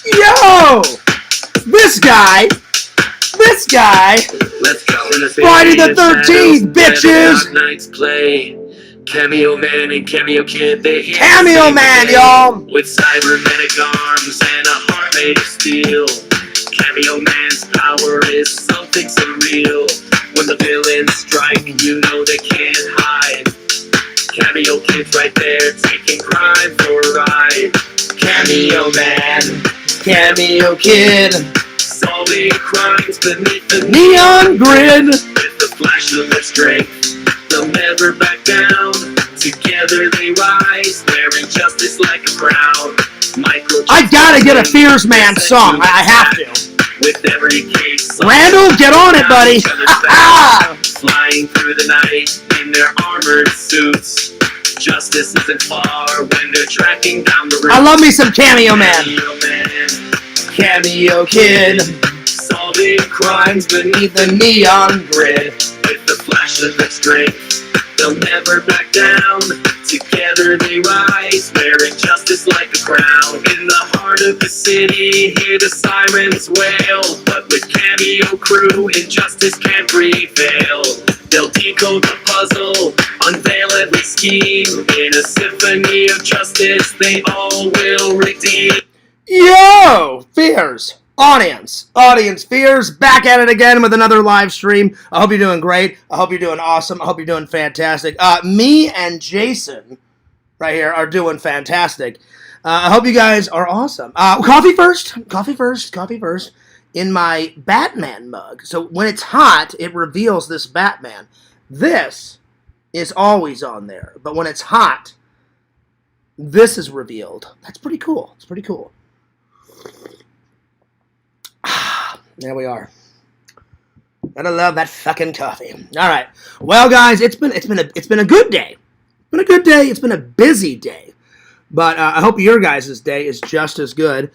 Yo! This guy. Friday the 13th, bitches! Nights play. Cameo Man and Cameo Kid, they hit Cameo Man, y'all! with cybernetic arms and a heart made of steel. Cameo Man's power is something surreal. When the villains strike, you know they can't hide. Cameo Kid's right there, taking crime for a ride. Cameo Man, Cameo Kid, solving crimes beneath the neon grid. With the flash of their strength, they'll never back down. Together they rise, wearing justice like a crown. I gotta get a Fears Man song. I have to. With every case, Randall, get on it, buddy. Flying through the night in their armored suits. Justice isn't far when they're tracking down the route. I love me some Cameo Man. Cameo Kid, solving crimes beneath the neon grid. With the flash of their strength, they'll never back down. Together they rise, wearing justice like a crown. In the heart of the city, hear the sirens wail. But with Cameo crew, injustice can't prevail. They'll decode the puzzle, unveil every scheme. In a symphony of justice, they all will redeem. Yo! Fears. Audience Fears, back at it again with another live stream. I hope you're doing great. I hope you're doing awesome. I hope you're doing fantastic. Me and Jason right here are doing fantastic. I hope you guys are awesome. Coffee first. In my Batman mug. So when it's hot, it reveals this Batman. This is always on there. But when it's hot, this is revealed. That's pretty cool. It's pretty cool. There we are. Gotta love that fucking coffee. All right. Well, guys, it's been a good day. It's been a good day. It's been a busy day, but I hope your guys' day is just as good.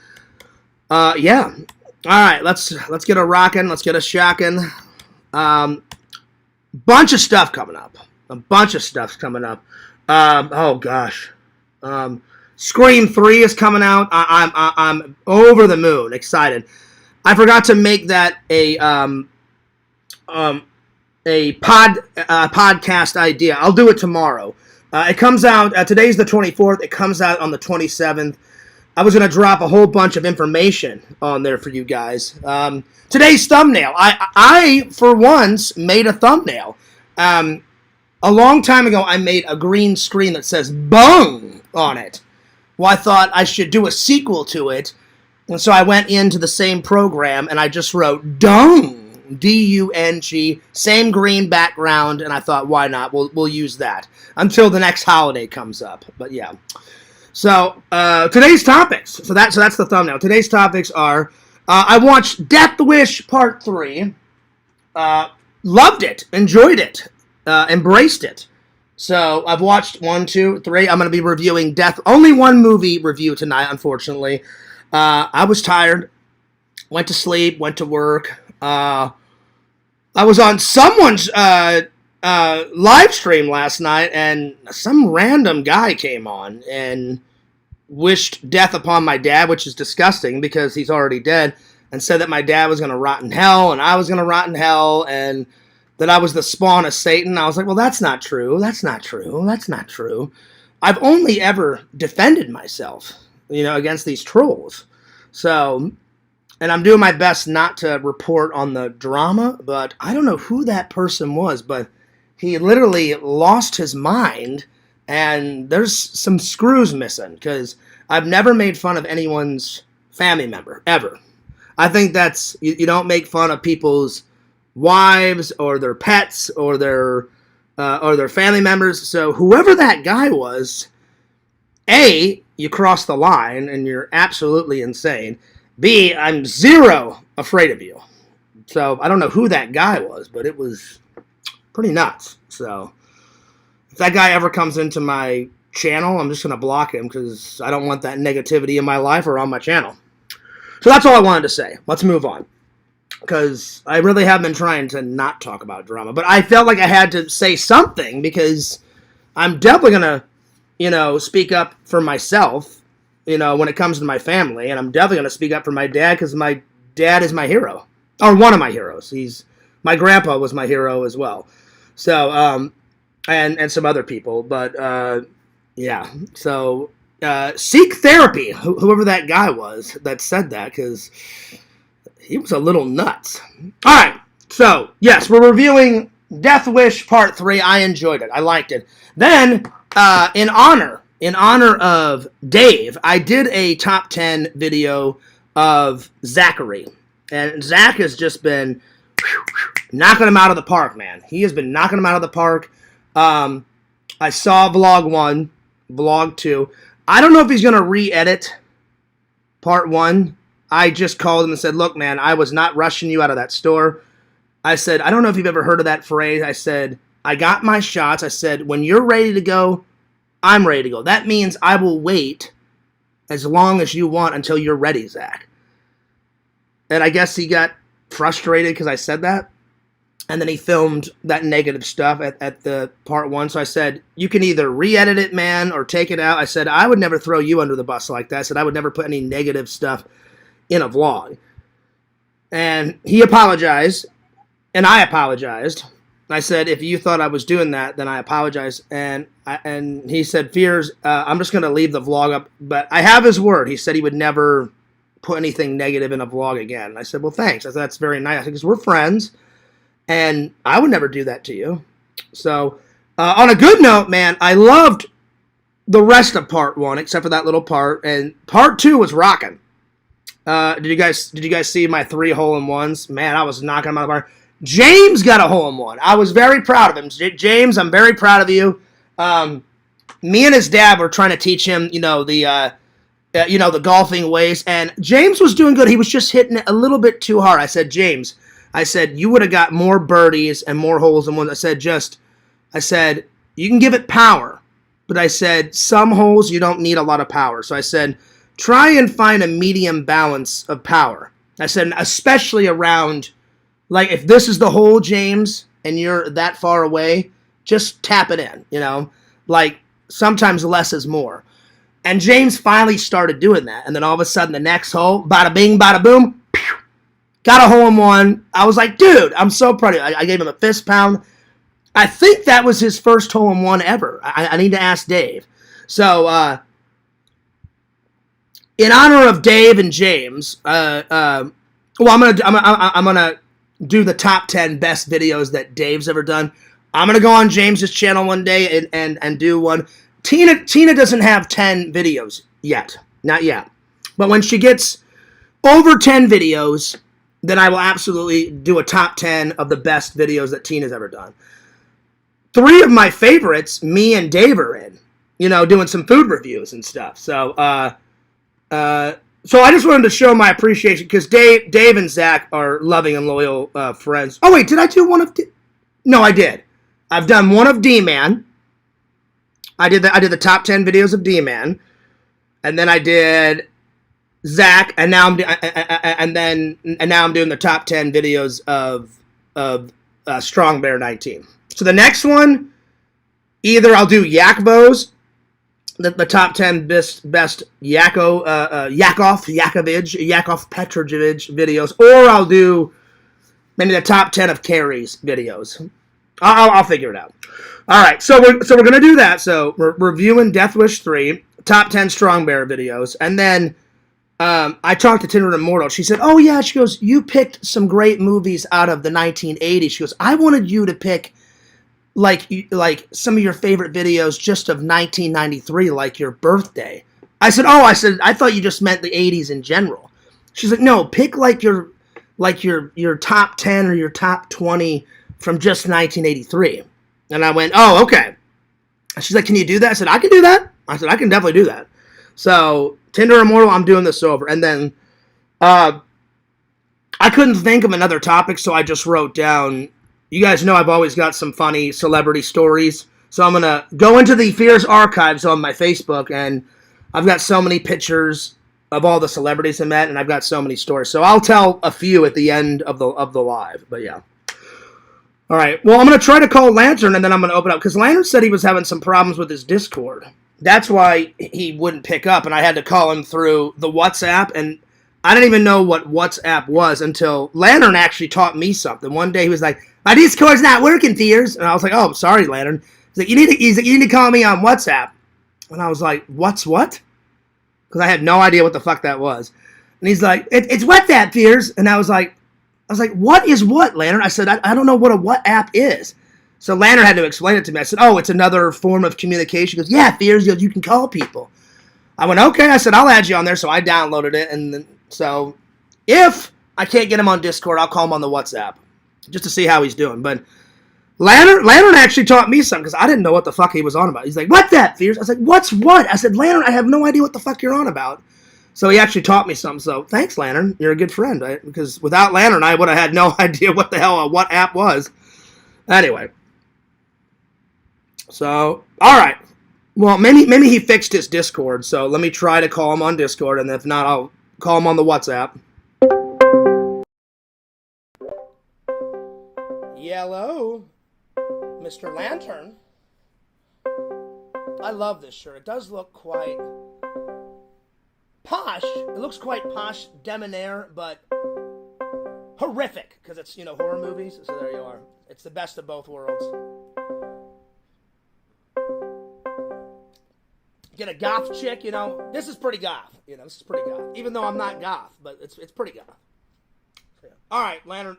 Yeah. All right. Let's get a rockin'. Let's get a shockin'. Bunch of stuff coming up. A bunch of stuff's coming up. Oh gosh. Scream 3 is coming out. I'm over the moon, excited. I forgot to make that a podcast idea. I'll do it tomorrow. It comes out, today's the 24th. It comes out on the 27th. I was going to drop a whole bunch of information on there for you guys. Today's thumbnail. I, for once, made a thumbnail. A long time ago, I made a green screen that says "Bung" on it. Well, I thought I should do a sequel to it. And so I went into the same program and I just wrote "Dung," D-U-N-G, same green background, and I thought, why not? We'll use that until the next holiday comes up. But yeah. So today's topics. So that's the thumbnail. Today's topics are: I watched Deathwish Part 3. Loved it, enjoyed it, embraced it. So I've watched 1, 2, 3. I'm going to be reviewing only one movie review tonight, unfortunately. I was tired, went to sleep, went to work. I was on someone's live stream last night, and some random guy came on and wished death upon my dad, which is disgusting because he's already dead, and said that my dad was going to rot in hell, and I was going to rot in hell, and that I was the spawn of Satan. I was like, well, that's not true. That's not true. That's not true. I've only ever defended myself, against these trolls. So, and I'm doing my best not to report on the drama, but I don't know who that person was, but he literally lost his mind, and there's some screws missing, because I've never made fun of anyone's family member, ever. I think that's, you don't make fun of people's wives, or their pets, or their family members. So whoever that guy was, A, you crossed the line, and you're absolutely insane. B, I'm zero afraid of you. So, I don't know who that guy was, but it was pretty nuts. So, if that guy ever comes into my channel, I'm just going to block him, because I don't want that negativity in my life or on my channel. So, that's all I wanted to say. Let's move on. Because I really have been trying to not talk about drama. But I felt like I had to say something, because I'm definitely going to speak up for myself, you know, when it comes to my family, and I'm definitely going to speak up for my dad because my dad is my hero, or one of my heroes. My grandpa was my hero as well. So, and some other people, but yeah. So seek therapy, whoever that guy was that said that, because he was a little nuts. All right, so yes, we're reviewing Deathwish Part 3. I enjoyed it. I liked it. Then, in honor of Dave, I did a top 10 video of Zachary. And Zach has just been knocking him out of the park, man. He has been knocking him out of the park. I saw Vlog 1, Vlog 2. I don't know if he's going to re-edit Part 1. I just called him and said, look, man, I was not rushing you out of that store. I said, I don't know if you've ever heard of that phrase. I said, I got my shots. I said, when you're ready to go, I'm ready to go. That means I will wait as long as you want until you're ready, Zach. And I guess he got frustrated because I said that. And then he filmed that negative stuff at the Part 1. So I said, you can either re-edit it, man, or take it out. I said, I would never throw you under the bus like that. I said, I would never put any negative stuff in a vlog. And he apologized, and I apologized. I said, if you thought I was doing that, then I apologize. And he said, Fears, I'm just going to leave the vlog up. But I have his word. He said he would never put anything negative in a vlog again. I said, well, thanks. I said, that's very nice. Because we're friends, and I would never do that to you. So, on a good note, man, I loved the rest of Part 1, except for that little part. And Part 2 was rocking. Did you guys see my 3 hole-in-ones? Man, I was knocking them out of the park. James got a hole-in-one. I was very proud of him. James, I'm very proud of you. Me and his dad were trying to teach him, the golfing ways, and James was doing good. He was just hitting it a little bit too hard. I said, James, you would have got more birdies and more holes-in-ones. I said, you can give it power, but I said, some holes you don't need a lot of power. So I said, try and find a medium balance of power. I said, especially around, like, if this is the hole, James, and you're that far away, just tap it in, Like, sometimes less is more. And James finally started doing that. And then all of a sudden, the next hole, bada bing, bada boom, pew, got a hole-in-one. I was like, dude, I'm so proud of you. I gave him a fist pound. I think that was his first hole-in-one ever. I need to ask Dave. So, in honor of Dave and James, I'm gonna do the top 10 best videos that Dave's ever done. I'm gonna go on James's channel one day and do one. Tina doesn't have 10 videos yet, not yet. But when she gets over 10 videos, then I will absolutely do a top 10 of the best videos that Tina's ever done. 3 of my favorites, me and Dave are in, doing some food reviews and stuff. So I just wanted to show my appreciation because Dave and Zach are loving and loyal friends. Oh wait, did I do one of? No, I did. I've done one of D-Man. I did the top 10 videos of D-Man, and then I did Zach, and now I'm doing the top 10 videos of Strong Bear 19. So the next one, either I'll do Yakbo's, the top 10 best Yakov Petrovich videos, or I'll do maybe the top 10 of Carrie's videos. I'll figure it out. All right, so we're gonna do that. So we're reviewing Deathwish 3, top 10 Strong Bear videos, and then I talked to Tinder Immortal. She said, "Oh yeah," she goes, "You picked some great movies out of the 1980s." She goes, "I wanted you to pick like some of your favorite videos just of 1993, like your birthday." I said, "Oh," I thought you just meant the 80s in general." She's like, "No, pick like your top 10 or your top 20 from just 1983. And I went, "Oh, okay." She's like, "Can you do that?" I said, "I can do that." I said, "I can definitely do that." So, Tinder Immortal, I'm doing this over. And then I couldn't think of another topic, so I just wrote down, you guys know I've always got some funny celebrity stories. So I'm going to go into the Fears archives on my Facebook, and I've got so many pictures of all the celebrities I met, and I've got so many stories. So I'll tell a few at the end of the live, but yeah. All right, well, I'm going to try to call Lantern, and then I'm going to open up, because Lantern said he was having some problems with his Discord. that's why he wouldn't pick up, and I had to call him through the WhatsApp, and I didn't even know what WhatsApp was until Lantern actually taught me something. One day he was like, my Discord's not working, Fears. And I was like, oh, sorry, Lantern. He's like, you need to call me on WhatsApp. And I was like, what? Because I had no idea what the fuck that was. And he's like, it's WhatsApp, Fears. And I was like, what is what, Lantern? I said, I don't know what a WhatsApp is. So Lantern had to explain it to me. I said, oh, it's another form of communication. He goes, yeah, Fears, you can call people. I went, okay. I said, I'll add you on there. So I downloaded it. And then, so if I can't get him on Discord, I'll call him on the WhatsApp just to see how he's doing. But Lantern actually taught me something because I didn't know what the fuck he was on about. He's like, what's that, Fears? I was like, what's what? I said, Lantern, I have no idea what the fuck you're on about. So he actually taught me something. So thanks, Lantern. You're a good friend, right? Because without Lantern, I would have had no idea what the hell a what app was. Anyway. So, all right. Well, maybe he fixed his Discord. So let me try to call him on Discord. And if not, I'll call him on the WhatsApp. Hello, Mr. Lantern. I love this shirt. It does look quite posh. It looks quite posh, debonair, but horrific because it's, horror movies. So there you are. It's the best of both worlds. Get a goth chick, This is pretty goth. This is pretty goth. Even though I'm not goth, but it's pretty goth. So, yeah. All right, Lantern.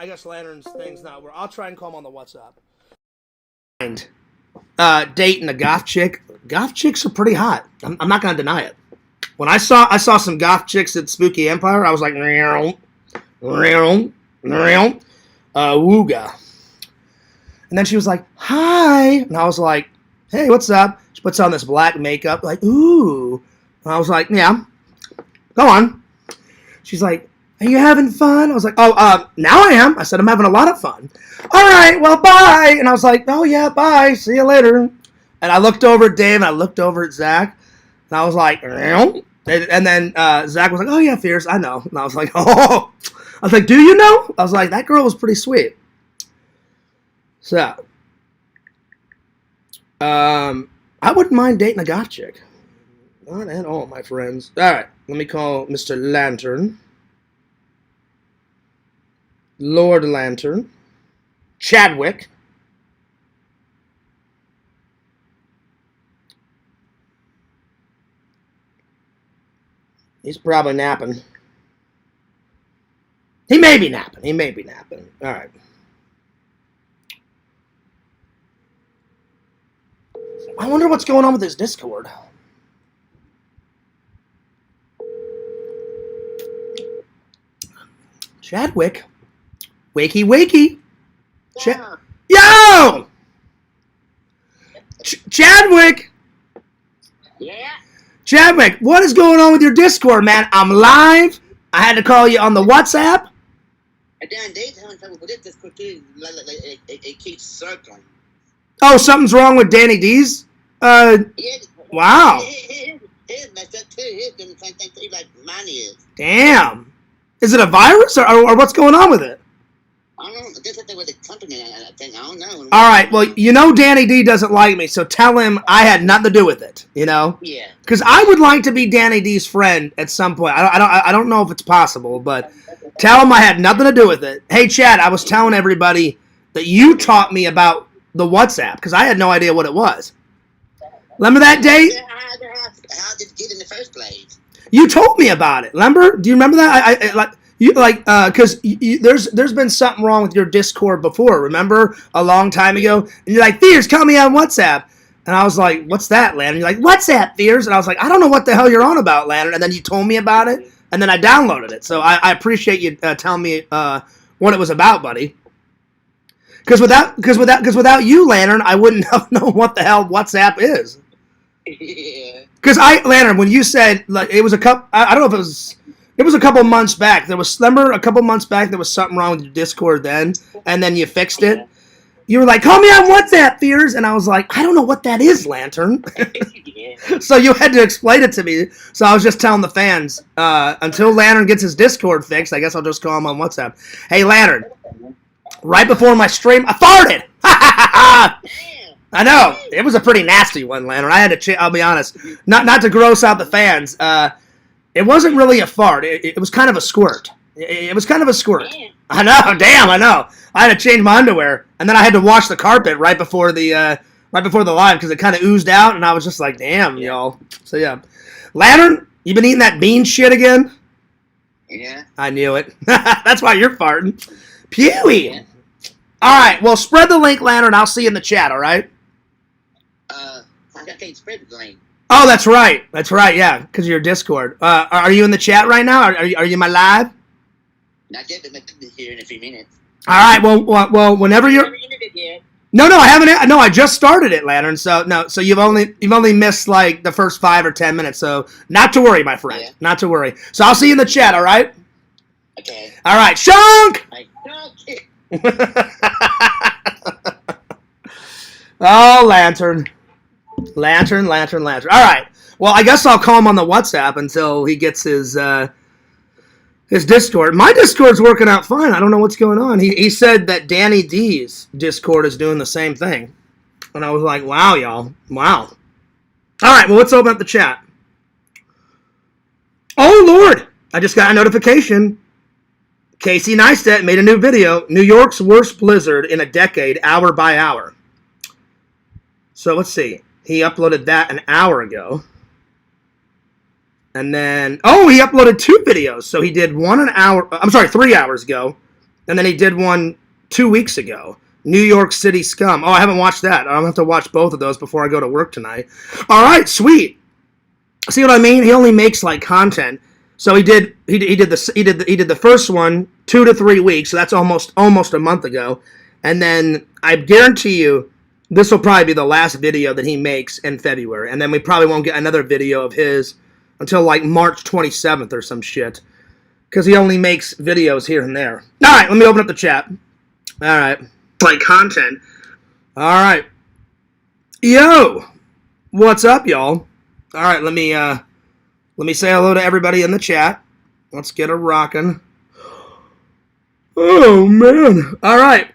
I guess Lantern's thing's not where. I'll try and call him on the WhatsApp. Dating a goth chick. Goth chicks are pretty hot. I'm not gonna deny it. When I saw some goth chicks at Spooky Empire, I was like, wooga. And then she was like, hi, and I was like, hey, what's up? She puts on this black makeup, like, ooh. And I was like, yeah, go on. She's like, are you having fun? I was like, oh, now I am. I said, I'm having a lot of fun. All right, well, bye. And I was like, oh, yeah, bye. See you later. And I looked over at Dave, and I looked over at Zach, and I was like, and then Zach was like, oh, yeah, Fierce, I know. And I was like, oh. I was like, do you know? I was like, that girl was pretty sweet. So, I wouldn't mind dating a goth chick. Not at all, my friends. All right, let me call Mr. Lantern. Lord Lantern. Chadwick. He's probably napping. He may be napping. All right. I wonder what's going on with his Discord. Chadwick. Wakey. Yo! Chadwick! Yeah? Chadwick, what is going on with your Discord, man? I'm live. I had to call you on the WhatsApp. Dan, Dave's having trouble with it. Discord too. It keeps circling. Oh, something's wrong with Danny D's? Yeah, Wow. His messed up too. He's doing the same thing too, like mine is. Damn. Is it a virus or what's going on with it? I don't know. This is with the company, I think. I don't know. All right. Well, Danny D doesn't like me, so tell him I had nothing to do with it. Yeah. Because I would like to be Danny D's friend at some point. I don't know if it's possible, but tell him I had nothing to do with it. Hey, Chad, I was telling everybody that you taught me about the WhatsApp because I had no idea what it was. Remember that day? How did it get in the first place? You told me about it. Remember? Do you remember that? Because there's been something wrong with your Discord before. Remember a long time ago, and you're like, Fears, call me on WhatsApp, and I was like, what's that, Landon? You're like, WhatsApp, Fears, and I was like, I don't know what the hell you're on about, Landon. And then you told me about it, and then I downloaded it. So I appreciate you telling me what it was about, buddy. Because without you, Lantern, I wouldn't have known what the hell WhatsApp is. Yeah. Because Lantern, when you said like it was a couple, I don't know if it was a couple months back. Remember a couple months back there was something wrong with your Discord then, and then you fixed it. You were like, call me on WhatsApp, Fears, and I was like, I don't know what that is, Lantern. Yeah. So you had to explain it to me. So I was just telling the fans until Lantern gets his Discord fixed. I guess I'll just call him on WhatsApp. Hey, Lantern. Right before my stream, I farted! I know. It was a pretty nasty one, Lantern. I had to. I'll be honest. Not to gross out the fans. It wasn't really a fart. It was kind of a squirt. It was kind of a squirt. Damn. I know. Damn. I know. I had to change my underwear, and then I had to wash the carpet right before the live because it kind of oozed out, and I was just like, "Damn, y'all." So yeah, Lantern, you been eating that bean shit again? Yeah. I knew it. That's why you're farting. Pewy. Yeah. All right. Well, spread the link, Lantern. I'll see you in the chat. All right. I can't spread the link. Oh, that's right. That's right. Yeah, because of your Discord. Are you in the chat right now? Are you in my live? Not yet, but I'm here in a few minutes. All right. Well, whenever you're. Never ended it yet. No, I haven't. No, I just started it, Lantern. So no, so you've only missed like the first 5 or 10 minutes. So not to worry, my friend. Yeah. Not to worry. So I'll see you in the chat. All right. Okay. All right, Shunk. I don't care. Oh, Lantern. Lantern. All right. Well, I guess I'll call him on the WhatsApp until he gets his Discord. My Discord's working out fine. I don't know what's going on. He said that Danny D's Discord is doing the same thing. And I was like, wow, y'all. Wow. All right, well, let's open up the chat. Oh, Lord. I just got a notification. Casey Neistat made a new video. New York's worst blizzard in a decade, hour by hour. So let's see. He uploaded that an hour ago. And then, he uploaded 2 videos. So he did one 3 hours ago. And then he did one 2 weeks ago. New York City Scum. Oh, I haven't watched that. I'll have to watch both of those before I go to work tonight. All right, sweet. See what I mean? He only makes like content. So he did the first one 2 to 3 weeks. So that's almost a month ago. And then I guarantee you, this will probably be the last video that he makes in February. And then we probably won't get another video of his until like March 27th or some shit. Because he only makes videos here and there. All right, let me open up the chat. All right. Like content. All right. Yo. What's up, y'all? All right, let me say hello to everybody in the chat. Let's get a rockin'. Oh, man. All right.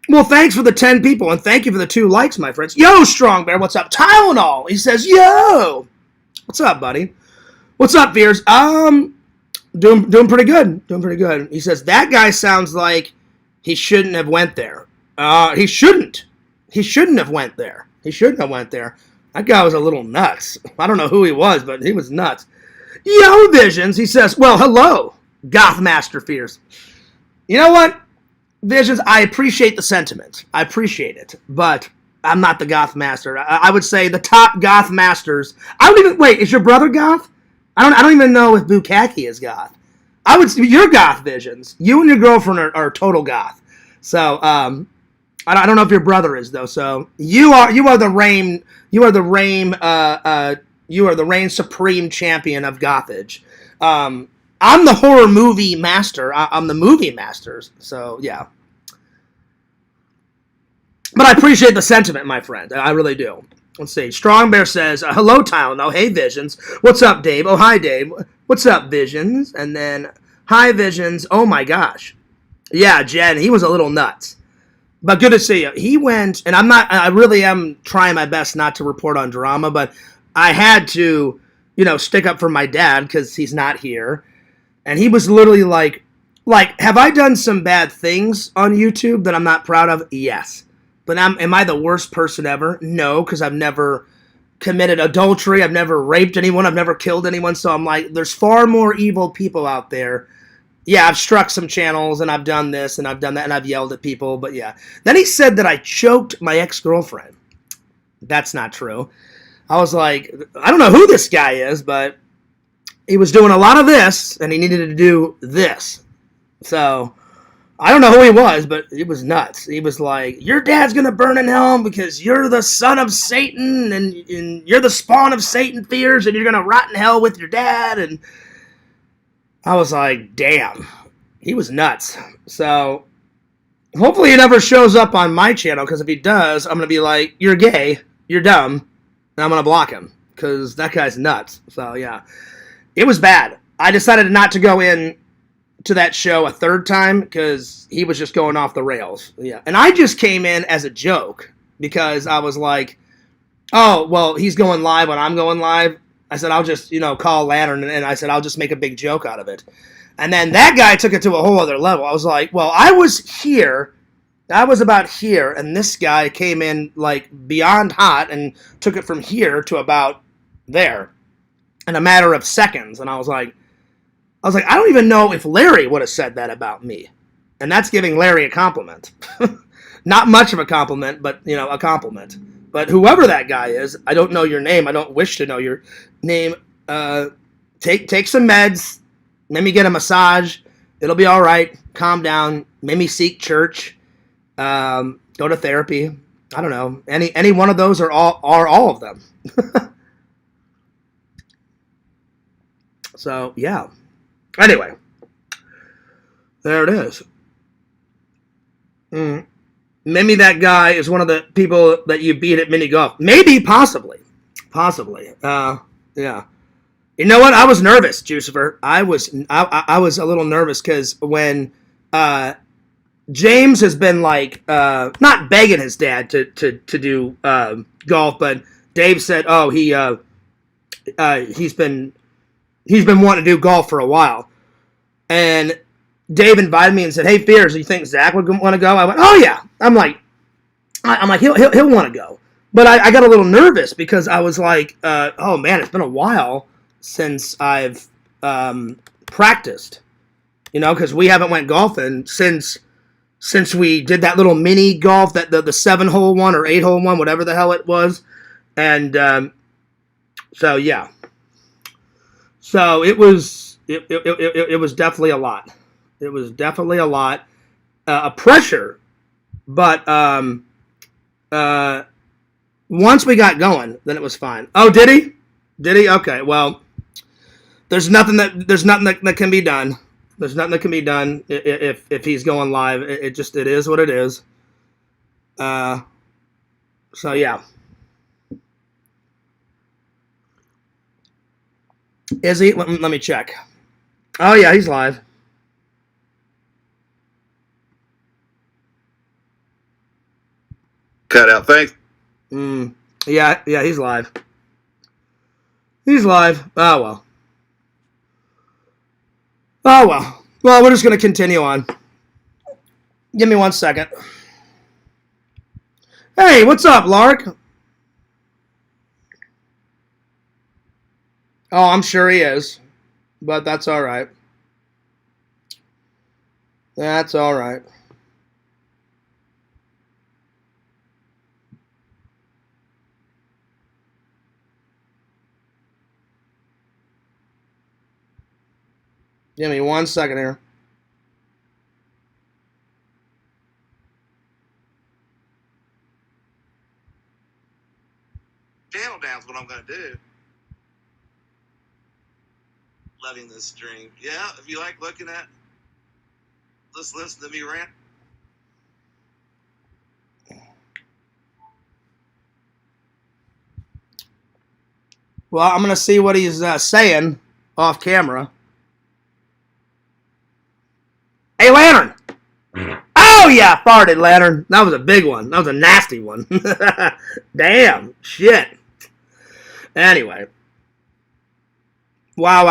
Well, thanks for the 10 people, and thank you for the 2 likes, my friends. Yo, Strong Bear, what's up? Tylenol, he says, yo. What's up, buddy? What's up, Veers? Doing pretty good. He says, that guy sounds like he shouldn't have went there. He shouldn't have went there. That guy was a little nuts. I don't know who he was, but he was nuts. Yo, Visions, he says, well, hello, Gothmaster Fears. You know what? Visions, I appreciate the sentiment. I appreciate it, but I'm not the Goth Master. I would say the top Goth Masters. Wait, is your brother Goth? I don't even know if Bukaki is Goth. You're Goth, Visions. You and your girlfriend are total Goth. So, I don't know if your brother is though. So you are the reign supreme champion of Gothage. I'm the horror movie master. I'm the movie masters. So, yeah. But I appreciate the sentiment, my friend. I really do. Let's see. Strong Bear says, hello, Tylenol. Hey, Visions. What's up, Dave? Oh, hi, Dave. What's up, Visions? And then, hi, Visions. Oh, my gosh. Yeah, Jen, he was a little nuts. But good to see you. He went, and I really am trying my best not to report on drama, but I had to, stick up for my dad because he's not here. And he was literally like, have I done some bad things on YouTube that I'm not proud of? Yes. But am I the worst person ever? No, because I've never committed adultery. I've never raped anyone. I've never killed anyone. So I'm like, there's far more evil people out there. Yeah, I've struck some channels, and I've done this, and I've done that, and I've yelled at people. But yeah. Then he said that I choked my ex-girlfriend. That's not true. I was like, I don't know who this guy is, but he was doing a lot of this, and he needed to do this. So, I don't know who he was, but it was nuts. He was like, your dad's going to burn in hell because you're the son of Satan, and you're the spawn of Satan fears, and you're going to rot in hell with your dad. And I was like, damn. He was nuts. So, hopefully he never shows up on my channel, because if he does, I'm going to be like, you're gay, you're dumb, and I'm going to block him, because that guy's nuts. So, yeah. It was bad. I decided not to go in to that show a third time because he was just going off the rails. Yeah. And I just came in as a joke. because I was like, oh, well, he's going live when I'm going live. I said, I'll just, call Lantern, and I said, I'll just make a big joke out of it. And then that guy took it to a whole other level. I was like, well, I was here. I was about here, and this guy came in, like, beyond hot and took it from here to about there in a matter of seconds. And I was like, I don't even know if Larry would have said that about me. And that's giving Larry a compliment. Not much of a compliment, but, a compliment. But whoever that guy is, I don't know your name. I don't wish to know your name. Take some meds. Maybe get a massage. It'll be all right. Calm down. Maybe seek church. Go to therapy. I don't know. Any one of those are all of them. So, yeah. Anyway. There it is. Maybe that guy is one of the people that you beat at mini golf. Maybe, possibly. Yeah. You know what? I was nervous, Jucifer. I was a little nervous because when James has been like not begging his dad to do golf, but Dave said, oh, he's been wanting to do golf for a while, and Dave invited me and said, hey, Fears, do you think Zach would want to go? I went, oh yeah. I'm like he'll want to go, but I got a little nervous because I was like, oh man, it's been a while since I've practiced, because we haven't went golfing since we did that little mini golf, that the 7-hole one or 8-hole one, whatever the hell it was, and so yeah, so it was definitely a lot. It was definitely a lot, a pressure, but once we got going, then it was fine. Oh, did he? Okay, well. There's nothing that can be done. There's nothing that can be done if he's going live. It is what it is. So yeah. Is he? Let me check. Oh yeah, he's live. Cut out. Thanks. Yeah, he's live. He's live. Oh well. Oh, well. Well, we're just going to continue on. Give me 1 second. Hey, what's up, Lark? Oh, I'm sure he is. But that's all right. That's all right. Give me 1 second here. Channel down's what I'm going to do. Loving this stream. Yeah, if you like looking at, just listen to me rant. Well, I'm going to see what he's saying off camera. Hey, Lantern! Oh, yeah, farted, Lantern. That was a big one. That was a nasty one. Damn. Shit. Anyway. Wow.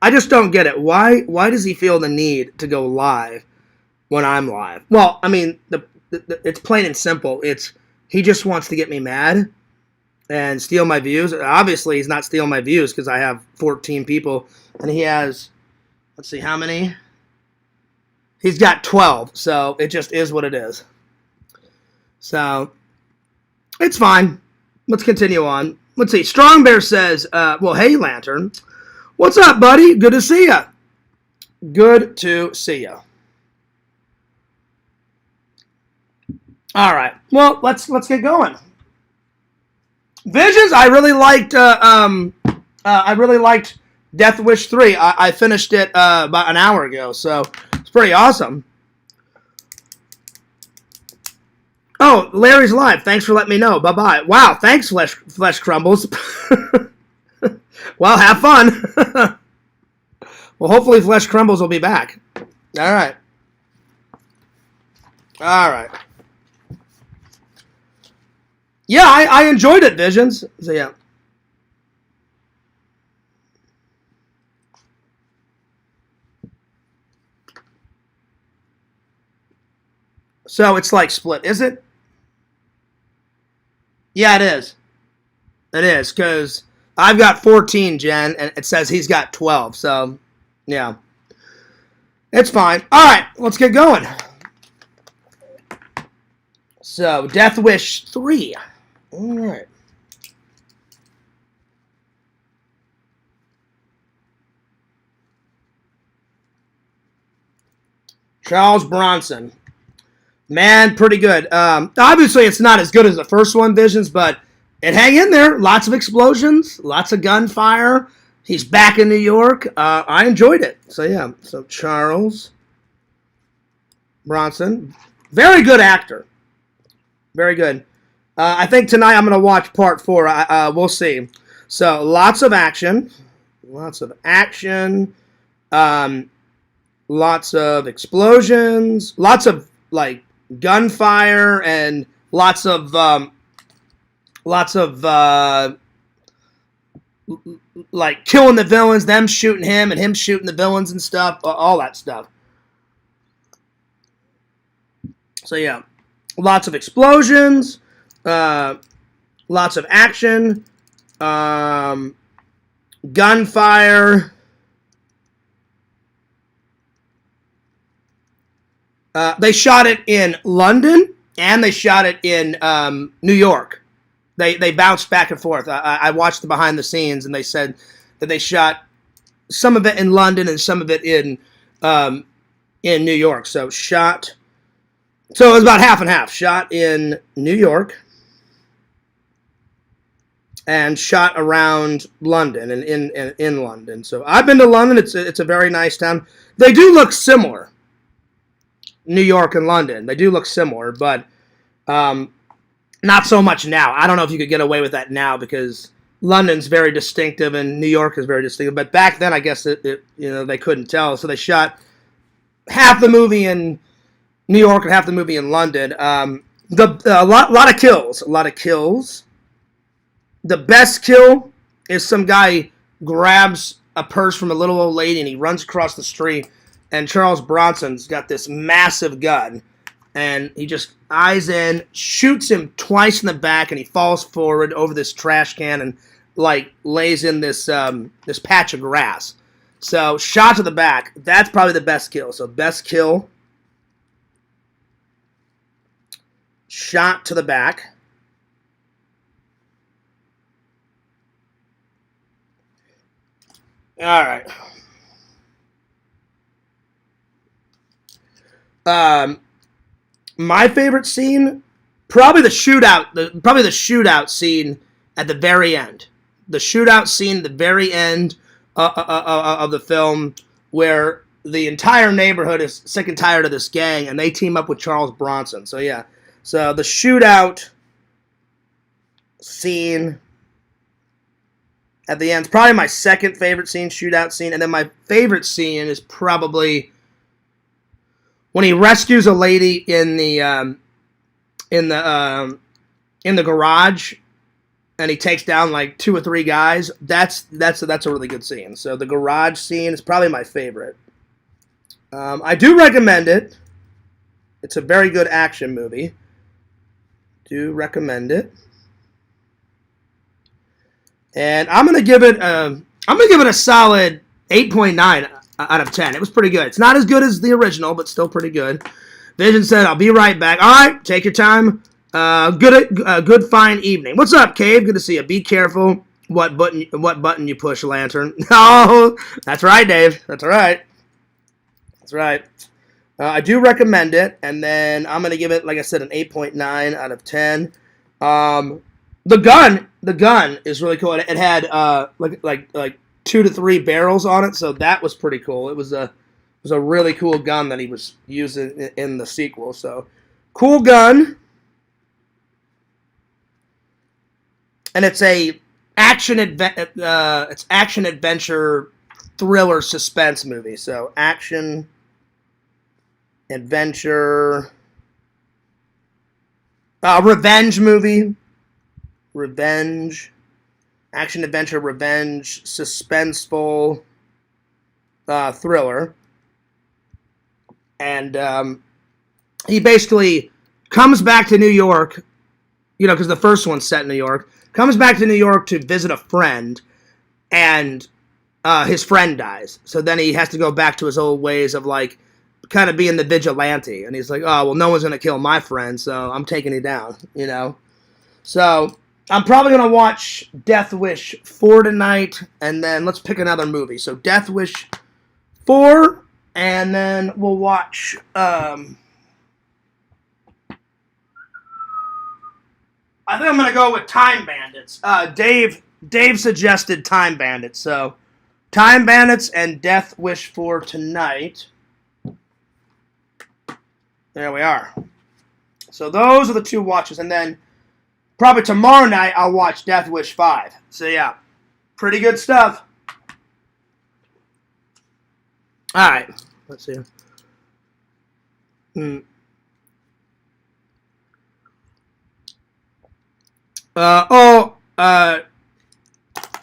I just don't get it. Why does he feel the need to go live when I'm live? Well, I mean, it's plain and simple. He just wants to get me mad and steal my views. Obviously, he's not stealing my views because I have 14 people. And he has, let's see, how many? He's got 12, so it just is what it is. So, it's fine. Let's continue on. Let's see. Strong Bear says, well, hey, Lantern. What's up, buddy? Good to see ya. Good to see ya. All right. Well, let's get going. Visions, I really liked Deathwish 3. I finished it about an hour ago, so it's pretty awesome. Oh, Larry's live. Thanks for letting me know. Bye-bye. Wow, thanks, Flesh Crumbles. Well, have fun. Well, hopefully Flesh Crumbles will be back. All right. Yeah, I enjoyed it, Visions. So yeah. So it's like split, is it? Yeah, it is. It is, because I've got 14, Jen, and it says he's got 12. So, yeah. It's fine. All right, let's get going. So, Deathwish 3. All right. Charles Bronson. Man, pretty good. Obviously, it's not as good as the first one, Visions, but it hang in there. Lots of explosions, lots of gunfire. He's back in New York. I enjoyed it. So, yeah. So, Charles Bronson. Very good actor. Very good. I think tonight I'm going to watch part 4. We'll see. So, lots of action. Lots of action. Lots of explosions. Lots of, like, gunfire and lots of like killing the villains, them shooting him and him shooting the villains and stuff, all that stuff. So yeah, lots of explosions, lots of action, gunfire. They shot it in London and they shot it in New York. They bounced back and forth. I watched the behind the scenes, and they said that they shot some of it in London and some of it in New York. So it was about half and half. Shot in New York and shot around London and in London. So I've been to London. It's a very nice town. They do look similar. New York and London. They do look similar, but not so much now. I don't know if you could get away with that now because London's very distinctive and New York is very distinctive. But back then, I guess they couldn't tell, so they shot half the movie in New York and half the movie in London. A lot of kills. A lot of kills. The best kill is some guy grabs a purse from a little old lady and he runs across the street. And Charles Bronson's got this massive gun, and he just eyes in, shoots him twice in the back, and he falls forward over this trash can and like lays in this this patch of grass. So shot to the back. That's probably the best kill. So best kill, shot to the back. All right. My favorite scene, probably the shootout scene at the very end. The shootout scene at the very end of the film, where the entire neighborhood is sick and tired of this gang, and they team up with Charles Bronson. So yeah, so the shootout scene at the end is probably my second favorite scene, shootout scene, and then my favorite scene is probably when he rescues a lady in the garage, and he takes down like 2 or 3 guys. That's a really good scene. So the garage scene is probably my favorite. I do recommend it. It's a very good action movie. Do recommend it. And I'm gonna give it a solid 8.9 out of 10. It was pretty good. It's not as good as the original, but still pretty good. Vision said, "I'll be right back." All right, take your time. Good fine evening. What's up, Cave? Good to see you. Be careful what button you push, Lantern. Oh, that's right, Dave. That's right. That's right. I do recommend it, and then I'm gonna give it, like I said, an 8.9 out of 10. The gun is really cool. It had like 2 to 3 barrels on it, so that was pretty cool. It was a really cool gun that he was using in the sequel. So cool gun, and it's a action adventure thriller suspense movie. So action adventure revenge movie. revenge, action adventure, revenge, suspenseful thriller. And he basically comes back to New York, you know, because the first one's set in New York, comes back to New York to visit a friend, and his friend dies. So then he has to go back to his old ways of, like, kind of being the vigilante. And he's like, oh, well, no one's going to kill my friend, so I'm taking you down, you know? So I'm probably going to watch Deathwish 4 tonight, and then let's pick another movie. So Deathwish 4, and then we'll watch... I think I'm going to go with Time Bandits. Dave suggested Time Bandits, so Time Bandits and Deathwish 4 tonight. There we are. So those are the two watches, and then probably tomorrow night I'll watch Deathwish 5. So yeah, pretty good stuff. All right, let's see.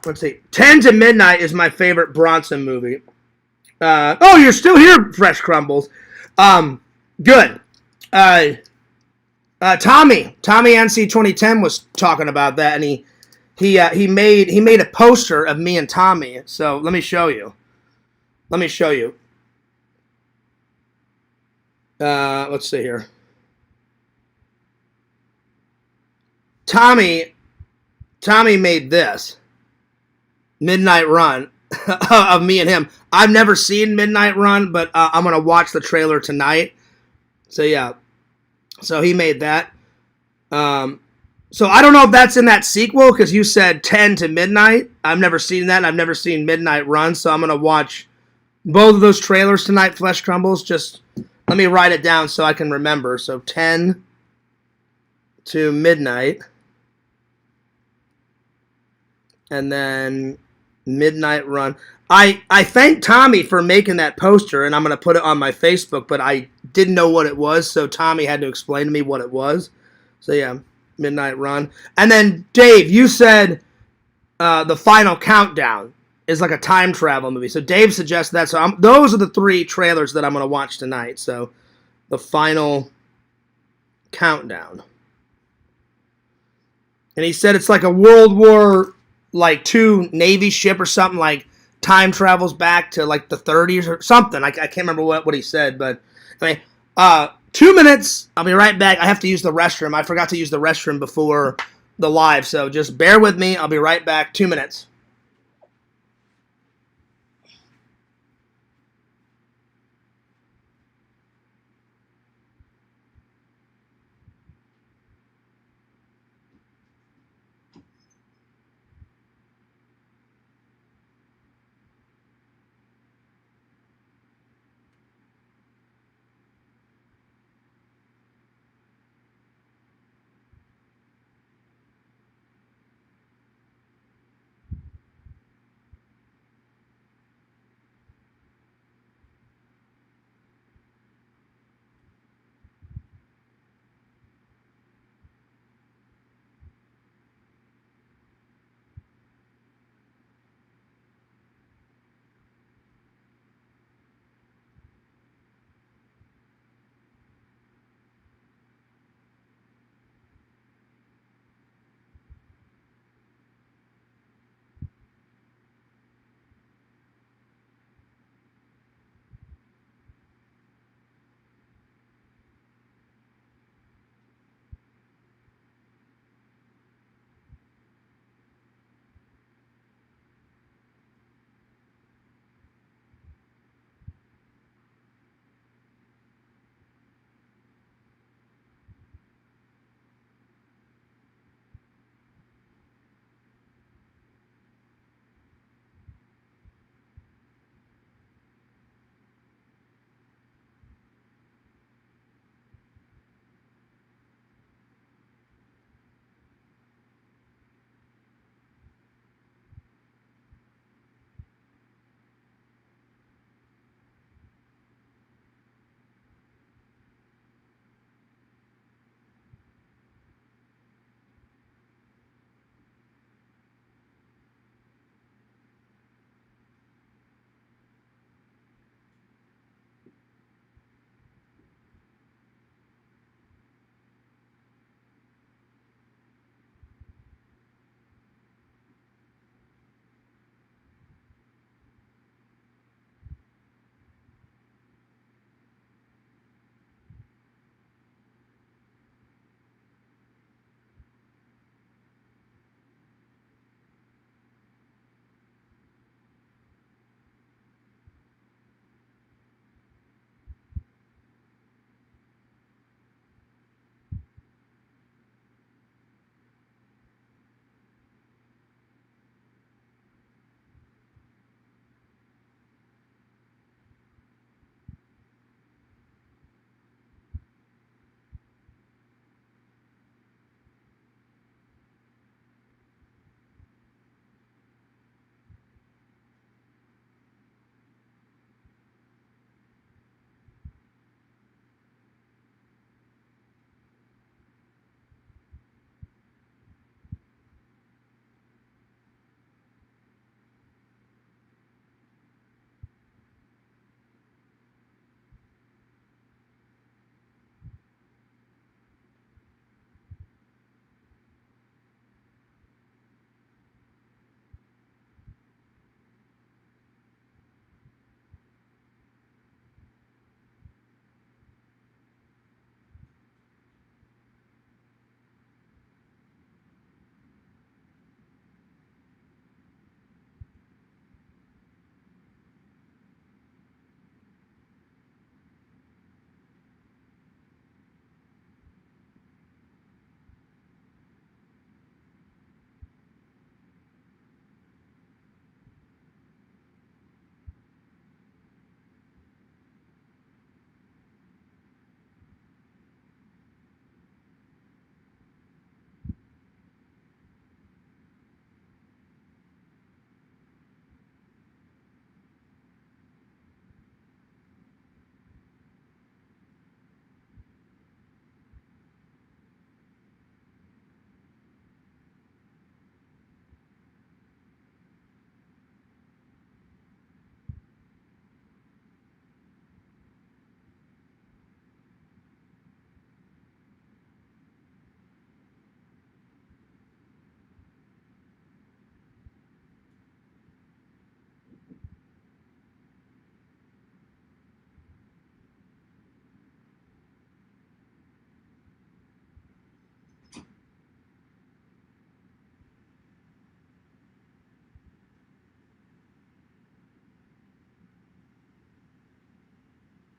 Let's see. 10 to Midnight is my favorite Bronson movie. Oh, you're still here, Fresh Crumbles. Good. Tommy NC 2010 was talking about that, and he made a poster of me and Tommy. So let me show you. Let's see here. Tommy made this Midnight Run of me and him. I've never seen Midnight Run, but I'm gonna watch the trailer tonight. So yeah, so he made that. So I don't know if that's in that sequel, because you said 10 to Midnight. I've never seen that, and I've never seen Midnight Run, so I'm gonna watch both of those trailers tonight. Flesh Crumbles. Just let me write it down so I can remember. So 10 to Midnight. And then Midnight Run. I thank Tommy for making that poster, and I'm going to put it on my Facebook, but I didn't know what it was, so Tommy had to explain to me what it was. So yeah, Midnight Run. And then, Dave, you said The Final Countdown is like a time travel movie. So Dave suggested that. So those are the 3 trailers that I'm going to watch tonight. So The Final Countdown. And he said it's like a World War II Navy ship or something, like time travels back to like the 30s or something. I can't remember what he said, but anyway, 2 minutes. I'll be right back. I have to use the restroom. I forgot to use the restroom before the live, so just bear with me. I'll be right back. 2 minutes.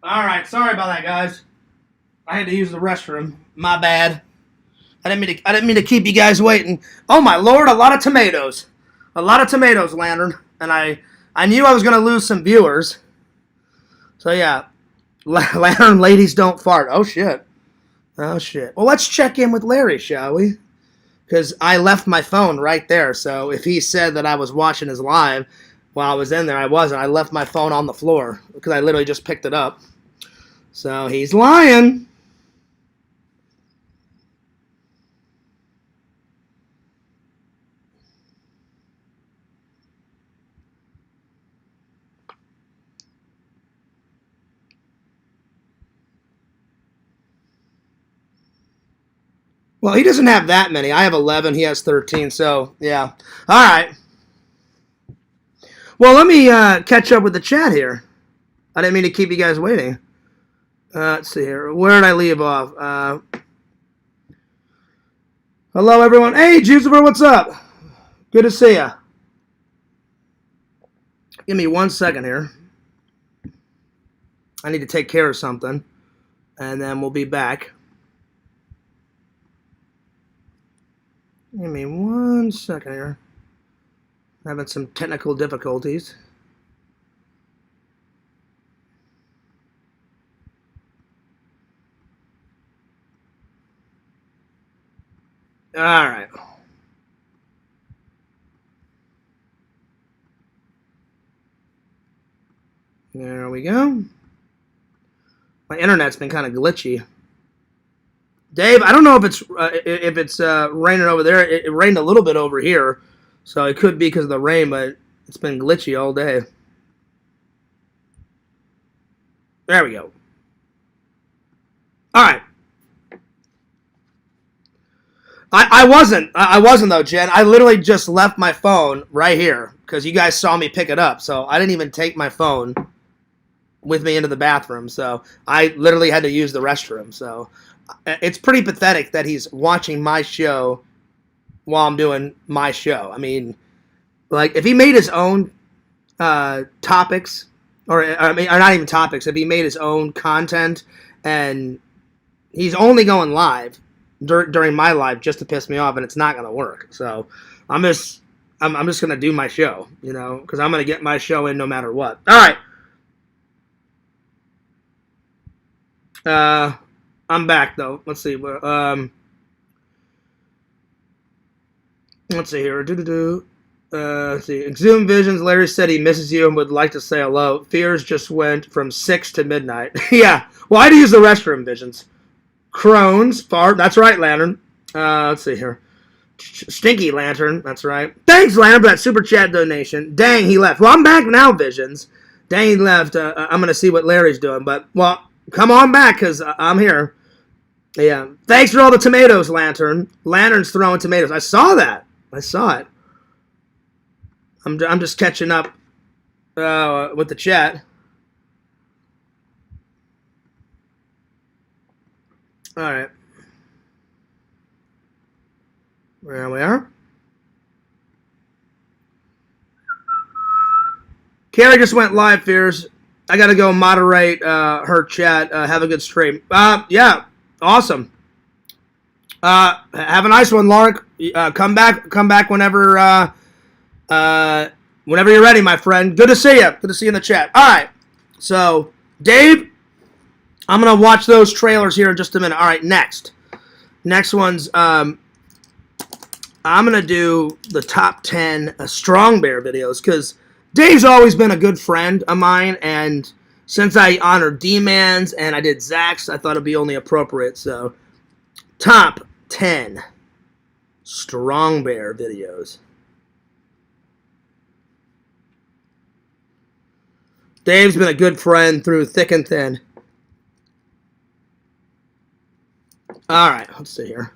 All right, sorry about that, guys. I had to use the restroom. My bad. I didn't mean to keep you guys waiting. Oh my lord, a lot of tomatoes. A lot of tomatoes, Lantern. And I knew I was gonna lose some viewers. So yeah. Lantern ladies don't fart. Oh shit. Oh shit. Well, let's check in with Larry, shall we? Because I left my phone right there. So if he said that I was watching his live while I was in there, I wasn't. I left my phone on the floor because I literally just picked it up. So he's lying. Well, he doesn't have that many. I have 11. He has 13. So, yeah. All right. Well, let me catch up with the chat here. I didn't mean to keep you guys waiting. Let's see here. Where did I leave off? Hello, everyone. Hey, Jucifer, what's up? Good to see ya. Give me 1 second here. I need to take care of something, and then we'll be back. Give me 1 second here. Having some technical difficulties. All right. There we go. My internet's been kind of glitchy. Dave, I don't know if it's raining over there. It rained a little bit over here, so it could be because of the rain, but it's been glitchy all day. There we go. All right. I wasn't though, Jen. I literally just left my phone right here because you guys saw me pick it up, so I didn't even take my phone with me into the bathroom. So I literally had to use the restroom. So it's pretty pathetic that he's watching my show while I'm doing my show. I mean, like, if he made his own topics, or not even topics, if he made his own content, and he's only going live during my live just to piss me off, and it's not going to work. So I'm just going to do my show, you know, because I'm going to get my show in no matter what. All right. I'm back though. Let's see. Let's see here. Let's see. Exhumed Visions. Larry said he misses you and would like to say hello. Fears just went from 6 to midnight. Yeah. Well, I had to use the restroom, Visions. Crohn's. Fart. That's right, Lantern. Let's see here. Stinky Lantern. That's right. Thanks, Lantern, for that super chat donation. Dang, he left. Well, I'm back now, Visions. Dang, he left. I'm going to see what Larry's doing. But, well, come on back, because I'm here. Yeah. Thanks for all the tomatoes, Lantern. Lantern's throwing tomatoes. I saw that. I saw it. I'm just catching up with the chat. All right. There we are. Carrie just went live, Fears. I got to go moderate her chat. Have a good stream. Yeah. Awesome. Have a nice one, Lark. Come back whenever you're ready, my friend. Good to see you. Good to see you in the chat. All right. So, Dave, I'm going to watch those trailers here in just a minute. All right, next. Next one's, I'm going to do the top 10 Strong Bear videos, because Dave's always been a good friend of mine, and since I honored D-Mans and I did Zach's, I thought it'd be only appropriate. So, top 10 Strong Bear videos. Dave's been a good friend through thick and thin. All right, let's see here.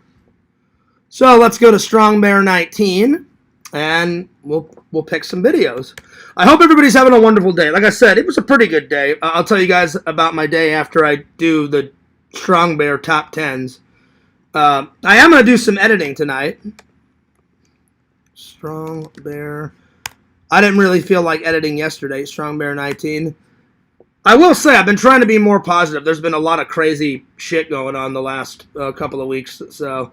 So let's go to Strong Bear 19, and we'll pick some videos. I hope everybody's having a wonderful day. Like I said, it was a pretty good day. I'll tell you guys about my day after I do the Strong Bear top 10s. I am going to do some editing tonight. Strong Bear. I didn't really feel like editing yesterday. Strong Bear 19. I will say I've been trying to be more positive. There's been a lot of crazy shit going on the last couple of weeks, so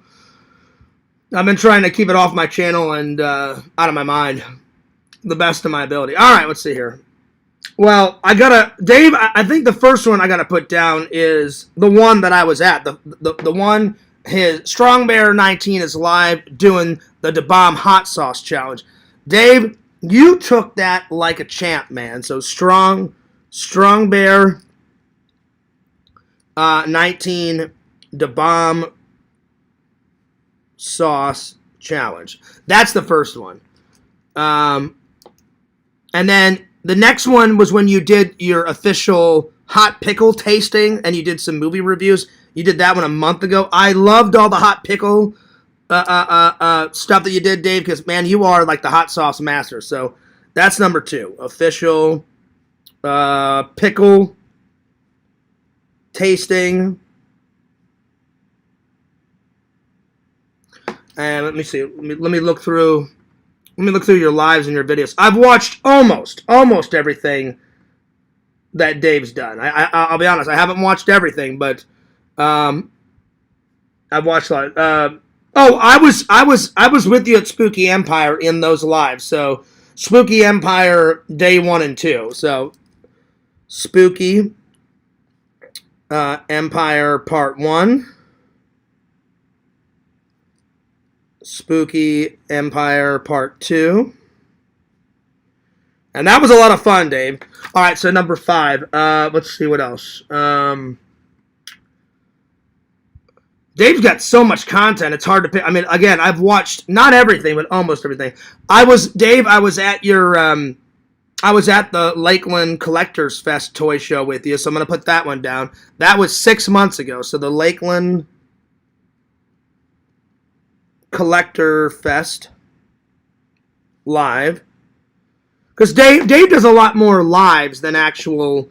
I've been trying to keep it off my channel and out of my mind, the best of my ability. All right, let's see here. Well, Dave, I think the first one I gotta put down is the one that I was at. The one, his Strong Bear 19 is live doing the Da Bomb Hot Sauce Challenge. Dave, you took that like a champ, man. So Strong Bear 19 Da Bomb Sauce Challenge. That's the first one. And then the next one was when you did your official hot pickle tasting and you did some movie reviews. You did that one a month ago. I loved all the hot pickle stuff that you did, Dave, because, man, you are like the hot sauce master. So that's number 2. Official pickle tasting. And let me see. Let me look through. Let me look through your lives and your videos. I've watched almost everything that Dave's done. I'll be honest. I haven't watched everything, but I've watched a lot. I was with you at Spooky Empire in those lives. So Spooky Empire day 1 and 2. So Spooky Empire Part 1. Spooky Empire Part 2. And that was a lot of fun, Dave. All right, so number 5. Let's see what else. Dave's got so much content, it's hard to pick. I mean, again, I've watched not everything, but almost everything. I was at the Lakeland Collectors Fest toy show with you, so I'm going to put that one down. That was 6 months ago, so the Lakeland Collector Fest live, because Dave does a lot more lives than actual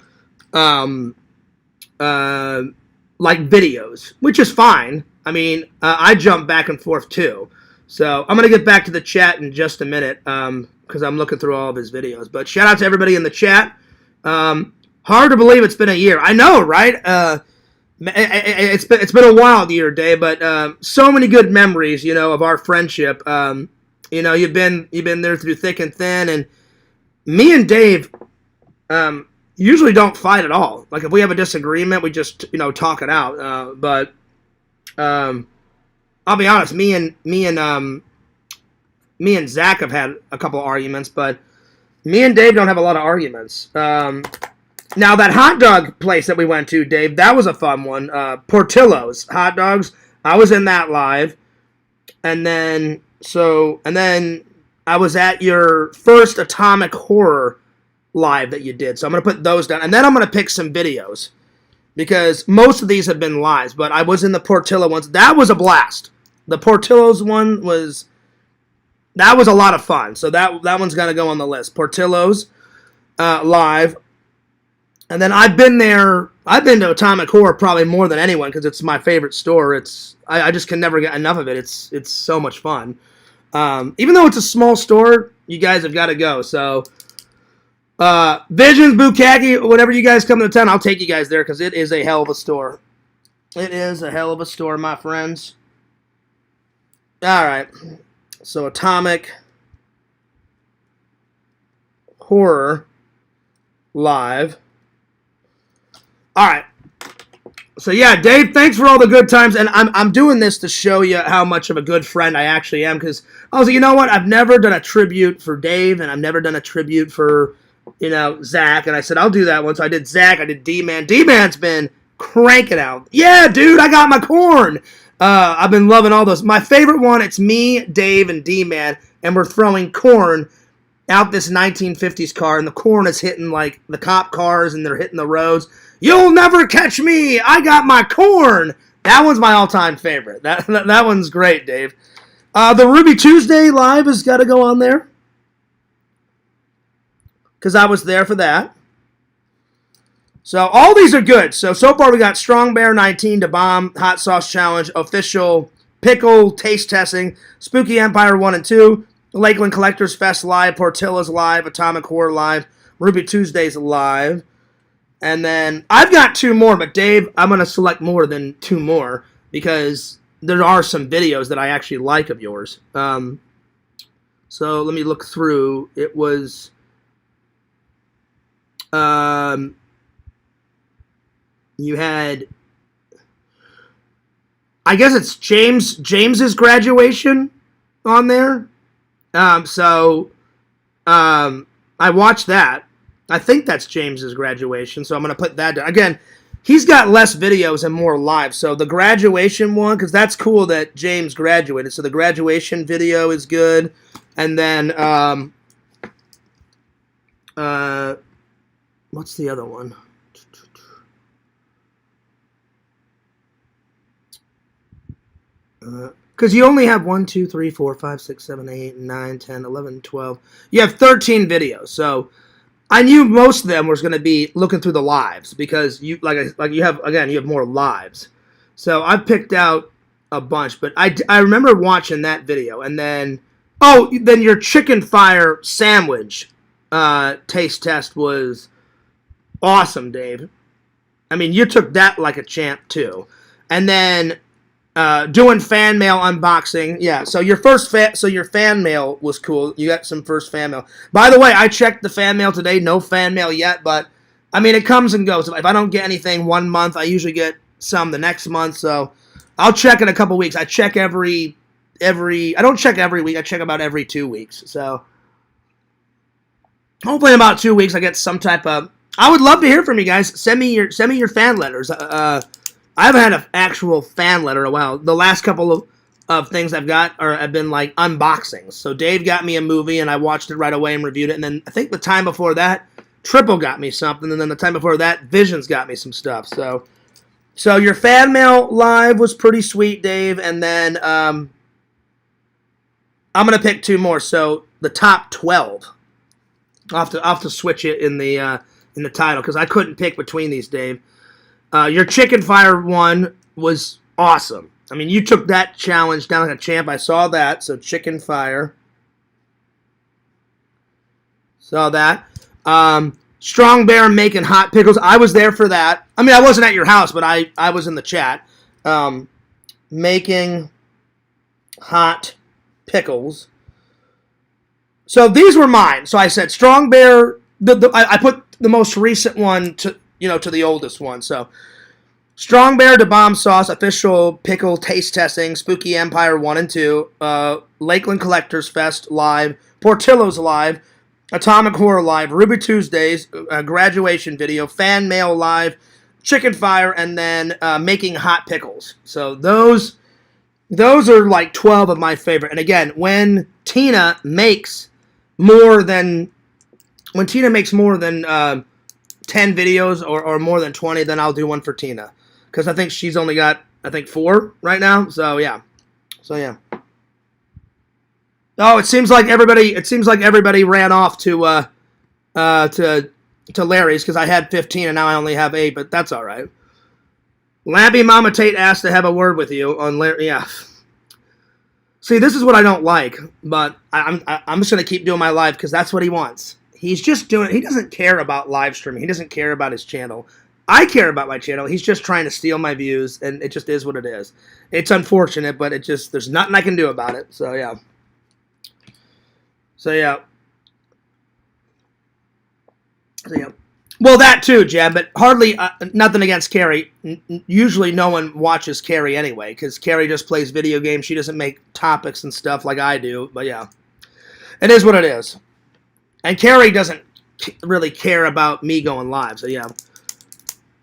like videos, which is fine. I mean, I jump back and forth too, so I'm gonna get back to the chat in just a minute because I'm looking through all of his videos. But shout out to everybody in the chat. Hard to believe it's been a year. I know, right? It's been a wild year, Dave, but so many good memories, you know, of our friendship. You know, you've been there through thick and thin, and me and Dave usually don't fight at all. Like if we have a disagreement, we just, you know, talk it out. But I'll be honest, me and Zach have had a couple arguments, but me and Dave don't have a lot of arguments. Now, that hot dog place that we went to, Dave, that was a fun one. Portillo's Hot Dogs. I was in that live. And then I was at your first Atomic Horror live that you did. So I'm going to put those down. And then I'm going to pick some videos, because most of these have been lives, but I was in the Portillo ones. That was a blast. The Portillo's one was a lot of fun. So that one's got to go on the list. Portillo's live. And then I've been to Atomic Horror probably more than anyone, because it's my favorite store. I just can never get enough of it. It's so much fun. Even though it's a small store, you guys have got to go. So Visions, Bukkake, whenever you guys come to town, I'll take you guys there, because it is a hell of a store. It is a hell of a store, my friends. All right. So Atomic Horror live. All right. So yeah, Dave, thanks for all the good times, and I'm doing this to show you how much of a good friend I actually am, because I was like, you know what? I've never done a tribute for Dave, and I've never done a tribute for, you know, Zach, and I said I'll do that one. So I did Zach, I did D-Man. D-Man's been cranking out. Yeah, dude, I got my corn. I've been loving all those. My favorite one, it's me, Dave, and D-Man, and we're throwing corn out this 1950s car, and the corn is hitting like the cop cars, and they're hitting the roads. You'll never catch me. I got my corn. That one's my all-time favorite. That one's great, Dave. The Ruby Tuesday live has got to go on there, because I was there for that. So all these are good. So far we got Strong Bear 19, Da Bomb Hot Sauce Challenge, official pickle taste testing, Spooky Empire 1 and 2, Lakeland Collectors Fest live, Portillo's live, Atomic Horror live, Ruby Tuesdays live. And then I've got 2 more, but Dave, I'm going to select more than 2 more because there are some videos that I actually like of yours. So let me look through. It was you had, I guess it's James's graduation on there. I watched that. I think that's James's graduation, so I'm going to put that down. Again, he's got less videos and more live. So the graduation one, because that's cool that James graduated. So the graduation video is good. And then, what's the other one? Because you only have 1, 2, 3, 4, 5, 6, 7, 8, 9, 10, 11, 12. You have 13 videos. So I knew most of them was going to be looking through the lives because you you have more lives. So I picked out a bunch, but I remember watching that video, and then then your chicken fire sandwich taste test was awesome, Dave. I mean, you took that like a champ too, and then doing fan mail unboxing. Yeah, so your fan mail was cool. You got some first fan mail. By the way, I checked the fan mail today. No fan mail yet, but I mean, it comes and goes. If I don't get anything one month, I usually get some the next month. So I'll check in a couple weeks. I check I don't check every week. I check about every 2 weeks. So hopefully in about 2 weeks I get some type of. I would love to hear from you guys. Send me your fan letters. I haven't had an actual fan letter in a while. The last couple of things I've got have been like unboxings. So Dave got me a movie, and I watched it right away and reviewed it. And then I think the time before that, Triple got me something. And then the time before that, Visions got me some stuff. So your fan mail live was pretty sweet, Dave. And then I'm going to pick 2 more. So the top 12. I'll have to switch it in the title because I couldn't pick between these, Dave. Your chicken fire one was awesome. I mean, you took that challenge down like a champ. I saw that. So chicken fire. Saw that. Strong Bear making hot pickles. I was there for that. I mean, I wasn't at your house, but I was in the chat. Making hot pickles. So these were mine. So I said Strong Bear. I put the most recent one to the oldest one. So Strong Bear to Bomb Sauce, official pickle taste testing, Spooky Empire 1 and 2, Lakeland Collectors Fest live, Portillo's live, Atomic Horror live, Ruby Tuesdays, graduation video, fan mail live, chicken fire, and then making hot pickles. So those are like 12 of my favorite. And again, when Tina makes more than 10 videos or more than 20, then I'll do one for Tina. Because I think she's only got, 4 right now. So, yeah. Oh, it seems like everybody ran off to Larry's because I had 15 and now I only have 8, but that's all right. Lampy Mama Tate asked to have a word with you on Larry. Yeah. See, this is what I don't like, but I'm just going to keep doing my live because that's what he wants. He's just doing it. He doesn't care about live streaming. He doesn't care about his channel. I care about my channel. He's just trying to steal my views, and it just is what it is. It's unfortunate, but there's nothing I can do about it. So, yeah. Well, that too, Jeb, but hardly nothing against Carrie. Usually no one watches Carrie anyway, because Carrie just plays video games. She doesn't make topics and stuff like I do, but yeah. It is what it is. And Carrie doesn't really care about me going live, so yeah.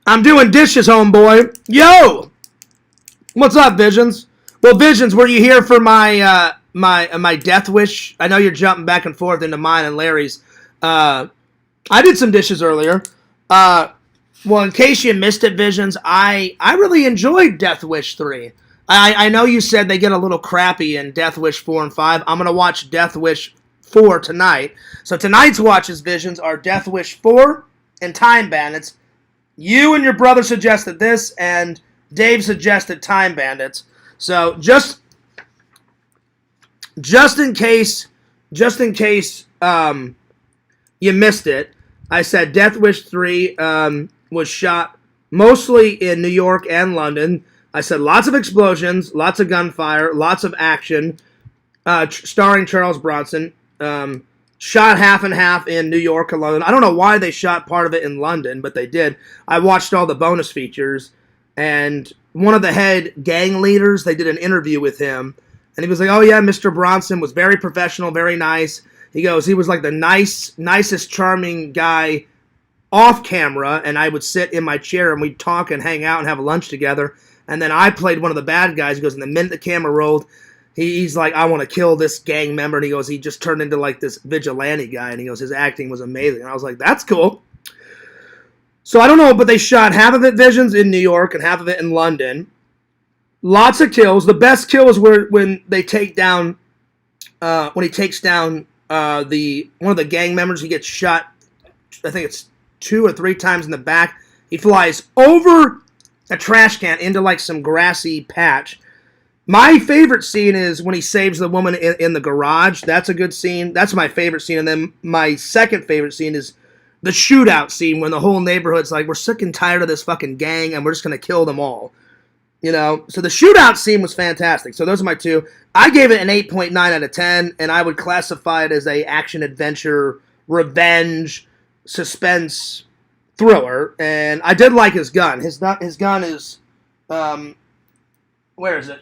I'm doing dishes, homeboy. Yo! What's up, Visions? Well, Visions, were you here for my my Deathwish? I know you're jumping back and forth into mine and Larry's. I did some dishes earlier. Well, in case you missed it, Visions, I really enjoyed Deathwish 3. I know you said they get a little crappy in Deathwish 4 and 5. I'm going to watch Deathwish 4 tonight. So tonight's watches, Visions, are Deathwish 4 and Time Bandits. You and your brother suggested this, and Dave suggested Time Bandits. So just in case you missed it, I said Deathwish 3, was shot mostly in New York and London. I said lots of explosions, lots of gunfire, lots of action, starring Charles Bronson. Shot half and half in New York and London. I don't know why they shot part of it in London, but they did. I watched all the bonus features, and one of the head gang leaders, they did an interview with him, and he was like, oh yeah, Mr. Bronson was very professional, very nice. He goes, he was like the nicest, charming guy off camera, and I would sit in my chair, and we'd talk and hang out and have lunch together, and then I played one of the bad guys. He goes, and the minute the camera rolled, he's like, I want to kill this gang member. And he goes, he just turned into like this vigilante guy. And he goes, his acting was amazing. And I was like, that's cool. So I don't know, but they shot half of it Visions in New York and half of it in London. Lots of kills. The best kills were when they take down, when he takes down one of the gang members. He gets shot, I think it's 2 or 3 times in the back. He flies over a trash can into like some grassy patch. My favorite scene is when he saves the woman in the garage. That's a good scene. That's my favorite scene. And then my second favorite scene is the shootout scene when the whole neighborhood's like, we're sick and tired of this fucking gang and we're just going to kill them all. You know? So the shootout scene was fantastic. So those are my 2. I gave it an 8.9 out of 10, and I would classify it as a action-adventure, revenge, suspense thriller. And I did like his gun. His gun is... where is it?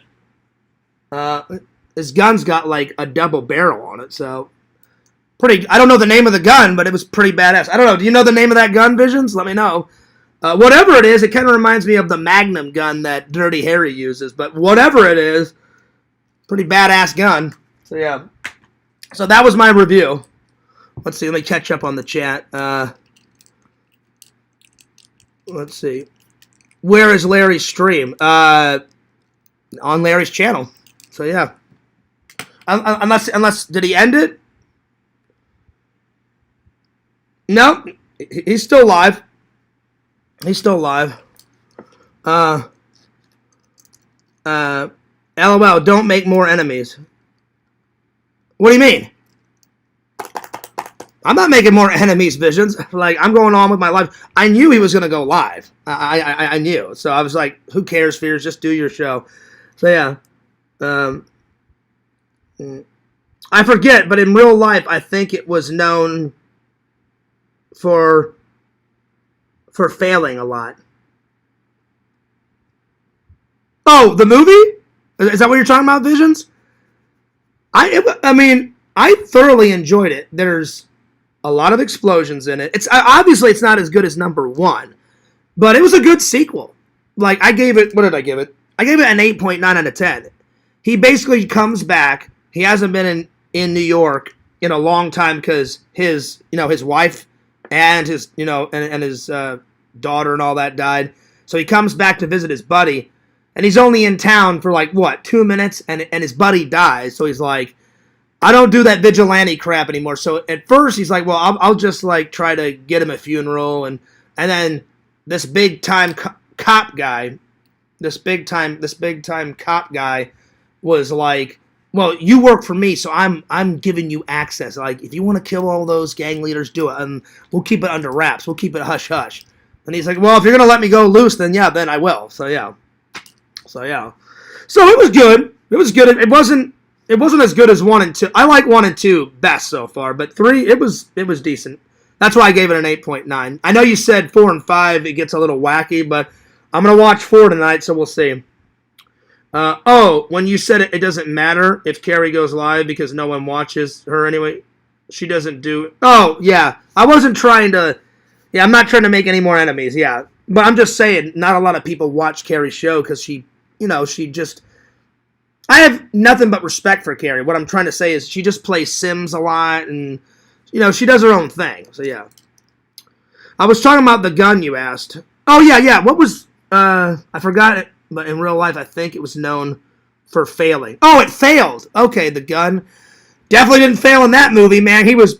His gun's got like a double barrel on it, so pretty. I don't know the name of the gun, but it was pretty badass. I don't know. Do you know the name of that gun, Visions? Let me know. Whatever it is, it kind of reminds me of the Magnum gun that Dirty Harry uses, but whatever it is, pretty badass gun. So yeah. So that was my review. Let's see. Let me catch up on the chat. Let's see. Where is Larry's stream? On Larry's channel. So yeah, unless did he end it? No, he's still live. He's still live. LOL. Don't make more enemies. What do you mean? I'm not making more enemies, Visions. Like, I'm going on with my life. I knew he was gonna go live. I knew. So I was like, who cares, Fears? Just do your show. So yeah. I forget, but in real life, I think it was known for failing a lot. Oh, the movie? Is that what you're talking about, Visions? I mean, I thoroughly enjoyed it. There's a lot of explosions in it. It's obviously it's not as good as number 1, but it was a good sequel. Like, I gave it, what did I give it? I gave it an 8.9 out of 10. He basically comes back. He hasn't been in New York in a long time because his wife and his, and his daughter and all that died. So he comes back to visit his buddy, and he's only in town for like, 2 minutes, and his buddy dies. So he's like, I don't do that vigilante crap anymore. So at first he's like, well, I'll just like try to get him a funeral, and then this big time cop guy. This big time cop guy was like, well, you work for me, so I'm giving you access. Like, if you want to kill all those gang leaders, do it, and we'll keep it under wraps. We'll keep it hush hush. And he's like, well, if you're gonna let me go loose, then yeah, then I will. So yeah. So it was good. It was good. It wasn't as good as 1 and 2. I like 1 and 2 best so far, but 3, it was decent. That's why I gave it an 8.9. I know you said 4 and 5, it gets a little wacky, but I'm going to watch 4 tonight, so we'll see. When you said it doesn't matter if Carrie goes live because no one watches her anyway. She doesn't do... Oh, yeah. I wasn't trying to... Yeah, I'm not trying to make any more enemies, yeah. But I'm just saying, not a lot of people watch Carrie's show because she just... I have nothing but respect for Carrie. What I'm trying to say is she just plays Sims a lot, and, she does her own thing. So, yeah. I was talking about the gun you asked. Oh, yeah. What was... I forgot it, but in real life, I think it was known for failing. Oh, it failed. Okay, the gun definitely didn't fail in that movie, man. He was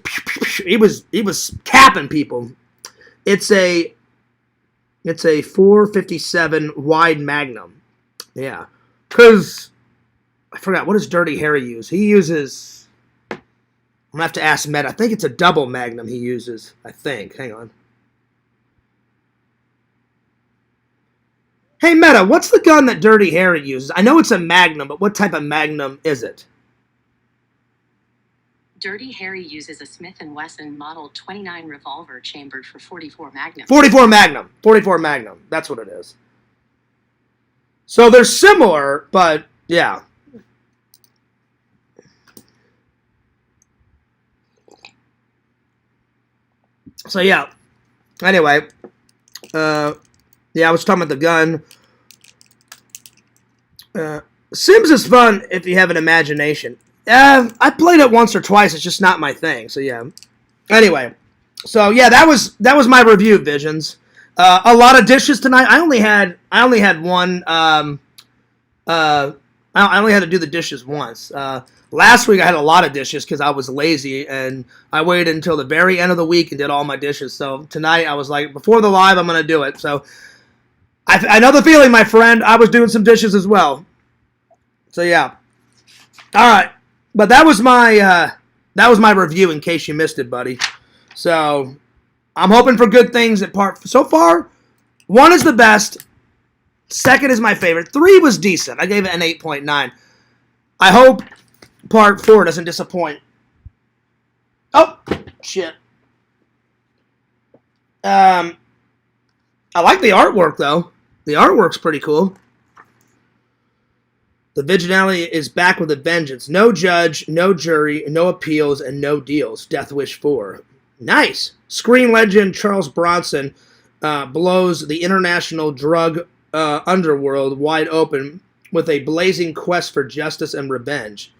capping people. It's a 457 wide Magnum. Yeah, because I forgot, what does Dirty Harry use? He uses. I'm gonna have to ask Matt. I think it's a double Magnum he uses. I think. Hang on. Hey, Meta, what's the gun that Dirty Harry uses? I know it's a Magnum, but what type of Magnum is it? Dirty Harry uses a Smith & Wesson Model 29 revolver chambered for 44 Magnum. 44 Magnum. 44 Magnum. That's what it is. So they're similar, but yeah. So yeah. Anyway, yeah, I was talking about the gun. Sims is fun if you have an imagination. I played it once or twice. It's just not my thing. So yeah. Anyway, so yeah, that was my review, Visions. A lot of dishes tonight. I only had one. I only had to do the dishes once. Last week I had a lot of dishes because I was lazy and I waited until the very end of the week and did all my dishes. So tonight I was like, before the live, I'm gonna do it. So I know the feeling, my friend. I was doing some dishes as well. So yeah. All right, but that was my review in case you missed it, buddy. So I'm hoping for good things at part. So far, 1 is the best. 2nd is my favorite. 3 was decent. I gave it an 8.9. I hope part 4 doesn't disappoint. Oh, shit. I like the artwork, though. The artwork's pretty cool. The Vigilante is back with a vengeance. No judge, no jury, no appeals, and no deals. Deathwish 4. Nice. Screen legend Charles Bronson blows the international drug underworld wide open with a blazing quest for justice and revenge.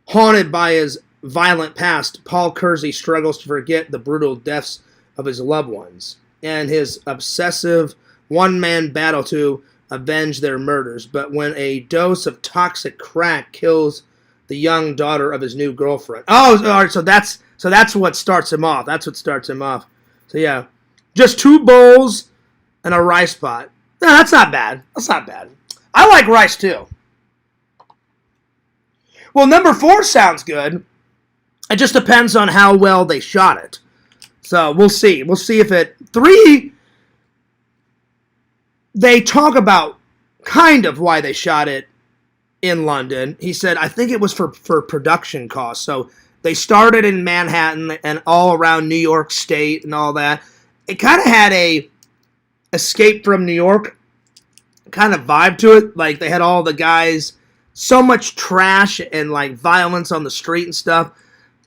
Haunted by his violent past, Paul Kersey struggles to forget the brutal deaths of his loved ones and his obsessive one-man battle to avenge their murders. But when a dose of toxic crack kills the young daughter of his new girlfriend. Oh, all right, so that's what starts him off. That's what starts him off. So yeah, just 2 bowls and a rice pot. No, that's not bad. That's not bad. I like rice too. Well, number 4 sounds good. It just depends on how well they shot it. So we'll see. We'll see if it... 3, they talk about kind of why they shot it in London. He said, I think it was for production costs. So they started in Manhattan and all around New York State and all that. It kind of had a Escape from New York kind of vibe to it. Like they had all the guys, so much trash and like violence on the street and stuff.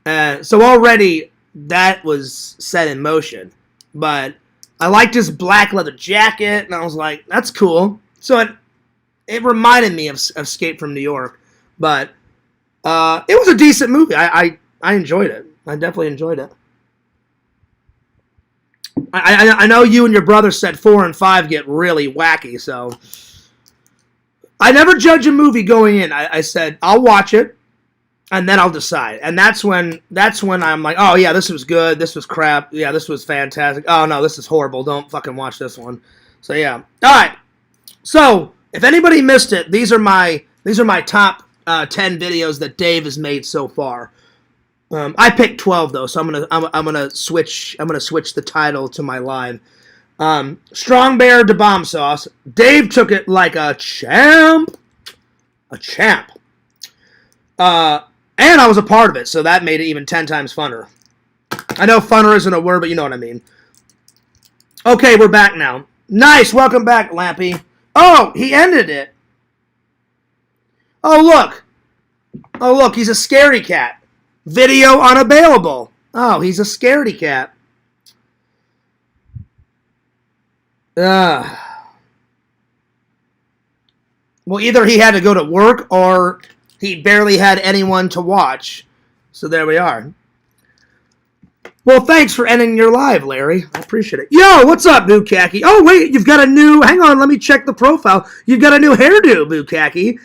So already that was set in motion. But I liked his black leather jacket, and I was like, that's cool. So it reminded me of Escape from New York. But it was a decent movie. I enjoyed it. I definitely enjoyed it. I know you and your brother said 4 and 5 get really wacky, so I never judge a movie going in. I said I'll watch it, and then I'll decide. And that's when I'm like, oh yeah, this was good. This was crap. Yeah, this was fantastic. Oh no, this is horrible. Don't fucking watch this one. So yeah. All right. So if anybody missed it, these are my top 10 videos that Dave has made so far. I picked 12 though, so I'm gonna switch the title to my live. Strong Bear to Bomb Sauce. Dave took it like a champ. And I was a part of it, so that made it even 10 times funner. I know funner isn't a word, but you know what I mean. Okay, we're back now. Nice, welcome back, Lampy. Oh, he ended it. Oh, look, he's a scaredy cat. Video unavailable. Oh, he's a scaredy cat. Well, either he had to go to work or he barely had anyone to watch. So there we are. Well, thanks for ending your live, Larry. I appreciate it. Yo, what's up, Bukaki? Oh, wait, you've got a new... Hang on, let me check the profile. You've got a new hairdo, Bukaki.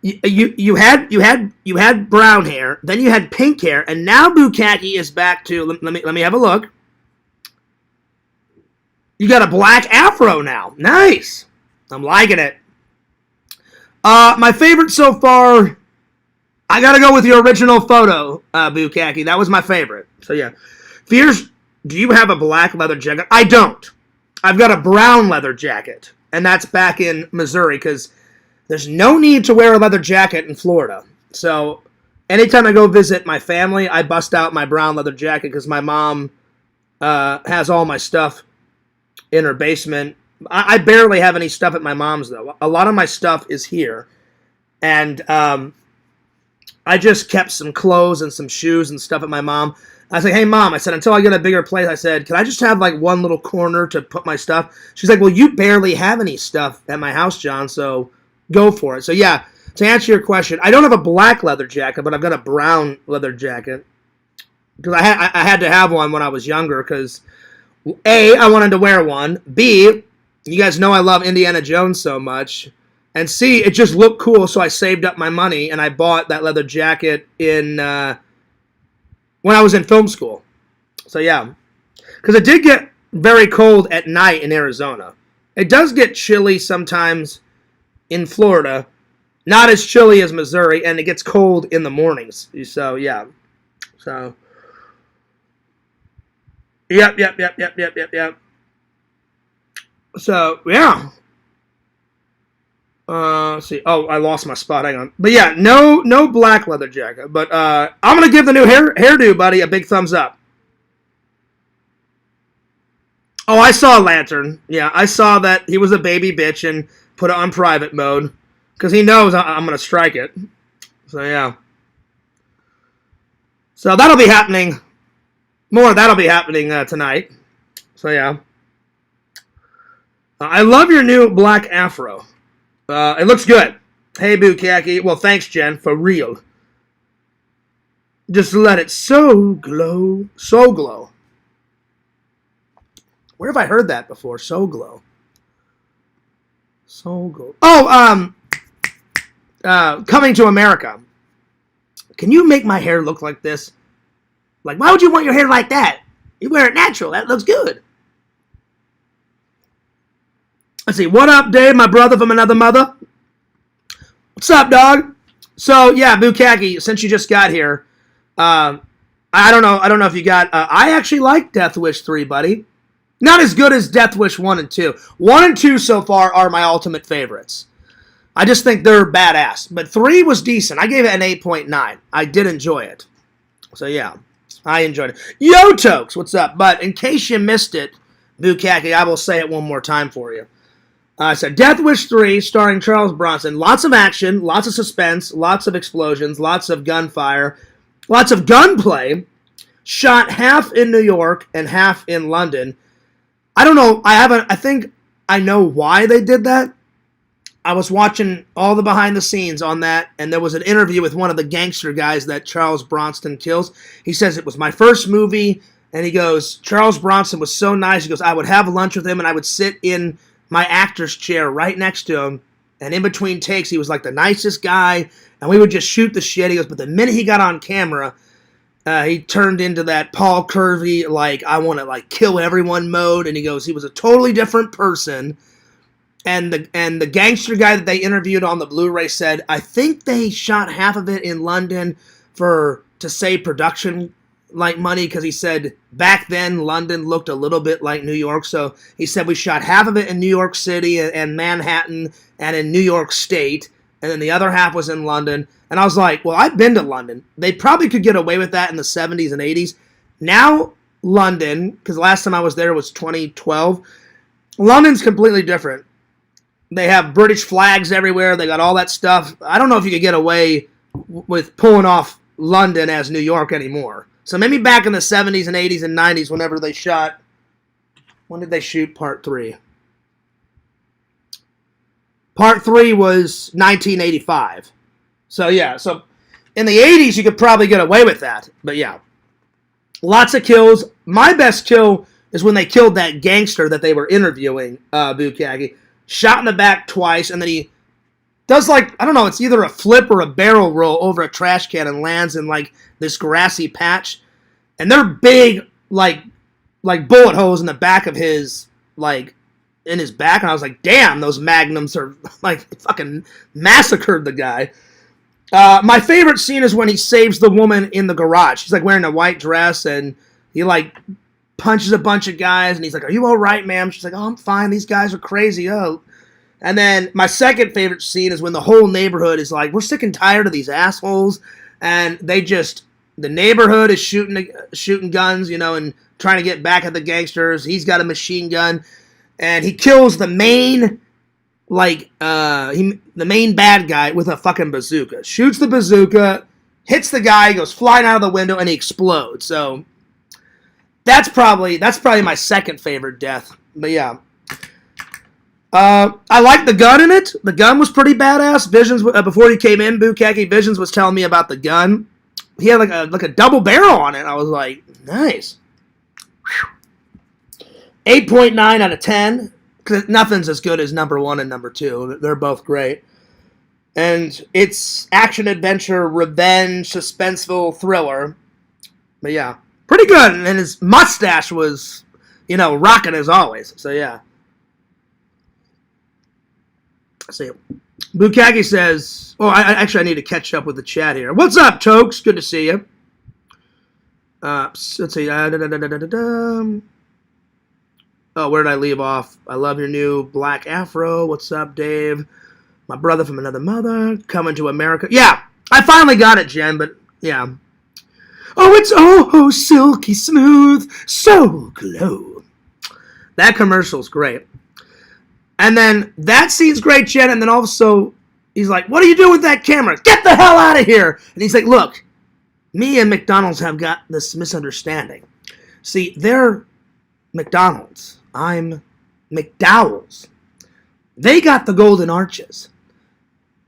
You had brown hair, then you had pink hair, and now Bukaki is back to... Let me have a look. You got a black afro now. Nice. I'm liking it. My favorite so far... I gotta go with your original photo, Bukaki. That was my favorite. So yeah. Fears, do you have a black leather jacket? I don't. I've got a brown leather jacket. and that's back in Missouri because there's no need to wear a leather jacket in Florida. So anytime I go visit my family, I bust out my brown leather jacket because my mom has all my stuff in her basement. I barely have any stuff at my mom's, though. A lot of my stuff is here. And I just kept some clothes and some shoes and stuff at my mom. I said, hey, Mom, I said, until I get a bigger place, I said, can I just have like one little corner to put my stuff? She's like, well, you barely have any stuff at my house, John, so go for it. So, yeah, to answer your question, I don't have a black leather jacket, but I've got a brown leather jacket. Because I had to have one when I was younger because, A, I wanted to wear one. B, you guys know I love Indiana Jones so much. And C, it just looked cool, so I saved up my money and I bought that leather jacket in when I was in film school. So, yeah. Because it did get very cold at night in Arizona. It does get chilly sometimes in Florida. Not as chilly as Missouri, and it gets cold in the mornings. So, yeah. So, yep. So, yeah. Let's see. Oh, I lost my spot. Hang on. But yeah, no black leather jacket. But I'm gonna give the new hairdo, buddy, a big thumbs up. Oh, I saw Lantern. Yeah, I saw that he was a baby bitch and put it on private mode because he knows I'm gonna strike it. So yeah. So that'll be happening. More of that'll be happening tonight. So yeah. I love your new black afro. It looks good. Hey, Bukaki. Well, thanks, Jen. For real. Just let it so glow. So glow. Where have I heard that before? So glow. So glow. Oh, Coming to America. Can you make my hair look like this? Like, why would you want your hair like that? You wear it natural. That looks good. Let's see. What up, Dave? My brother from another mother. What's up, dog? So, yeah, Bukaki, since you just got here, I don't know if you got, I actually like Deathwish 3, buddy. Not as good as Deathwish 1 and 2. 1 and 2 so far are my ultimate favorites. I just think they're badass. But 3 was decent. I gave it an 8.9. I did enjoy it. So, yeah, I enjoyed it. Yo, Tokes, what's up? But in case you missed it, Bukaki, I will say it one more time for you. I said Deathwish 3, starring Charles Bronson. Lots of action, lots of suspense, lots of explosions, lots of gunfire, lots of gunplay. Shot half in New York and half in London. I don't know. I think I know why they did that. I was watching all the behind the scenes on that, and there was an interview with one of the gangster guys that Charles Bronson kills. He says, it was my first movie, and he goes, Charles Bronson was so nice. He goes, I would have lunch with him, and I would sit in my actor's chair right next to him, and in between takes, he was like the nicest guy, and we would just shoot the shit. He goes, but the minute he got on camera, he turned into that Paul Kirby, like, I want to, like, kill everyone mode, and he goes, he was a totally different person, and the gangster guy that they interviewed on the Blu-ray said, I think they shot half of it in London to save production like money, because he said back then London looked a little bit like New York, so he said we shot half of it in New York City and Manhattan and in New York State, and then the other half was in London. And I was like, well, I've been to London. They probably could get away with that in the 70s and 80s. Now London, because last time I was there was 2012, London's completely different. They have British flags everywhere. They got all that stuff. I don't know if you could get away with pulling off London as New York anymore. So maybe back in the 70s and 80s and 90s, whenever they shot... When did they shoot Part 3? Part 3 was 1985. So, yeah. So, in the 80s, you could probably get away with that. But, yeah. Lots of kills. My best kill is when they killed that gangster that they were interviewing, Bukagi. Shot in the back twice, and then he does, like, I don't know, it's either a flip or a barrel roll over a trash can and lands in, like, this grassy patch. And they're big, like bullet holes in the back of his, like, in his back. And I was like, damn, those magnums are, like, fucking massacred the guy. My favorite scene is when he saves the woman in the garage. She's, like, wearing a white dress, and he, like, punches a bunch of guys, and he's like, are you all right, ma'am? She's like, oh, I'm fine. These guys are crazy. Oh, And then my second favorite scene is when the whole neighborhood is like, we're sick and tired of these assholes, and the neighborhood is shooting guns, and trying to get back at the gangsters. He's got a machine gun, and he kills the main the main bad guy with a fucking bazooka. Shoots the bazooka, hits the guy, goes flying out of the window, and he explodes. So that's probably my second favorite death. But yeah. I like the gun in it. The gun was pretty badass. Visions, before he came in, Bukaki Visions was telling me about the gun. He had like a double barrel on it. I was like, nice. 8.9 out of 10. Cause nothing's as good as number 1 and number 2. They're both great. And it's action, adventure, revenge, suspenseful, thriller. But yeah, pretty good. And his mustache was, rocking as always. So yeah. Let's see. Bukaki says, I need to catch up with the chat here. What's up, Tokes? Good to see you. Let's see. Oh, where did I leave off? I love your new black afro. What's up, Dave? My brother from another mother. Coming to America. Yeah, I finally got it, Jen, but yeah. Oh, it's silky smooth. So glow. That commercial's great. And then that scene's great, Jen, and then also he's like, what are you doing with that camera? Get the hell out of here! And he's like, look, me and McDonald's have got this misunderstanding. See, they're McDonald's. I'm McDowell's. They got the golden arches.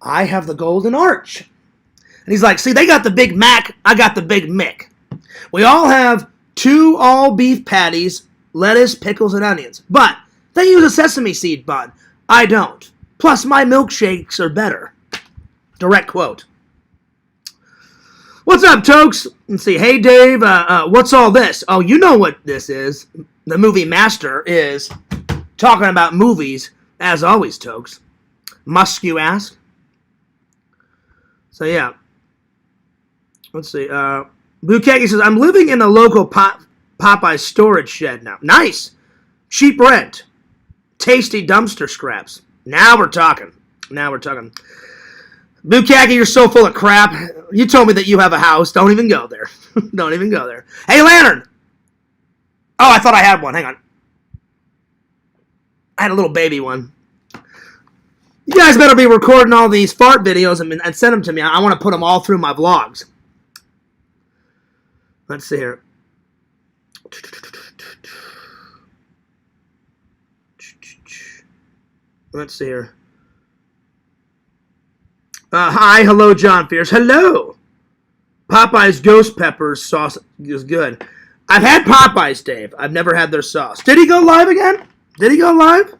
I have the golden arch. And he's like, see, they got the Big Mac. I got the Big Mick. We all have 2 all-beef patties, lettuce, pickles, and onions. But they use a sesame seed bun. I don't. Plus, my milkshakes are better. Direct quote. What's up, Tokes? Let's see. Hey, Dave. What's all this? Oh, you know what this is. The movie master is talking about movies, as always, Tokes. Must you ask? So, yeah. Let's see. Bukaki says, I'm living in a local Popeye storage shed now. Nice. Cheap rent. Tasty dumpster scraps. Now we're talking. Bukaki, you're so full of crap. You told me that you have a house. Don't even go there. Don't even go there. Hey, Lantern! Oh, I thought I had one. Hang on. I had a little baby one. You guys better be recording all these fart videos and send them to me. I want to put them all through my vlogs. Let's see here. Let's see here. Hi, hello, John Fierce. Hello. Popeye's Ghost Peppers sauce is good. I've had Popeye's, Dave. I've never had their sauce. Did he go live again? Did he go live?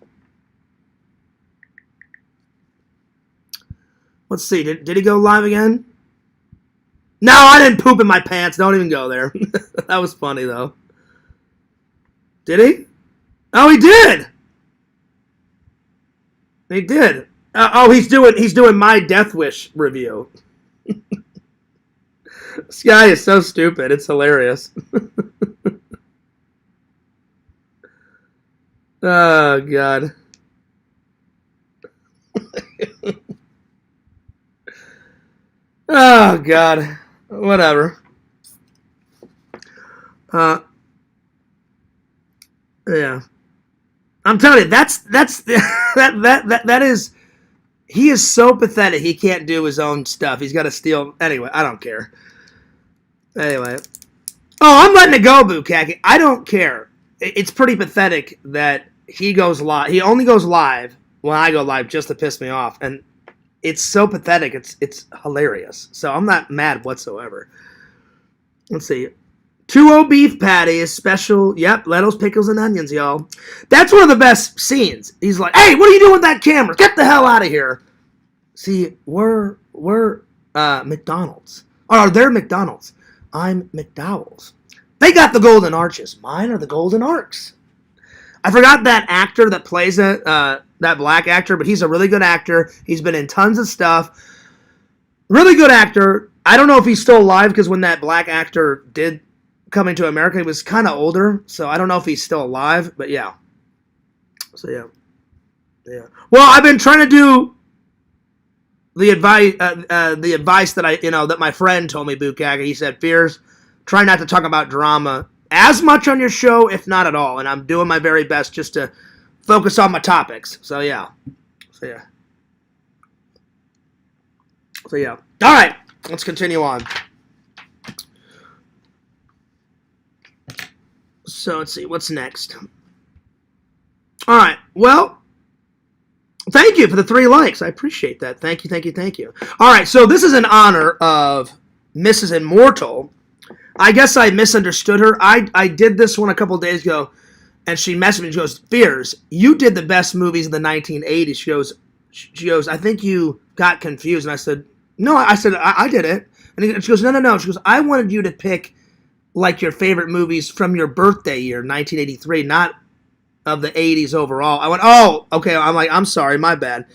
Let's see. Did he go live again? No, I didn't poop in my pants. Don't even go there. That was funny, though. Did he? Oh, he did. He did. He's doing my Deathwish review. This guy is so stupid. It's hilarious. Oh, God. Oh, God. Whatever. Yeah. I'm telling you, that is, he is so pathetic. He can't do his own stuff. He's got to steal. Anyway, I don't care. Anyway. Oh, I'm letting it go, Bukaki. I don't care. It's pretty pathetic that he goes live. He only goes live when I go live just to piss me off. And it's so pathetic. It's hilarious. So I'm not mad whatsoever. Let's see. 2 beef patties, special. Yep, lettuce, pickles, and onions, y'all. That's one of the best scenes. He's like, hey, what are you doing with that camera? Get the hell out of here. See, we're McDonald's. Or they're McDonald's. I'm McDowell's. They got the golden arches. Mine are the golden arcs. I forgot that actor that plays it, that black actor, but he's a really good actor. He's been in tons of stuff. Really good actor. I don't know if he's still alive because when that black actor did Coming to America, he was kind of older, so I don't know if he's still alive, but yeah. So yeah. Yeah. Well, I've been trying to do the advice that that my friend told me, Bukaka. He said, Fears, try not to talk about drama as much on your show, if not at all. And I'm doing my very best just to focus on my topics. So yeah. All right, let's continue on. So let's see, what's next? All right, well, thank you for the 3 likes. I appreciate that. Thank you. All right, so this is in honor of Mrs. Immortal. I guess I misunderstood her. I did this one a couple days ago, and she messaged me. She goes, Fears, you did the best movies in the 1980s. She goes, I think you got confused. And I said, no, I said, I did it. And she goes, no. She goes, I wanted you to pick, like, your favorite movies from your birthday year, 1983, not of the 80s overall. I went, oh, okay. I'm like, I'm sorry, my bad.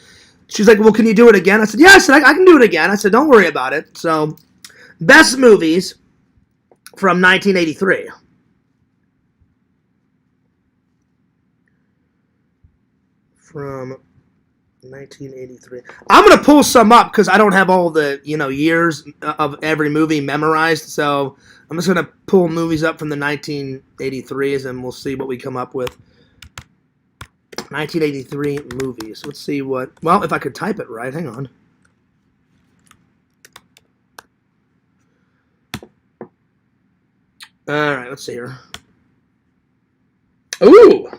She's like, well, can you do it again? I said, yeah. I said, I can do it again. I said, don't worry about it. So, best movies from 1983. From 1983. I'm going to pull some up because I don't have all the, years of every movie memorized. So I'm just going to pull movies up from the 1983s and we'll see what we come up with. 1983 movies. Let's see what... Well, if I could type it right. Hang on. All right, let's see here. Ooh!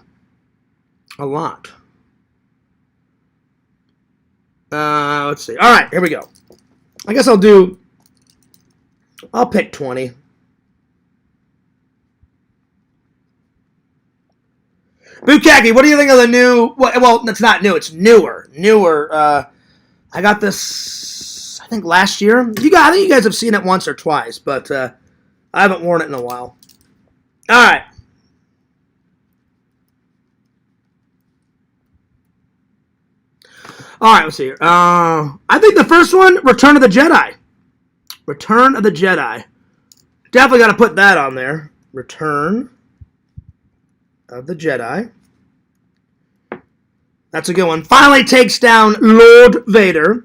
A lot. Let's see. All right, here we go. I guess I'll pick 20. Bukaki, what do you think of the new... Well, it's not new. It's newer. I got this, I think, last year. I think you guys have seen it once or twice, but I haven't worn it in a while. All right. All right, let's see here. I think the first one, Return of the Jedi. Return of the Jedi. Definitely got to put that on there. Return of the Jedi. That's a good one. Finally takes down Lord Vader.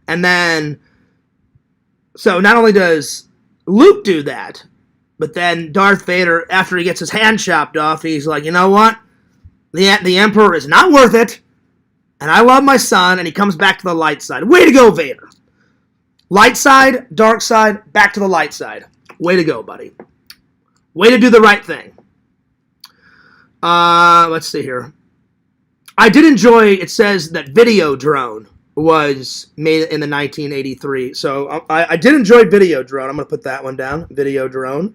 And then, so not only does Luke do that, but then Darth Vader, after he gets his hand chopped off, he's like, you know what? The Emperor is not worth it. And I love my son, and he comes back to the light side. Way to go, Vader. Light side, dark side, back to the light side. Way to go, buddy. Way to do the right thing. Let's see here. I did enjoy, it says that Videodrone was made in the 1983. So I did enjoy Videodrone. I'm going to put that one down. Videodrone.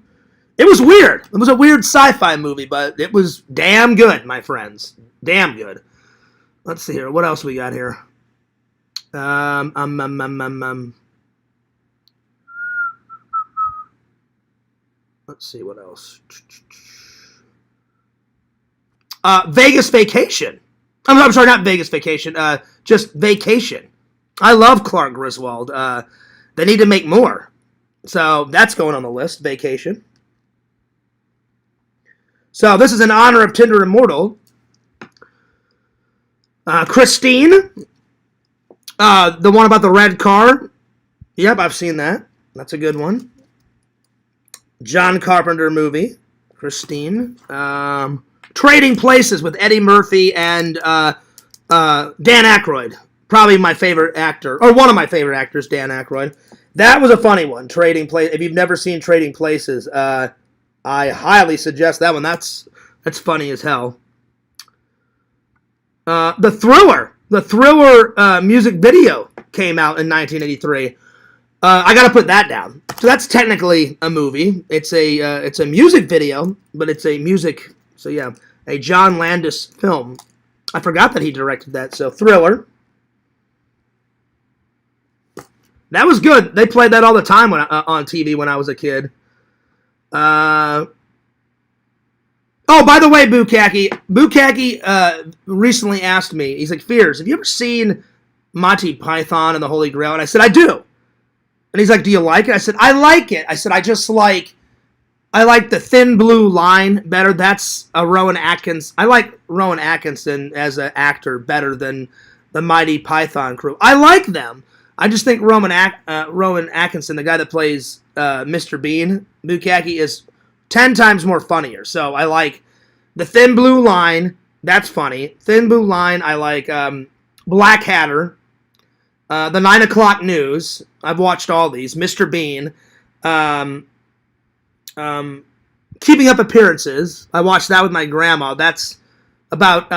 It was weird. It was a weird sci-fi movie, but it was damn good, my friends. Damn good. Let's see here. What else we got here? Let's see what else. Vegas Vacation. I'm sorry, not Vegas Vacation. Just Vacation. I love Clark Griswold. They need to make more. So that's going on the list. Vacation. So this is in honor of Tinder Immortal. Christine. The one about the red car. Yep, I've seen that. That's a good one. John Carpenter movie. Christine. Trading Places with Eddie Murphy and Dan Aykroyd. Probably my favorite actor, or one of my favorite actors, Dan Aykroyd. That was a funny one, Trading Places. If you've never seen Trading Places, I highly suggest that one. That's funny as hell. The Thriller music video came out in 1983. I got to put that down. So that's technically a movie. It's a music video, but it's a music. So yeah, a John Landis film. I forgot that he directed that. So Thriller. That was good. They played that all the time on TV when I was a kid. Oh, by the way, Bukaki recently asked me, he's like, Fears, have you ever seen Monty Python and the Holy Grail? And I said, I do. And he's like, do you like it? I said, I like it. I said, I just like, I like the Thin Blue Line better. That's a Rowan Atkinson. I like Rowan Atkinson as an actor better than the Mighty Python crew. I like them. I just think Rowan Atkinson, the guy that plays Mr. Bean, Bukkake, is 10 times more funnier. So I like the Thin Blue Line. That's funny. Thin Blue Line. I like Black Hatter. The 9 o'clock news. I've watched all these. Mr. Bean. Keeping Up Appearances. I watched that with my grandma. That's about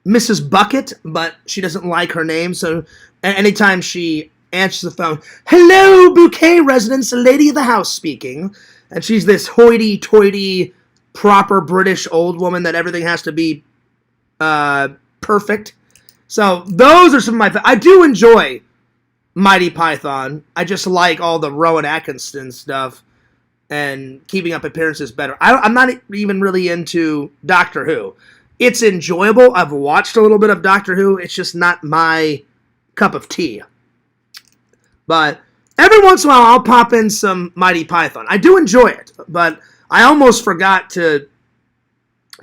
Mrs. Bucket, but she doesn't like her name, so anytime she answers the phone, "Hello, Bouquet residence, lady of the house speaking," and she's this hoity-toity, proper British old woman that everything has to be perfect. So those are some of my... I do enjoy Mighty Python. I just like all the Rowan Atkinson stuff and Keeping Up Appearances better. I'm not even really into Doctor Who. It's enjoyable. I've watched a little bit of Doctor Who. It's just not my cup of tea. But every once in a while, I'll pop in some Mighty Python. I do enjoy it, but I almost forgot to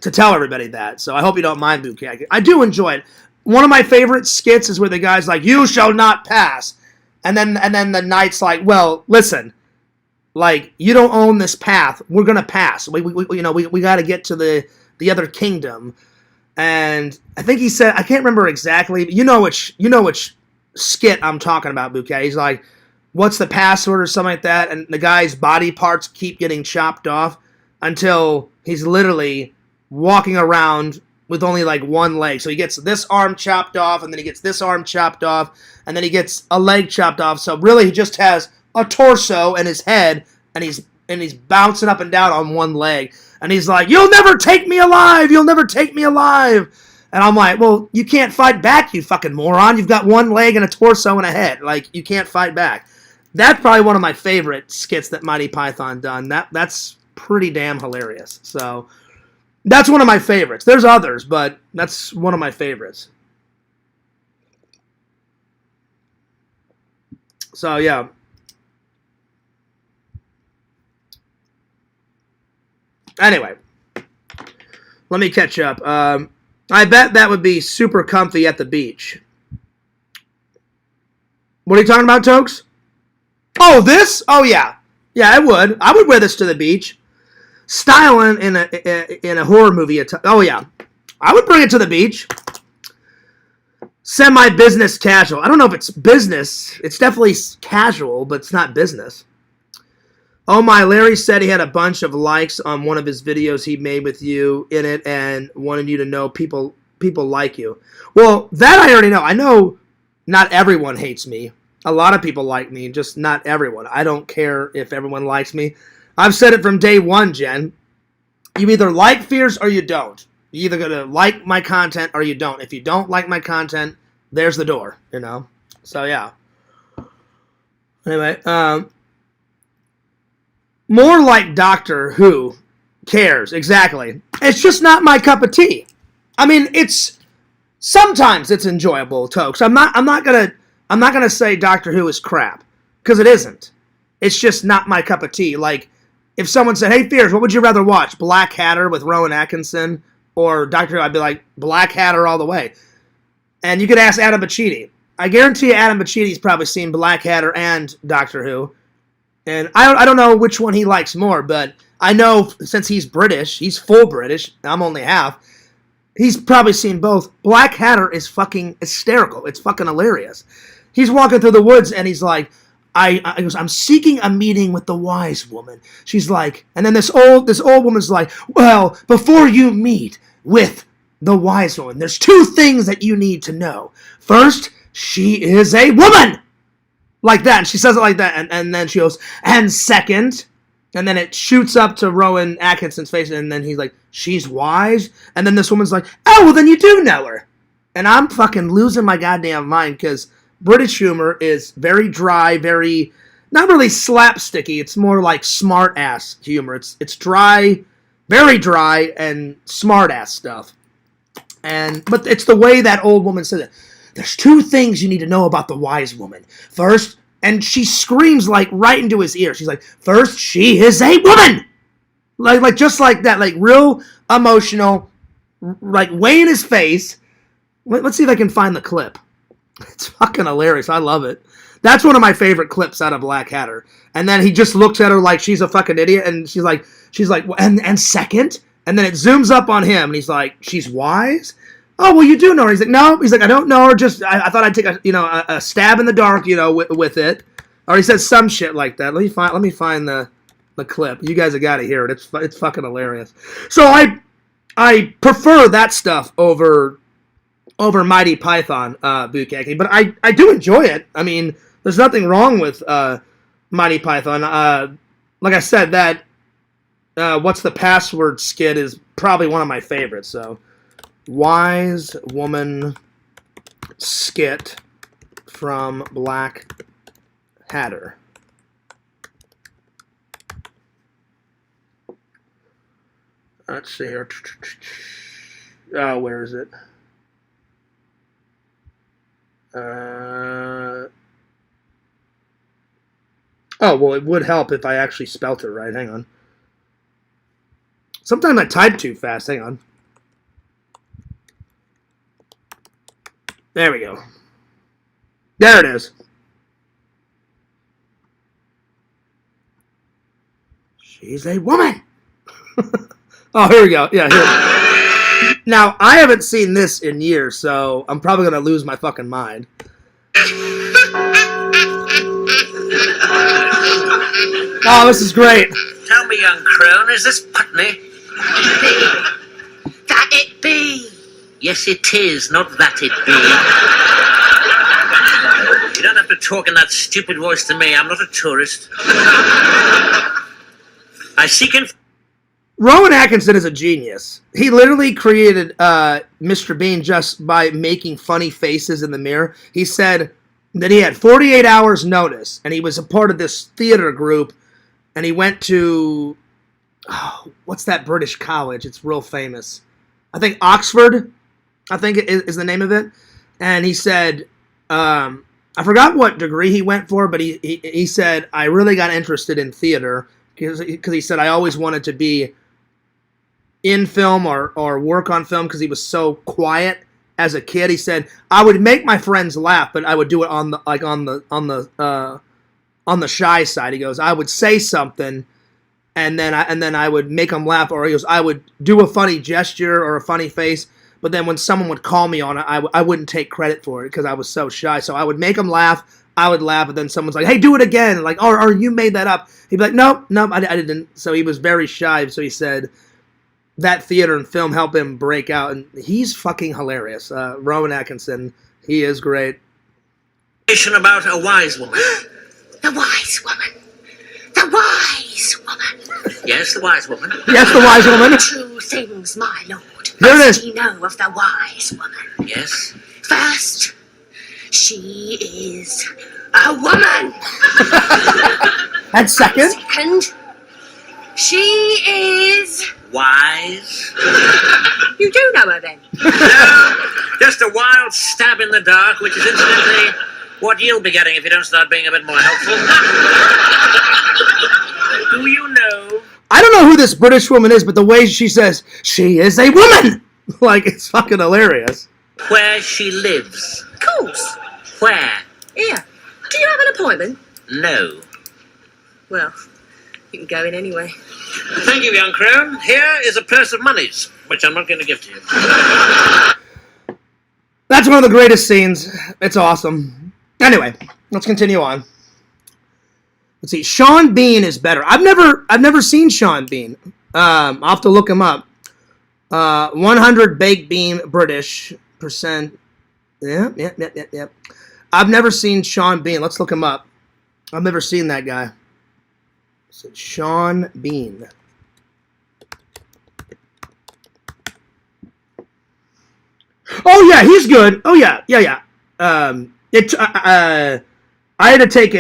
tell everybody that. So I hope you don't mind, Bukkake. I do enjoy it. One of my favorite skits is where the guy's like, "You shall not pass," and then the knight's like, "Well, listen, like, you don't own this path. We're gonna pass. We got to get to the other kingdom." And I think he said, I can't remember exactly, but you know which skit I'm talking about, Bouquet. He's like, "What's the password?" or something like that, and the guy's body parts keep getting chopped off until he's literally walking around with only like one leg. So he gets this arm chopped off, and then he gets this arm chopped off, and then he gets a leg chopped off. So really he just has a torso and his head, and he's bouncing up and down on one leg. And he's like, "You'll never take me alive! You'll never take me alive!" And I'm like, well, you can't fight back, you fucking moron. You've got one leg and a torso and a head. Like, you can't fight back. That's probably one of my favorite skits that Mighty Python done. That's pretty damn hilarious. So that's one of my favorites. There's others, but that's one of my favorites. So, yeah. Anyway, let me catch up. I bet that would be super comfy at the beach. What are you talking about, Tokes? Oh, this? Oh, yeah. Yeah, I would. I would wear this to the beach. Styling in a horror movie. Oh, yeah. I would bring it to the beach. Semi-business casual. I don't know if it's business. It's definitely casual, but it's not business. Oh my, Larry said he had a bunch of likes on one of his videos he made with you in it and wanted you to know people like you. Well, that I already know. I know not everyone hates me. A lot of people like me, just not everyone. I don't care if everyone likes me. I've said it from day one, Jen. You either like Fierce or you don't. You're either going to like my content or you don't. If you don't like my content, there's the door, you know? So, yeah. Anyway, more like Doctor Who cares, exactly. It's just not my cup of tea. I mean, sometimes it's enjoyable, Tokes. I'm not gonna say Doctor Who is crap, because it isn't. It's just not my cup of tea. Like, if someone said, "Hey, Fierce, what would you rather watch? Black Hatter with Rowan Atkinson or Doctor Who?" I'd be like, Black Hatter all the way. And you could ask Adam Bachidi. I guarantee you Adam Bachidi's probably seen Black Hatter and Doctor Who. And I don't know which one he likes more, but I know since he's British, he's full British, I'm only half, he's probably seen both. Black Hatter is fucking hysterical. It's fucking hilarious. He's walking through the woods and he's like, I'm seeking a meeting with the wise woman. She's like, and then this old woman's like, "Well, before you meet with the wise woman, there's two things that you need to know. First, she is a woman." Like that, and she says it like that, and then she goes, "And second," and then it shoots up to Rowan Atkinson's face, and then he's like, "She's wise," and then this woman's like, "Oh, well then you do know her." And I'm fucking losing my goddamn mind, because British humor is very dry, very, not really slapsticky, it's more like smart-ass humor. It's dry, very dry, and smart-ass stuff. But it's the way that old woman says it. "There's two things you need to know about the wise woman. First, and she screams like right into his ear. She's like, "First, she is a woman," like just like that, like real emotional, like way in his face. Let's see if I can find the clip. It's fucking hilarious. I love it. That's one of my favorite clips out of Blackadder. And then he just looks at her like she's a fucking idiot, and she's like, and second, and then it zooms up on him, and he's like, "She's wise." "Oh, well, you do know her." He's like, "No." He's like, "I don't know her. Just I thought I'd take a stab in the dark, with it." Or he says some shit like that. Let me find the clip. You guys have got to hear it. It's fucking hilarious. So I prefer that stuff over Mighty Python boot acting, but I do enjoy it. I mean, there's nothing wrong with Mighty Python. Like I said, that What's the Password skit is probably one of my favorites. So, Wise Woman skit from Blackadder. Let's see here. Oh, where is it? Oh, well, it would help if I actually spelt it right. Hang on. Sometimes I type too fast. Hang on. There we go. There it is. She's a woman. Oh, here we go. Yeah, here. Now, I haven't seen this in years, so I'm probably going to lose my fucking mind. Oh, this is great. Tell me, young crone, is this Putney? That it be. Yes, it is, not that it be. You don't have to talk in that stupid voice to me. I'm not a tourist. I seek Rowan Atkinson is a genius. He literally created Mr. Bean just by making funny faces in the mirror. He said that he had 48 hours notice, and he was a part of this theater group, and he went to, what's that British college? It's real famous. I think Oxford, I think is the name of it. And he said, I forgot what degree he went for, but he said, I really got interested in theater because he said, I always wanted to be in film or work on film because he was so quiet as a kid. He said, I would make my friends laugh, but I would do it on the shy side. He goes, I would say something and then I would make them laugh, or he goes, I would do a funny gesture or a funny face, but then when someone would call me on it, I wouldn't take credit for it because I was so shy. So I would make them laugh, I would laugh, but then someone's like, hey, do it again, like, or you made that up. He'd be like, nope, I didn't. So he was very shy. So he said that theater and film helped him break out, and he's fucking hilarious. Rowan Atkinson, he is great. About a wise woman. The wise woman. The wise woman. Yes, the wise woman. Yes, the wise woman. Two things, my lord. Here it is. Must ye know of the wise woman? Yes. First, she is a woman. And second, she is wise. You do know her then? No, just a wild stab in the dark, which is incidentally what you'll be getting if you don't start being a bit more helpful. Do you know? I don't know who this British woman is, but the way she says, she is a woman! Like, it's fucking hilarious. Where she lives. Of course. Where? Here. Do you have an appointment? No. Well, you can go in anyway. Thank you, young crone. Here is a purse of monies, which I'm not going to give to you. That's one of the greatest scenes. It's awesome. Anyway, let's continue on. Let's see. Sean Bean is better. I've never seen Sean Bean. I'll have to look him up. 100 baked bean British percent. Yep. I've never seen Sean Bean. Let's look him up. I've never seen that guy. So Sean Bean. Oh yeah, he's good. Oh yeah. I had to take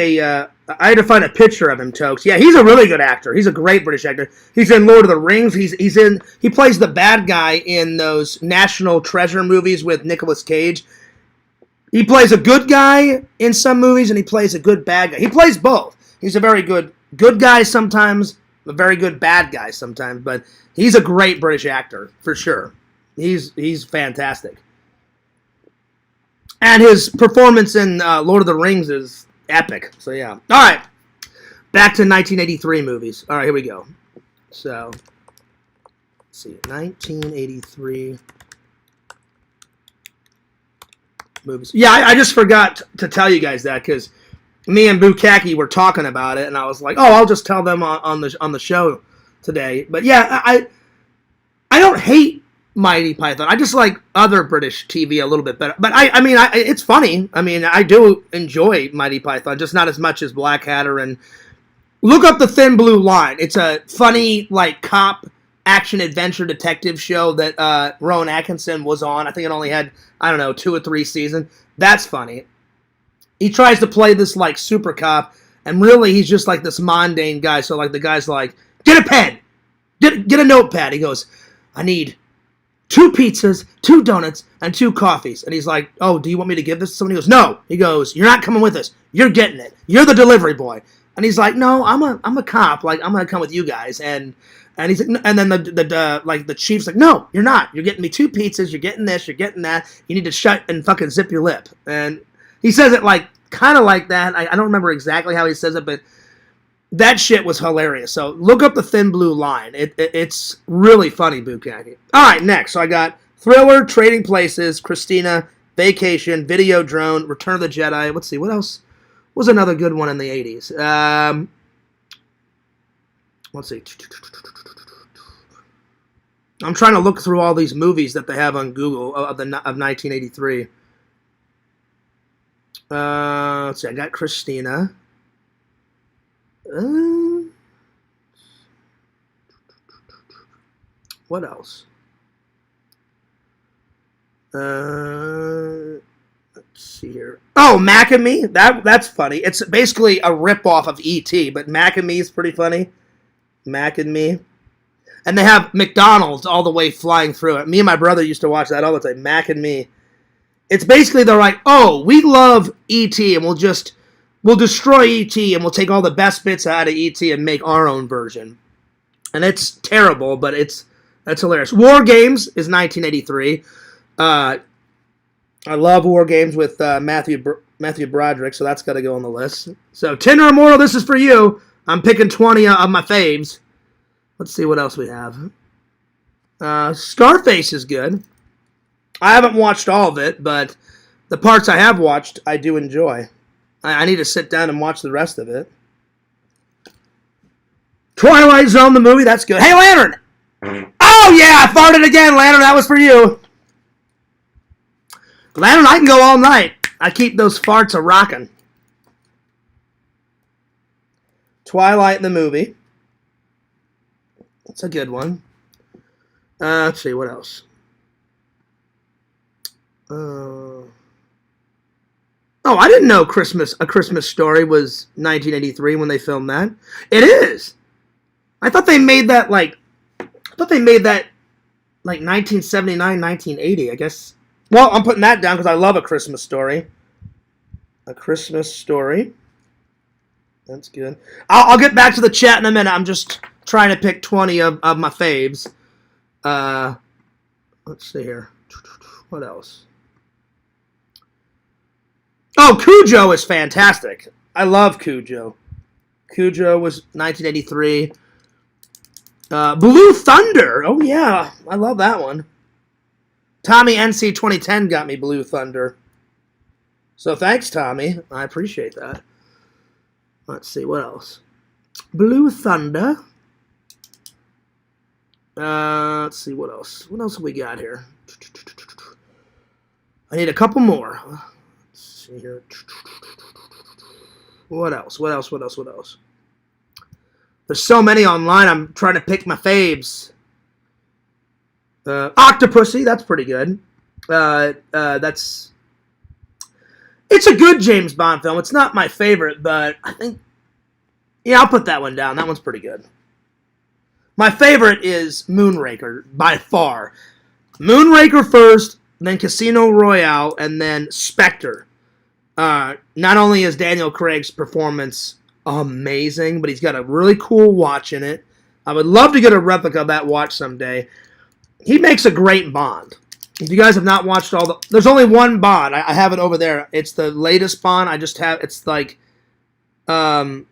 I had to find a picture of him, Tokes. Yeah, he's a really good actor. He's a great British actor. He's in Lord of the Rings. He plays the bad guy in those National Treasure movies with Nicolas Cage. He plays a good guy in some movies, and he plays a good bad guy. He plays both. He's a very good guy sometimes, a very good bad guy sometimes, but he's a great British actor, for sure. He's fantastic. And his performance in Lord of the Rings is epic. So, yeah. All right. Back to 1983 movies. All right, here we go. So, let's see. 1983 movies. Yeah, I just forgot to tell you guys that because me and Bukaki were talking about it, and I was like, oh, I'll just tell them on the show today. But, yeah, I don't hate Mighty Python. I just like other British TV a little bit better. But I mean, it's funny. I mean, I do enjoy Mighty Python, just not as much as Blackadder. And look up The Thin Blue Line. It's a funny, like, cop action adventure detective show that Rowan Atkinson was on. I think it only had, I don't know, 2 or 3 seasons. That's funny. He tries to play this, like, super cop, and really he's just like this mundane guy. So, like, the guy's like, get a pen, get a notepad. He goes, I need 2 pizzas, 2 donuts, and 2 coffees. And he's like, oh, do you want me to give this to somebody? He goes, no. He goes, you're not coming with us. You're getting it. You're the delivery boy. And he's like, no, I'm a cop. Like, I'm going to come with you guys. And he's like, and then the chief's like, no, you're not. You're getting me 2 pizzas. You're getting this. You're getting that. You need to shut and fucking zip your lip. And he says it like, kind of like that. I don't remember exactly how he says it, but that shit was hilarious. So look up The Thin Blue Line. It's really funny, Bukaki. All right, next. So I got Thriller, Trading Places, Christina, Vacation, Videodrome, Return of the Jedi. Let's see, what else was another good one in the 80s? Let's see. I'm trying to look through all these movies that they have on Google of 1983. Let's see, I got Christina. What else? Let's see here. Oh, Mac and Me. That's funny. It's basically a ripoff of E.T., but Mac and Me is pretty funny. Mac and Me. And they have McDonald's all the way flying through it. Me and my brother used to watch that all the time. Mac and Me. It's basically they're like, oh, we love E.T. and we'll destroy E.T. and we'll take all the best bits out of E.T. and make our own version. And it's terrible, but that's hilarious. War Games is 1983. I love War Games with Matthew Broderick, so that's got to go on the list. So Tinder Immortal, this is for you. I'm picking 20 of my faves. Let's see what else we have. Scarface is good. I haven't watched all of it, but the parts I have watched, I do enjoy. I need to sit down and watch the rest of it. Twilight Zone, the movie, that's good. Hey, Lantern! Oh, yeah, I farted again, Lantern. That was for you. Lantern, I can go all night. I keep those farts a-rocking. Twilight, the movie. That's a good one. Let's see, what else? Oh, I didn't know A Christmas Story was 1983 when they filmed that. It is. I thought they made that like 1979, 1980. I guess. Well, I'm putting that down because I love A Christmas Story. A Christmas Story. That's good. I'll get back to the chat in a minute. I'm just trying to pick 20 of my faves. Let's see here. What else? Oh, Cujo is fantastic. I love Cujo. Cujo was 1983. Blue Thunder. Oh, yeah. I love that one. Tommy NC 2010 got me Blue Thunder. So thanks, Tommy. I appreciate that. Let's see. What else? Blue Thunder. Let's see. What else? What else have we got here? I need a couple more. See here. What else? There's so many online. I'm trying to pick my faves. Octopussy, that's pretty good. It's a good James Bond film. It's not my favorite, but I think, yeah, I'll put that one down. That one's pretty good. My favorite is Moonraker, by far. Moonraker first, then Casino Royale, and then Spectre. Not only is Daniel Craig's performance amazing, but he's got a really cool watch in it. I would love to get a replica of that watch someday. He makes a great Bond. If you guys have not watched all the... There's only one Bond. I have it over there. It's the latest Bond. I just have... It's like... I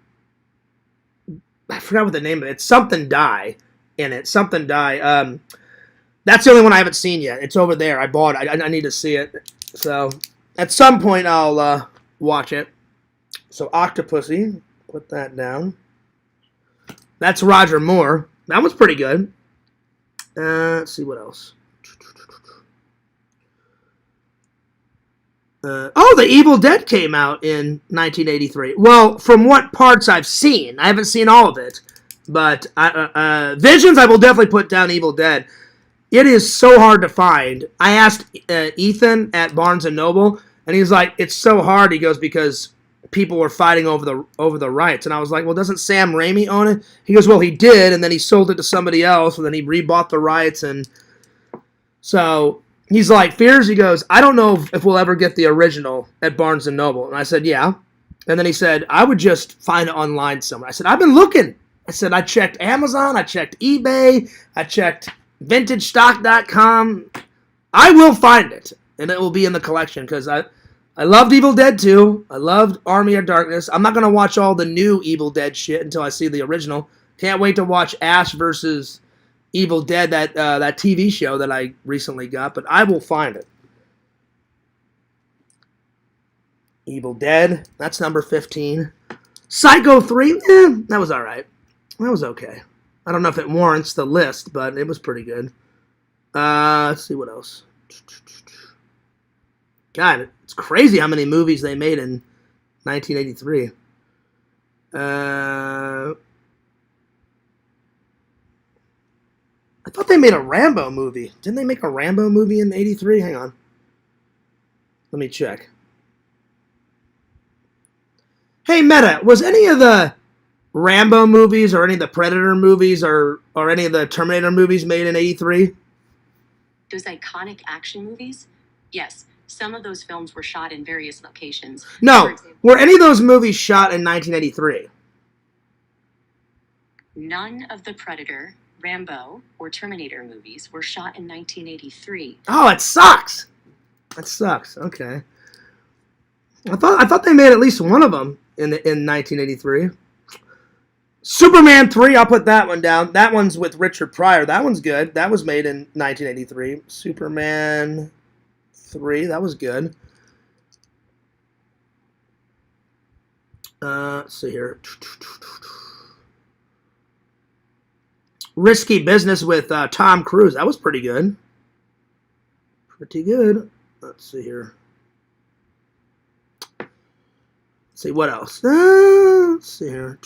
forgot what the name of it. It's something Die in it. Something Die. That's the only one I haven't seen yet. It's over there. I bought it. I need to see it. So, at some point, I'll watch it. So, Octopussy. Put that down. That's Roger Moore. That was pretty good. Let's see what else. The Evil Dead came out in 1983. Well, from what parts I've seen, I haven't seen all of it, but Visions, I will definitely put down Evil Dead. It is so hard to find. I asked Ethan at Barnes & Noble, and he's like, it's so hard, he goes, because people were fighting over the rights. And I was like, well, doesn't Sam Raimi own it? He goes, well, he did, and then he sold it to somebody else, and then he rebought the rights, and so... He's like, Fears, he goes, I don't know if we'll ever get the original at Barnes & Noble. And I said, yeah. And then he said, I would just find it online somewhere. I said, I've been looking. I said, I checked Amazon, I checked eBay, I checked VintageStock.com. I will find it, and it will be in the collection, because I loved Evil Dead 2. I loved Army of Darkness. I'm not going to watch all the new Evil Dead shit until I see the original. Can't wait to watch Ash versus... Evil Dead, that TV show that I recently got, but I will find it. Evil Dead, that's number 15. Psycho 3, that was alright. That was okay. I don't know if it warrants the list, but it was pretty good. Let's see what else. God, it's crazy how many movies they made in 1983. I thought they made a Rambo movie. Didn't they make a Rambo movie in 83? Hang on. Let me check. Hey, Meta, was any of the Rambo movies or any of the Predator movies or any of the Terminator movies made in 83? Those iconic action movies? Yes, some of those films were shot in various locations. No, were any of those movies shot in 1983? None of the Predator, Rambo, or Terminator movies were shot in 1983. Oh, it sucks. That sucks. Okay. I thought they made at least one of them in 1983. Superman 3, I'll put that one down. That one's with Richard Pryor. That one's good. That was made in 1983. Superman 3, that was good. Let's see here. Risky Business with Tom Cruise. That was pretty good. Pretty good. Let's see here. Let's see what else. Let's see here.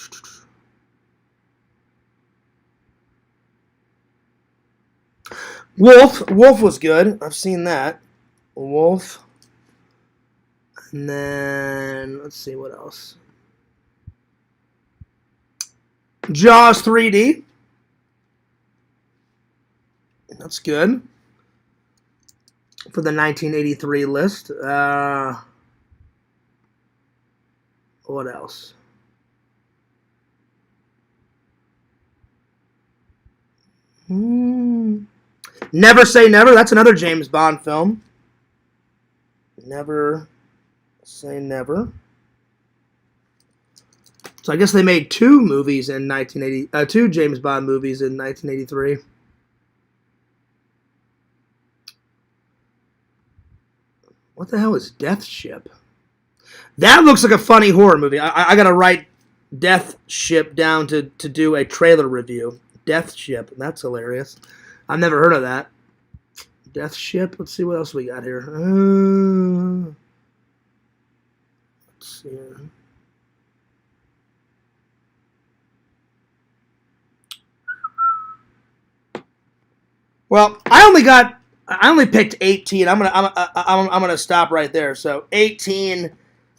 Wolf. Wolf was good. I've seen that. Wolf. And then, let's see what else. Jaws 3D. That's good. For the 1983 list. What else? Never Say Never. That's another James Bond film. Never Say Never. So I guess they made two movies in 1980. Two James Bond movies in 1983. What the hell is Death Ship? That looks like a funny horror movie. I gotta write Death Ship down to do a trailer review. Death Ship. That's hilarious. I've never heard of that. Death Ship. Let's see what else we got here. Let's see here. Well, I only picked 18. I'm gonna stop right there. So 18.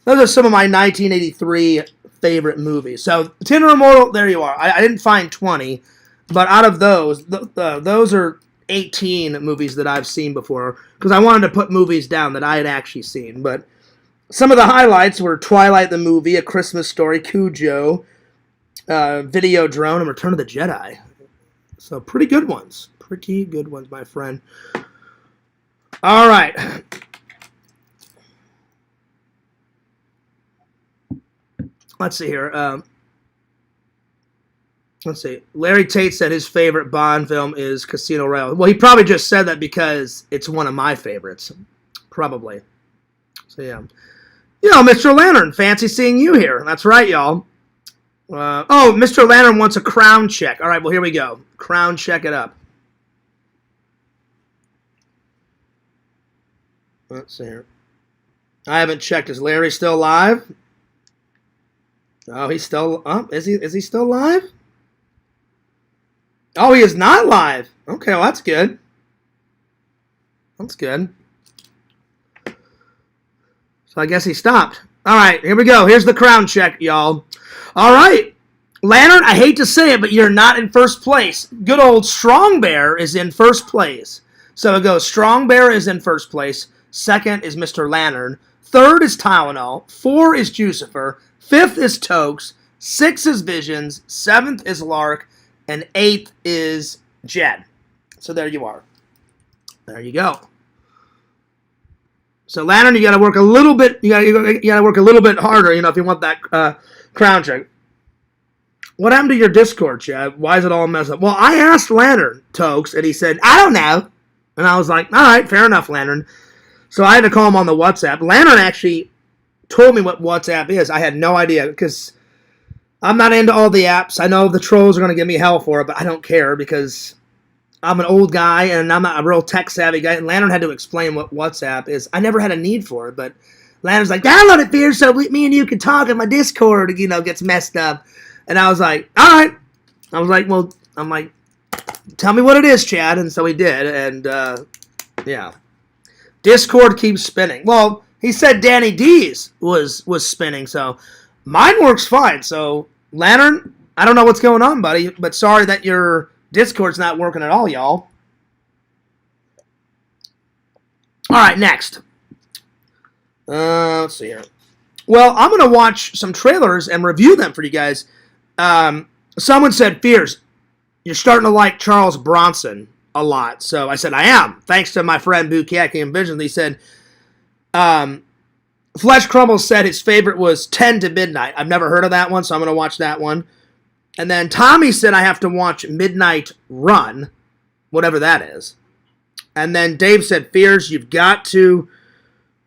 Those are some of my 1983 favorite movies. So Tinder Immortal, there you are. I didn't find 20, but out of those, those are 18 movies that I've seen before, because I wanted to put movies down that I had actually seen. But some of the highlights were Twilight the movie, A Christmas Story, Cujo, Videodrome, and Return of the Jedi. So pretty good ones. Pretty good ones, my friend. All right. Let's see here. Let's see. Larry Tate said his favorite Bond film is Casino Royale. Well, he probably just said that because it's one of my favorites. Probably. So, yeah. You know, Mr. Lantern, fancy seeing you here. That's right, y'all. Oh, Mr. Lantern wants a crown check. All right, well, here we go. Crown check it up. Let's see here. I haven't checked. Is Larry still live? Oh, he's still up. Is he still live? Oh, he is not live. Okay, well, that's good. That's good. So I guess he stopped. All right, here we go. Here's the crown check, y'all. All right. Lantern, I hate to say it, but you're not in first place. Good old Strong Bear is in first place. So it goes Strong Bear is in first place. Second is Mr. Lantern. Third is Tylenol. 4 is Jucifer. 5th is Tokes. 6 is Visions. 7th is Lark. And 8th is Jed. So there you are. There you go. So Lantern, you got to work a little bit. You got to work a little bit harder. You know, if you want that crown check. What happened to your Discord, Chad? Why is it all messed up? Well, I asked Lantern, Tokes, and he said, I don't know. And I was like, all right, fair enough, Lantern. So I had to call him on the WhatsApp. Lantern actually told me what WhatsApp is. I had no idea because I'm not into all the apps. I know the trolls are going to give me hell for it, but I don't care because I'm an old guy and I'm not a real tech-savvy guy. And Lantern had to explain what WhatsApp is. I never had a need for it, but Lantern's like, download it, Fear, so me and you can talk and my Discord, you know, gets messed up. And I was like, all right. I was like, well, I'm like, tell me what it is, Chad. And so he did. And, yeah. Discord keeps spinning. Well, he said Danny D's was spinning, so mine works fine. So, Lantern, I don't know what's going on, buddy, but sorry that your Discord's not working at all, y'all. All right, next. Let's see here. Well, I'm going to watch some trailers and review them for you guys. Someone said, Fears, you're starting to like Charles Bronson a lot. So I said, I am. Thanks to my friend Bukaki and Vision. He said, Flesh Crumbles said his favorite was 10 to Midnight. I've never heard of that one, so I'm going to watch that one. And then Tommy said I have to watch Midnight Run, whatever that is. And then Dave said, Fears, you've got to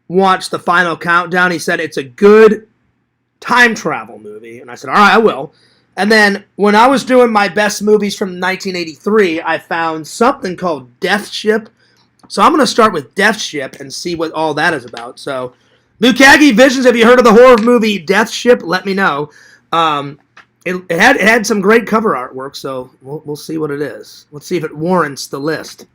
watch The Final Countdown. He said it's a good time travel movie. And I said, all right, I will. And then when I was doing my best movies from 1983, I found something called Death Ship. So I'm going to start with Death Ship and see what all that is about. So, Bukagi Visions, have you heard of the horror movie Death Ship? Let me know. It had some great cover artwork, so we'll see what it is. Let's see if it warrants the list.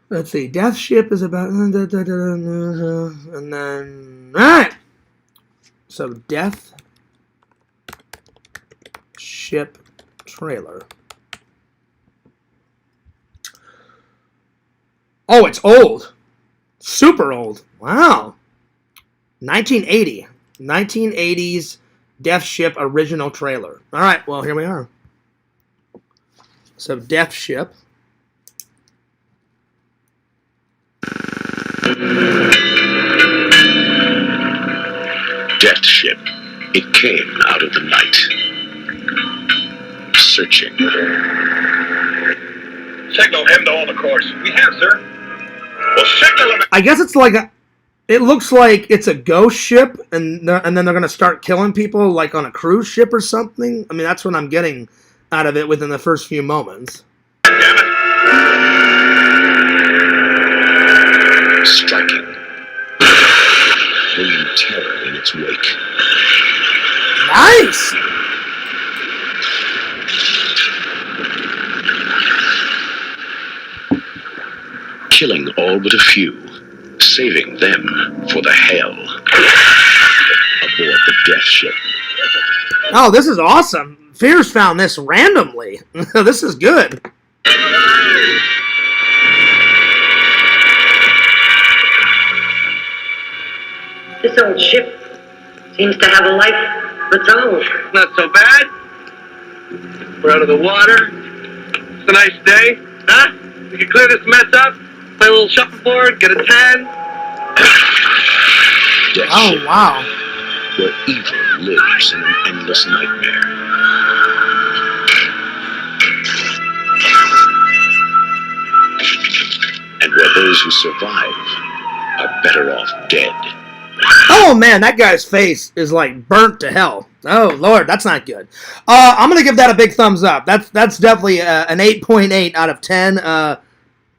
Let's see. Death Ship is about... And then... Alright. So, Death Ship trailer. Oh, it's old. Super old. Wow. 1980. 1980s Death Ship original trailer. Alright, well, here we are. So, Death Ship. Death Ship. It came out of the night. Searching. Signal him to hold the course. We have, sir. We'll signal him. I guess it's like a... It looks like it's a ghost ship, and then they're going to start killing people like on a cruise ship or something. I mean, that's what I'm getting out of it within the first few moments. Damn it. Striking. Bringing terror in its wake. Nice! Killing all but a few. Saving them for the hell. Aboard the Death Ship. Oh, this is awesome. Fears found this randomly. This is good. This old ship seems to have a life of its own. Not so bad. We're out of the water. It's a nice day. Huh? We can clear this mess up, play a little shuffleboard, get a tan. Oh, wow. Where evil lives in an endless nightmare. And where those who survive are better off dead. Oh, man, that guy's face is, like, burnt to hell. Oh, Lord, that's not good. I'm going to give that a big thumbs up. That's definitely an 8.8 out of 10.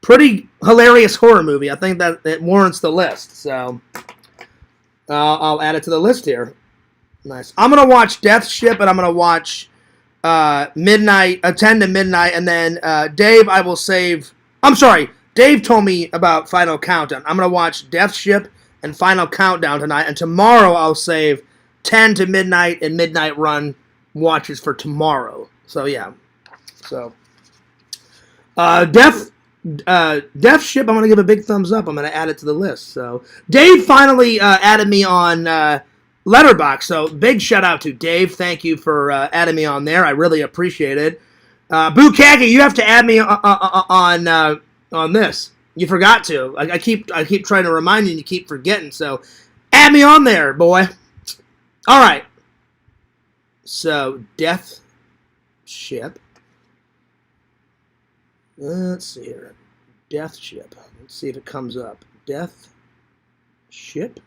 Pretty hilarious horror movie. I think that it warrants the list. So, I'll add it to the list here. Nice. I'm going to watch Death Ship, and I'm going to watch Midnight, 10 to Midnight, and then Dave, I will save... I'm sorry, Dave told me about Final Countdown. I'm going to watch Death Ship and Final Countdown tonight, and tomorrow I'll save 10 to Midnight and Midnight Run watches for tomorrow. So, yeah. So, Death Ship, I'm going to give a big thumbs up. I'm going to add it to the list. So, Dave finally added me on Letterboxd. So, big shout out to Dave. Thank you for adding me on there. I really appreciate it. Bukaki, you have to add me on this. You forgot to. I keep trying to remind you, and you keep forgetting. So, add me on there, boy. All right. So, Death Ship. Let's see here. Death Ship. Let's see if it comes up. Death Ship.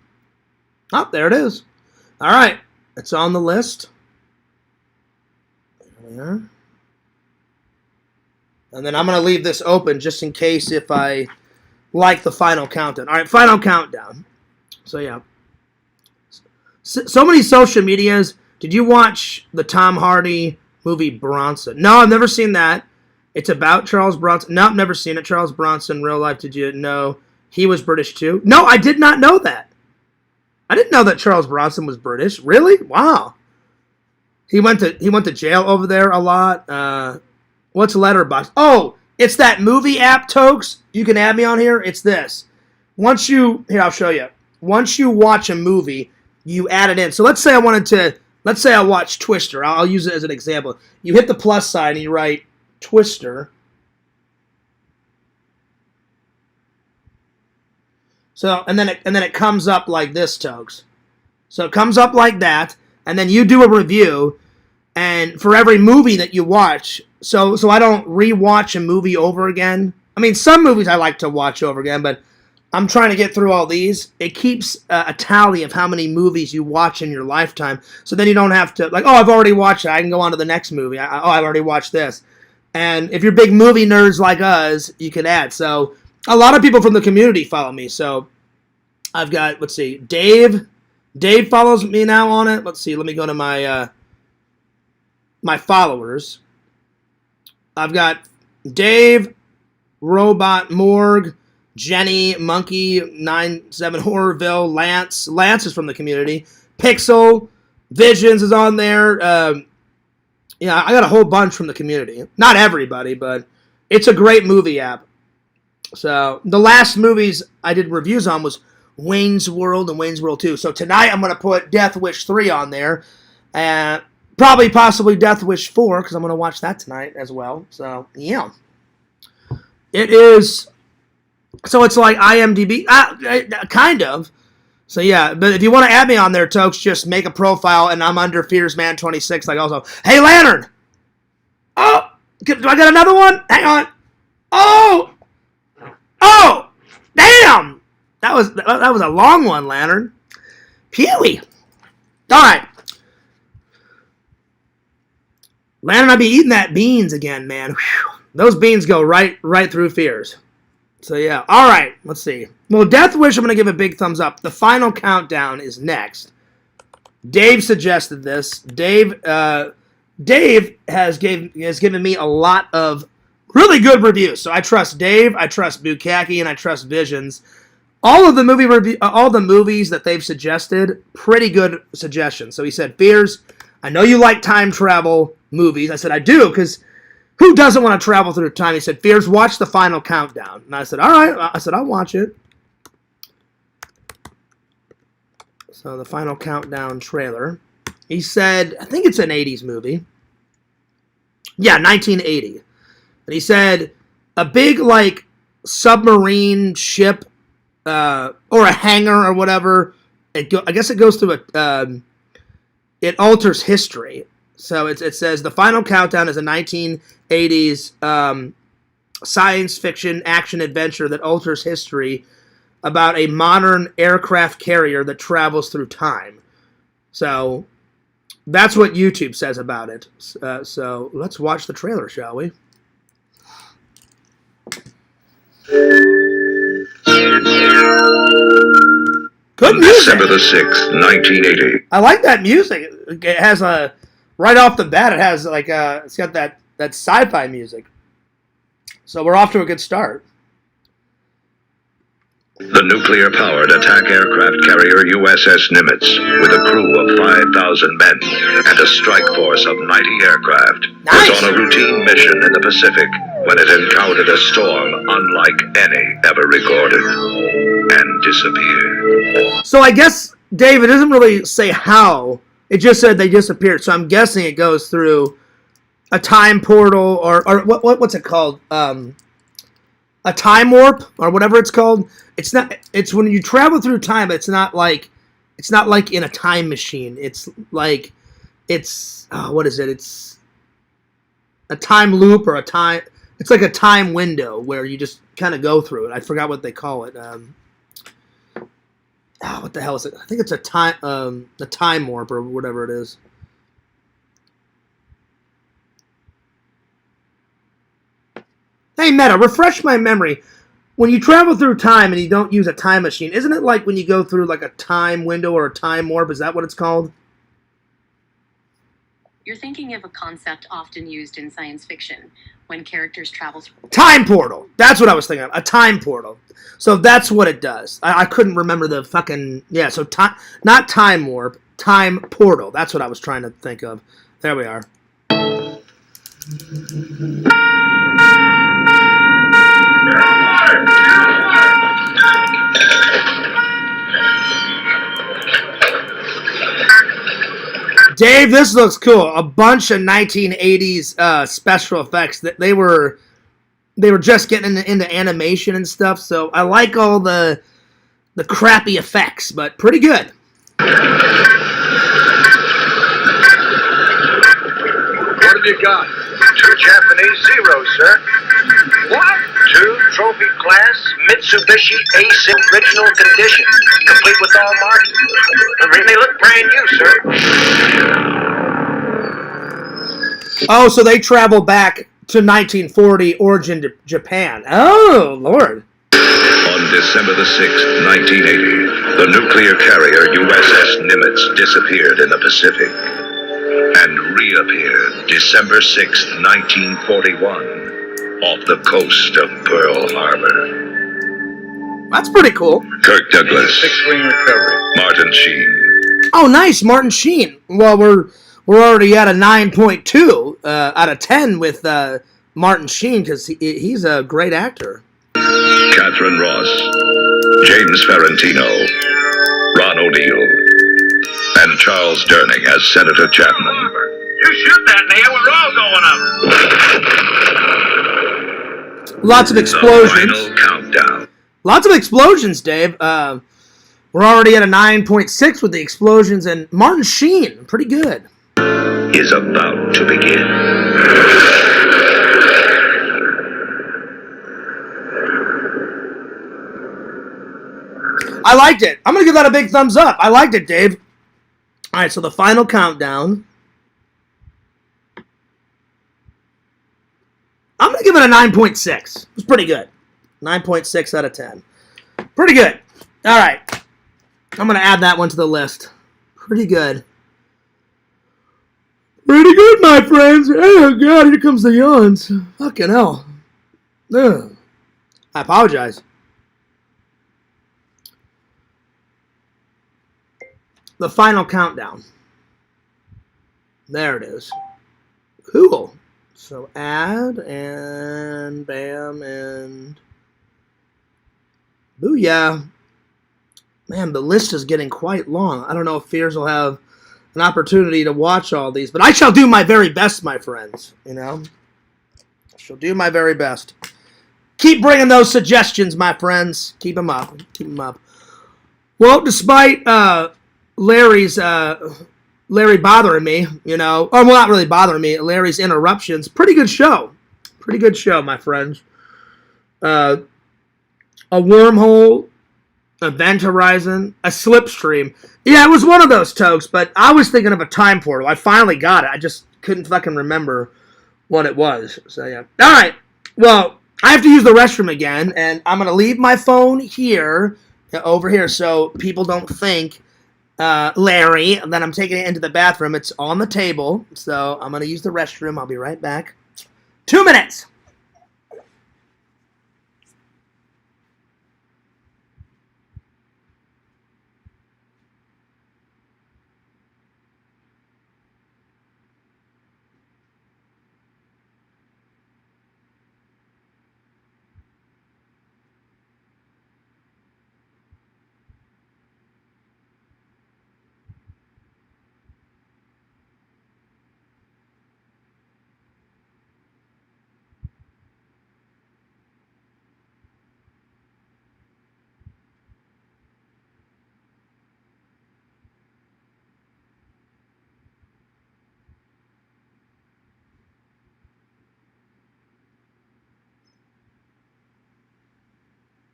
Oh, there it is. All right. It's on the list. There we are. And then I'm going to leave this open just in case if I like the Final Countdown. All right, Final Countdown. So, yeah. So many social medias. Did you watch the Tom Hardy movie Bronson? No, I've never seen that. It's about Charles Bronson. No, I've never seen it. Charles Bronson, real life. Did you know he was British too? No, I did not know that. I didn't know that Charles Bronson was British. Really? Wow. He went to jail over there a lot. What's Letterboxd? Oh, it's that movie app, Tokes. You can add me on here. It's this. Here, I'll show you. Once you watch a movie, you add it in. So let's say I watch Twister. I'll use it as an example. You hit the plus sign and you write Twister. So, and then it comes up like this, Tokes. So it comes up like that, and then you do a review, and for every movie that you watch, so I don't rewatch a movie over again. I mean, some movies I like to watch over again, but I'm trying to get through all these. It keeps a tally of how many movies you watch in your lifetime, so then you don't have to, like, oh, I've already watched it. I can go on to the next movie. I've already watched this. And if you're big movie nerds like us, you can add. So a lot of people from the community follow me. So I've got, let's see, Dave. Dave follows me now on it. Let's see, let me go to my my followers. I've got Dave, Robot Morgue, Jenny, Monkey, 97 Horrorville, Lance. Lance is from the community. Pixel, Visions is on there. Yeah, I got a whole bunch from the community. Not everybody, but it's a great movie app. So the last movies I did reviews on was Wayne's World and Wayne's World 2. So tonight I'm going to put Deathwish 3 on there. And probably possibly Deathwish 4, because I'm going to watch that tonight as well. So, yeah. It is... So it's like IMDb. Kind of. So, yeah. But if you want to add me on there, Tokes, just make a profile, and I'm under FearsMan26. Like, also, hey, Lantern! Oh! Do I got another one? Hang on. Oh! Oh! Damn! That was a long one, Lantern. Pewy! All right. Lantern, I'll be eating that beans again, man. Whew. Those beans go right through Fears. So, yeah. All right. Let's see. Well, Deathwish, I'm going to give a big thumbs up. The Final Countdown is next. Dave suggested this. Dave has given me a lot of really good reviews. So I trust Dave, I trust Bukaki, and I trust Visions. All of the movies that they've suggested, pretty good suggestions. So he said Fears, I know you like time travel movies. I said, I do, because who doesn't want to travel through time? He said, Fears, watch the final countdown. And I said, all right. I said, I'll watch it. So the final countdown trailer. He said, I think it's an 80s movie. Yeah, 1980. And he said, a big, like, submarine ship or a hangar or whatever. I guess it goes through it alters history. So it says the final countdown is a 1980s science fiction action adventure that alters history about a modern aircraft carrier that travels through time. So that's what YouTube says about it. So let's watch the trailer, shall we? Good music. December the 6th, 1980. I like that music. It has a right off the bat. It has like it's got that sci-fi music. So we're off to a good start. The nuclear-powered attack aircraft carrier USS Nimitz, with a crew of 5,000 men and a strike force of 90 aircraft, was on a routine mission in the Pacific when it encountered a storm unlike any ever recorded and disappeared. So I guess, Dave, it doesn't really say how. It just said they disappeared. So I'm guessing it goes through a time portal or what's it called? A time warp or whatever it's called. It's not. It's when you travel through time. It's not like in a time machine. It's like what is it? It's a time loop or a time. It's like a time window where you just kind of go through it. I forgot what they call it. What the hell is it? I think it's a time warp or whatever it is. Hey, Meta, refresh my memory. When you travel through time and you don't use a time machine, isn't it like when you go through like a time window or a time warp? Is that what it's called? You're thinking of a concept often used in science fiction when characters travel through time portal. That's what I was thinking of. A time portal. So that's what it does. I couldn't remember the fucking... Yeah, so not time warp, time portal. That's what I was trying to think of. There we are. Dave, this looks cool. A bunch of 1980s special effects. That they were just getting into animation and stuff. So I like all the crappy effects, but pretty good. What have you got? 2 Japanese Zeros, sir. What? 2 trophy class Mitsubishi Ace in original condition, complete with all markings. They look brand new, sir. Oh, so they travel back to 1940, origin to Japan. Oh, Lord. On December the 6th, 1980, the nuclear carrier USS Nimitz disappeared in the Pacific and reappeared December 6th, 1941, off the coast of Pearl Harbor. That's pretty cool. Kirk Douglas. 6-wing recovery. Martin Sheen. Oh, nice, Martin Sheen. Well, we're already at a 9.2 out of 10 with Martin Sheen because he's a great actor. Catherine Ross, James Ferrantino, Ron O'Neill, and Charles Durning as Senator Chapman. You shoot that in the air, we're all going up. Lots of explosions. The final countdown. Lots of explosions, Dave. We're already at a 9.6 with the explosions, and Martin Sheen, pretty good. Is about to begin. I liked it. I'm going to give that a big thumbs up. I liked it, Dave. All right, so the final countdown. I'm going to give it a 9.6. It's pretty good. 9.6 out of 10. Pretty good. All right. I'm going to add that one to the list. Pretty good. Pretty good, my friends. Oh, God, here comes the yawns. Fucking hell. Ugh. I apologize. The final countdown. There it is. Cool. So add and bam and booyah. Man, the list is getting quite long. I don't know if Fears will have an opportunity to watch all these, but I shall do my very best, my friends. You know, I shall do my very best. Keep bringing those suggestions, my friends. Keep them up. Keep them up. Well, despite Larry bothering me, you know, or well, not really bothering me, Larry's interruptions, pretty good show. Pretty good show, my friends. A wormhole, event horizon, a slipstream. Yeah, it was one of those, Tokes, but I was thinking of a time portal. I finally got it. I just couldn't fucking remember what it was. So, yeah. All right. Well, I have to use the restroom again, and I'm going to leave my phone here, over here, so people don't think, Larry, that I'm taking it into the bathroom. It's on the table, so I'm going to use the restroom. I'll be right back. 2 minutes.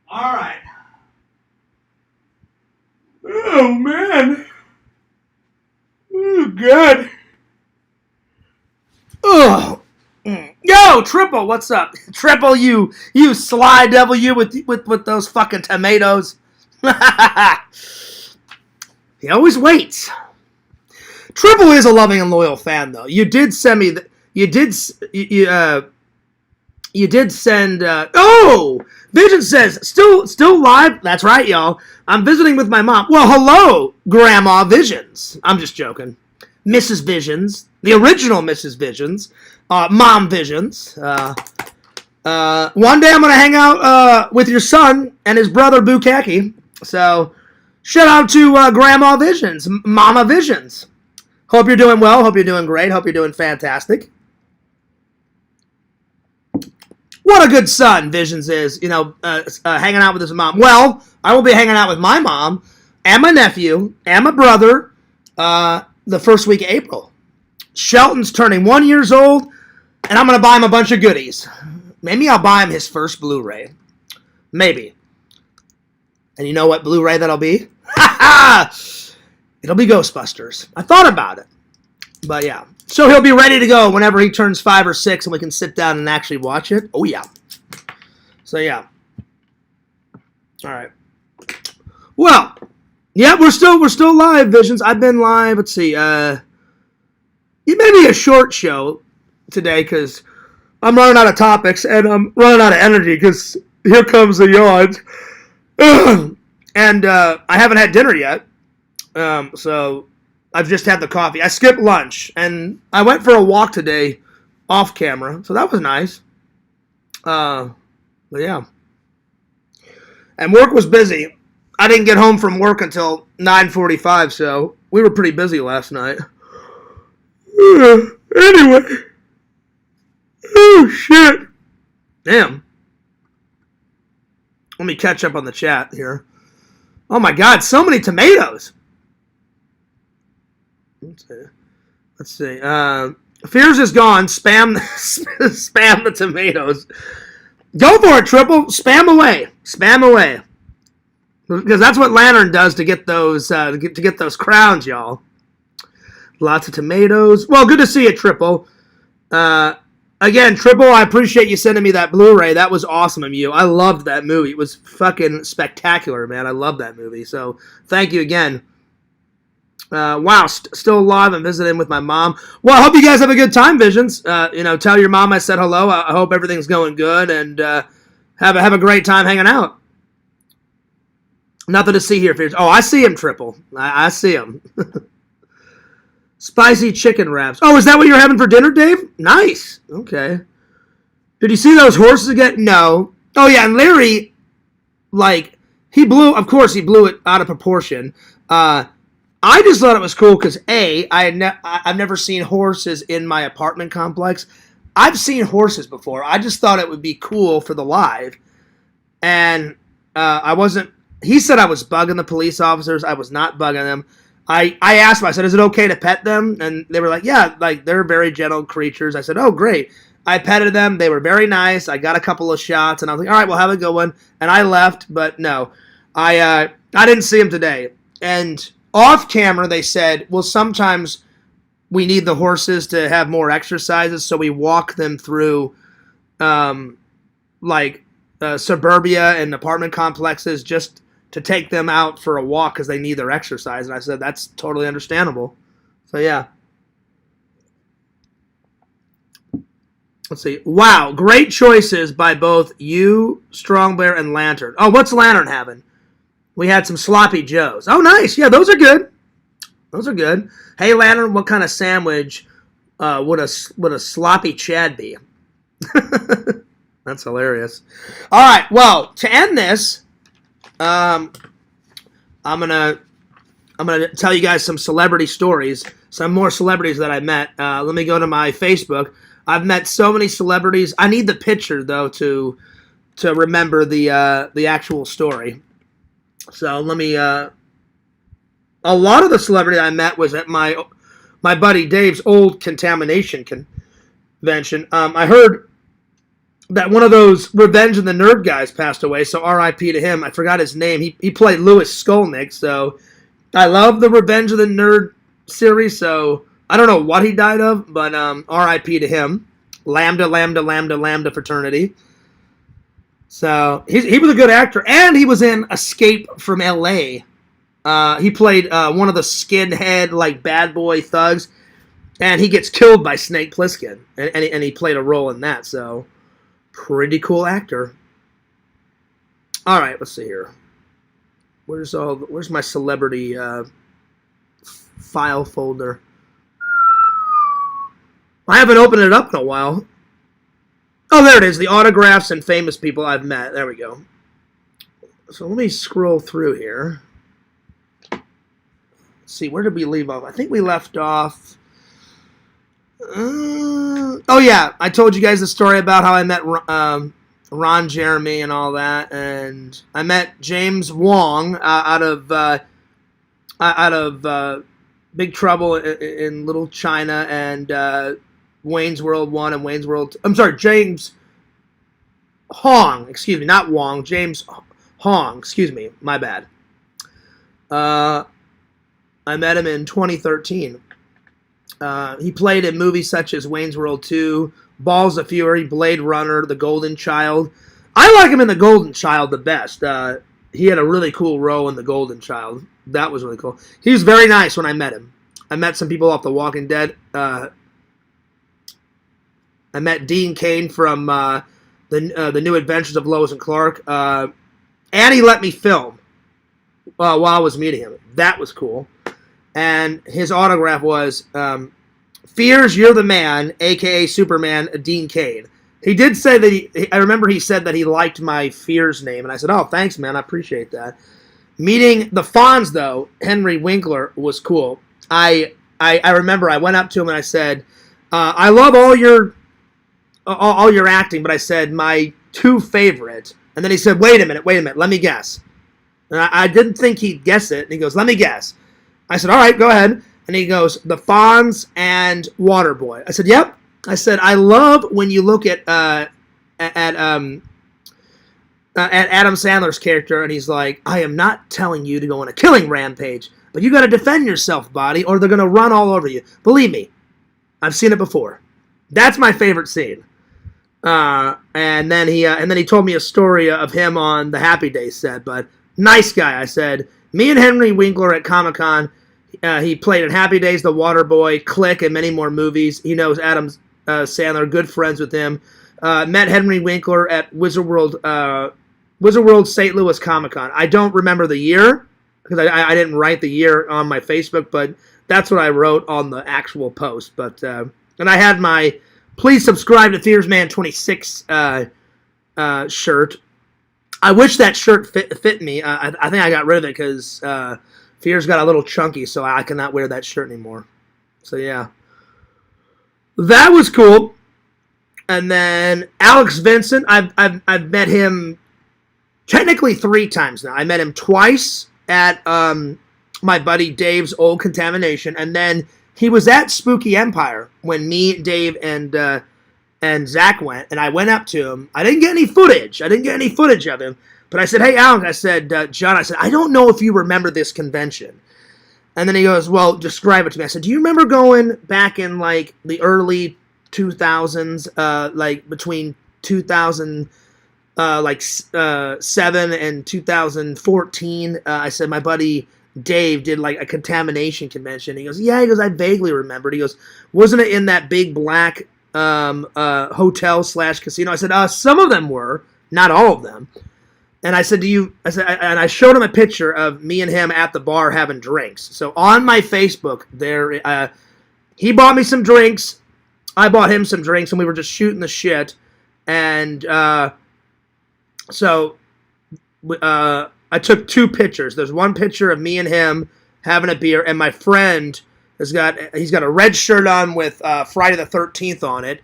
All right. Oh, man. Oh, God. Oh. Yo, Triple, what's up? Triple, you sly devil, you with those fucking tomatoes. He always waits. Triple is a loving and loyal fan, though. You did send me you did send. Oh, Vision says still live. That's right, y'all. I'm visiting with my mom. Well, hello, Grandma Visions. I'm just joking. Mrs. Visions, the original Mrs. Visions, Mom Visions. One day I'm gonna hang out with your son and his brother Bukaki. So, shout out to Grandma Visions, Mama Visions. Hope you're doing well. Hope you're doing great. Hope you're doing fantastic. What a good son Visions is, you know, hanging out with his mom. Well, I will be hanging out with my mom and my nephew and my brother the first week of April. Shelton's turning 1 year old, and I'm going to buy him a bunch of goodies. Maybe I'll buy him his first Blu-ray. Maybe. And you know what Blu-ray that'll be? It'll be Ghostbusters. I thought about it. But yeah. So he'll be ready to go whenever he turns 5 or 6 and we can sit down and actually watch it. Oh, yeah. So, yeah. All right. Well, yeah, we're still live, Visions. I've been live. Let's see. It may be a short show today because I'm running out of topics and I'm running out of energy because here comes the yawns. And I haven't had dinner yet. So I've just had the coffee. I skipped lunch, and I went for a walk today off camera, so that was nice. But yeah. And work was busy. I didn't get home from work until 9:45, so we were pretty busy last night. Anyway. Oh, shit. Damn. Let me catch up on the chat here. Oh, my God, so many tomatoes. Let's see. Fears is gone. Spam the tomatoes. Go for it, Triple. Spam away. Spam away. Because that's what Lantern does to get those crowns, y'all. Lots of tomatoes. Well, good to see you, Triple. Again, Triple, I appreciate you sending me that Blu-ray. That was awesome of you. I loved that movie. It was fucking spectacular, man. I love that movie. So, thank you again. Wow, still alive and visiting with my mom. Well, I hope you guys have a good time, Visions. Tell your mom I said hello. I hope everything's going good, and have a great time hanging out. Nothing to see here, Fears. Oh, I see him, Triple. I see him. Spicy chicken wraps. Oh, is that what you're having for dinner, Dave? Nice. Okay. Did you see those horses again? No. Oh, yeah, and Larry, like, he blew it out of proportion. I just thought it was cool because, I've never seen horses in my apartment complex. I've seen horses before. I just thought it would be cool for the live. And he said I was bugging the police officers. I was not bugging them. I asked them, I said, is it okay to pet them? And they were like, yeah, like they're very gentle creatures. I said, oh, great. I petted them. They were very nice. I got a couple of shots, and I was like, all right, well, have a good one. And I left, but no. I didn't see them today. And off camera, they said, well, sometimes we need the horses to have more exercises, so we walk them through, suburbia and apartment complexes just to take them out for a walk because they need their exercise. And I said, that's totally understandable. So, yeah. Let's see. Wow, great choices by both you, Strong Bear, and Lantern. Oh, what's Lantern having? We had some Sloppy Joes. Oh, nice. Yeah, those are good. Those are good. Hey, Lantern, what kind of sandwich would a Sloppy Chad be? That's hilarious. All right, well, to end this, I'm gonna tell you guys some celebrity stories, some more celebrities that I met. Let me go to my Facebook. I've met so many celebrities. I need the picture though to remember the actual story. So let me. A lot of the celebrity I met was at my buddy Dave's old contamination convention. I heard that one of those Revenge of the Nerd guys passed away, so R.I.P. to him. I forgot his name. He played Louis Skolnick, so I love the Revenge of the Nerd series, so I don't know what he died of, but R.I.P. to him. Lambda, Lambda, Lambda, Lambda fraternity. So he was a good actor, and he was in Escape from L.A. He played one of the skinhead, like, bad boy thugs, and he gets killed by Snake Plissken, and he played a role in that, so pretty cool actor. All right, let's see here. Where's my celebrity file folder? I haven't opened it up in a while. Oh, there it is. The autographs and famous people I've met. There we go. So let me scroll through here. Let's see, where did we leave off? I think we left off. Oh, yeah. I told you guys the story about how I met Ron Jeremy and all that. And I met James Wong out of Big Trouble in Little China and Wayne's World 1 and Wayne's World 2. I'm sorry, James Hong. Excuse me, not Wong. James Hong. Excuse me, my bad. I met him in 2013. He played in movies such as Wayne's World 2, Balls of Fury, Blade Runner, The Golden Child. I like him in The Golden Child the best. He had a really cool role in The Golden Child. That was really cool. He was very nice when I met him. I met some people off The Walking Dead. I met Dean Cain from the New Adventures of Lois and Clark. And he let me film while I was meeting him. That was cool. And his autograph was, Fears, You're the Man, a.k.a. Superman, Dean Cain. He did say that I remember he said that he liked my Fears name. And I said, oh, thanks, man. I appreciate that. Meeting the Fonz, though, Henry Winkler, was cool. I remember I went up to him and I said, I love all your acting, but I said my two favorite. And then he said, wait a minute, let me guess. And I didn't think he'd guess it. And he goes, let me guess. I said, all right, go ahead. And he goes, The Fonz and Waterboy. I said, yep. I said, I love when you look at Adam Sandler's character, and he's like, I am not telling you to go on a killing rampage, but you got to defend yourself, buddy, or they're going to run all over you. Believe me, I've seen it before. That's my favorite scene. And then he told me a story of him on the Happy Days set. But nice guy, I said. Me and Henry Winkler at Comic-Con. He played in Happy Days, The Waterboy, Click, and many more movies. He knows Adam Sandler. Good friends with him. Met Henry Winkler at Wizard World St. Louis Comic-Con. I don't remember the year because I didn't write the year on my Facebook, but that's what I wrote on the actual post. But and I had my please subscribe to FearsMan26 shirt. I wish that shirt fit me. I think I got rid of it because Fears got a little chunky, so I cannot wear that shirt anymore. So yeah, that was cool. And then Alex Vincent, I've met him technically 3 times now. I met him twice at my buddy Dave's old Contamination, and then he was at Spooky Empire when me, Dave, and Zach went, and I went up to him. I didn't get any footage. Of him, but I said, "Hey, Alex," I said, "John," I said, "I don't know if you remember this convention." And then he goes, "Well, describe it to me." I said, "Do you remember going back in like the early 2000s, like between 2000, 7 and 2014?" I said, "My buddy Dave did like a Contamination convention." He goes, "Yeah." He goes, "I vaguely remembered." He goes, "Wasn't it in that big black hotel/casino?" I said, "Some of them were, not all of them." And I said, and I showed him a picture of me and him at the bar having drinks. So on my Facebook, there, he bought me some drinks, I bought him some drinks, and we were just shooting the shit. And so I took 2 pictures. There's one picture of me and him having a beer, and my friend he's got a red shirt on with Friday the 13th on it,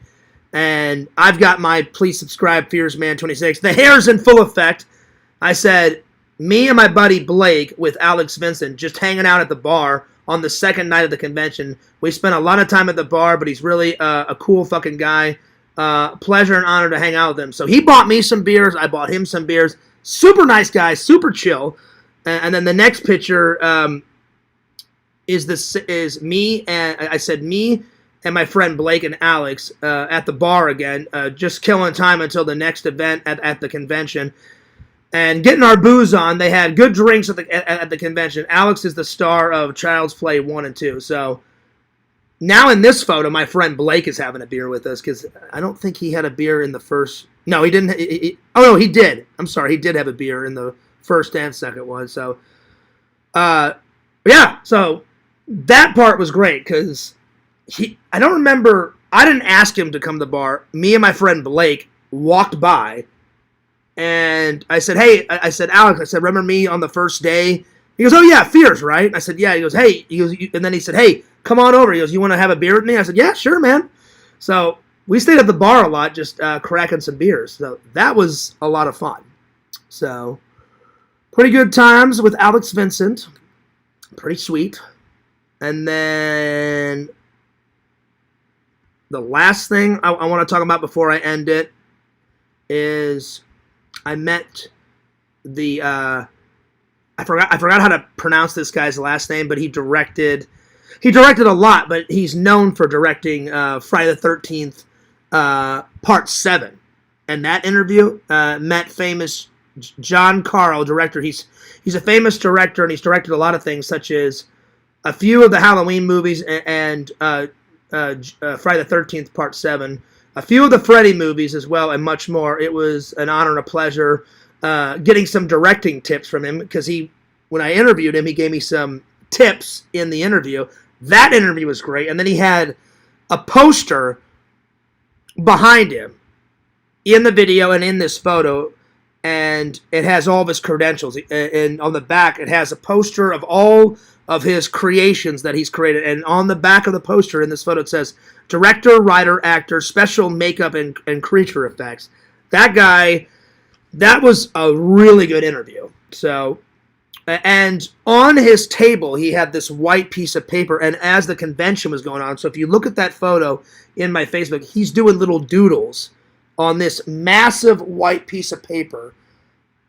and I've got my please subscribe FearsMan26. The hair's in full effect. I said, me and my buddy Blake with Alex Vincent just hanging out at the bar on the second night of the convention. We spent a lot of time at the bar, but he's really a cool fucking guy. Pleasure and honor to hang out with him. So he bought me some beers. I bought him some beers. Super nice guy, super chill. And then the next picture is me, and I said me and my friend Blake and Alex at the bar again, just killing time until the next event at the convention. And getting our booze on. They had good drinks at the convention. Alex is the star of Child's Play 1 and 2. So now in this photo, my friend Blake is having a beer with us because I don't think he had a beer in the first. No, he didn't. Oh, no, he did. I'm sorry. He did have a beer in the first and second one. So, yeah. So that part was great because I don't remember. I didn't ask him to come to the bar. Me and my friend Blake walked by. And I said, "Hey," I said, "Alex," I said, "remember me on the first day?" He goes, "Oh, yeah, Fears, right?" I said, "Yeah." He goes, "Hey," he goes, and then he said, "Hey, come on over." He goes, "You want to have a beer with me?" I said, "Yeah, sure, man." So we stayed at the bar a lot, just cracking some beers. So that was a lot of fun. So pretty good times with Alex Vincent. Pretty sweet. And then the last thing I want to talk about before I end it is I met the I forgot how to pronounce this guy's last name, but he directed a lot, but he's known for directing Friday the 13th Part 7. And that interview met famous John Carl, director. He's a famous director, and he's directed a lot of things, such as a few of the Halloween movies and Friday the 13th Part 7. A few of the Freddy movies as well, and much more. It was an honor and a pleasure getting some directing tips from him, because when I interviewed him, he gave me some tips in the interview. That interview was great, and then he had a poster behind him in the video and in this photo, and it has all of his credentials. And on the back, it has a poster of all of his creations that he's created, and on the back of the poster in this photo, it says, director, writer, actor, special makeup, and creature effects. That guy, that was a really good interview. So, and on his table, he had this white piece of paper, and as the convention was going on, so if you look at that photo in my Facebook, he's doing little doodles on this massive white piece of paper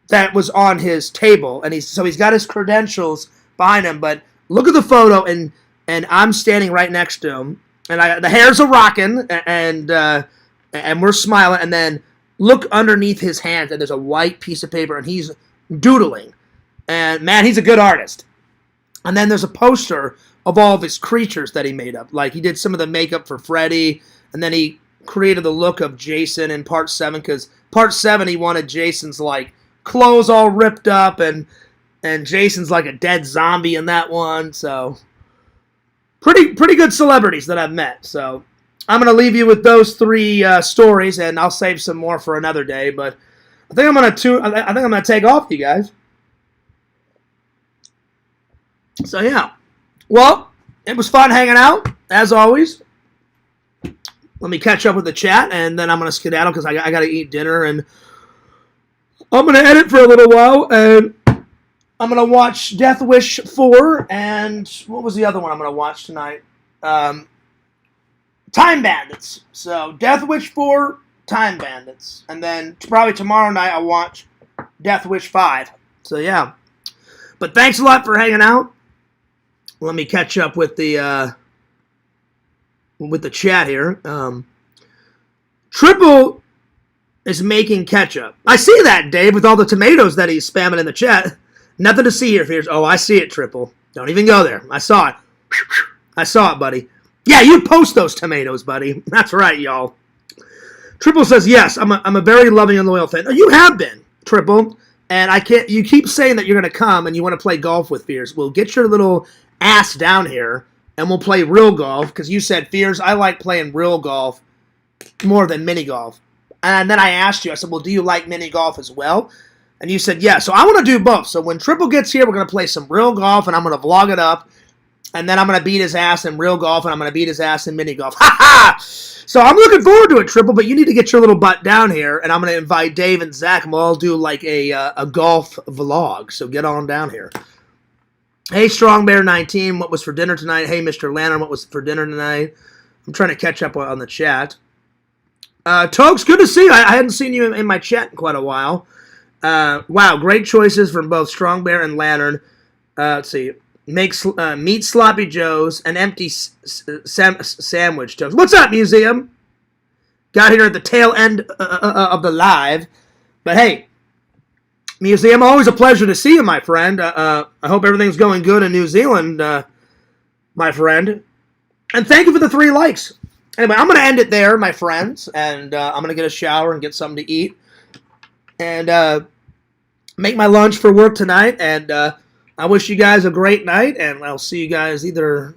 that was on his table, and he's got his credentials behind him, but look at the photo, and I'm standing right next to him, and the hair's a-rocking, and we're smiling, and then look underneath his hands, and there's a white piece of paper, and he's doodling, and man, he's a good artist. And then there's a poster of all of his creatures that he made up, like he did some of the makeup for Freddy, and then he created the look of Jason in Part 7, because Part 7 he wanted Jason's like clothes all ripped up, and Jason's like a dead zombie in that one. So pretty good celebrities that I've met. So I'm going to leave you with those 3 stories, and I'll save some more for another day. But I think I'm going to take off, you guys. So yeah, well, it was fun hanging out as always. Let me catch up with the chat, and then I'm going to skedaddle because I got to eat dinner, and I'm going to edit for a little while, and I'm going to watch Deathwish 4, and what was the other one I'm going to watch tonight? Time Bandits. So, Deathwish 4, Time Bandits. And then probably tomorrow night I'll watch Deathwish 5. So, yeah. But thanks a lot for hanging out. Let me catch up with the chat here. Triple is making ketchup. I see that, Dave, with all the tomatoes that he's spamming in the chat. Nothing to see here, Fears. Oh, I see it, Triple. Don't even go there. I saw it. I saw it, buddy. Yeah, you post those tomatoes, buddy. That's right, y'all. Triple says, yes, I'm a very loving and loyal fan. Oh, you have been, Triple. And I can't. You keep saying that you're going to come and you want to play golf with Fears. Well, get your little ass down here and we'll play real golf. Because you said, Fears, I like playing real golf more than mini golf. And then I asked you, I said, well, do you like mini golf as well? And you said, yeah. So I want to do both. So when Triple gets here, we're going to play some real golf, and I'm going to vlog it up. And then I'm going to beat his ass in real golf, and I'm going to beat his ass in mini golf. Ha ha! So I'm looking forward to it, Triple, but you need to get your little butt down here, and I'm going to invite Dave and Zach, and we'll all do like a golf vlog. So get on down here. Hey, StrongBear19, what was for dinner tonight? Hey, Mr. Lantern, what was for dinner tonight? I'm trying to catch up on the chat. Tokes, good to see you. I hadn't seen you in my chat in quite a while. Wow, great choices from both Strong Bear and Lantern. Let's see. Make meat sloppy joes and empty sandwich toast. What's up, Museum? Got here at the tail end of the live. But hey, Museum, always a pleasure to see you, my friend. I hope everything's going good in New Zealand, my friend. And thank you for the 3 likes. Anyway, I'm going to end it there, my friends. And I'm going to get a shower and get something to eat. And make my lunch for work tonight. And I wish you guys a great night. And I'll see you guys either...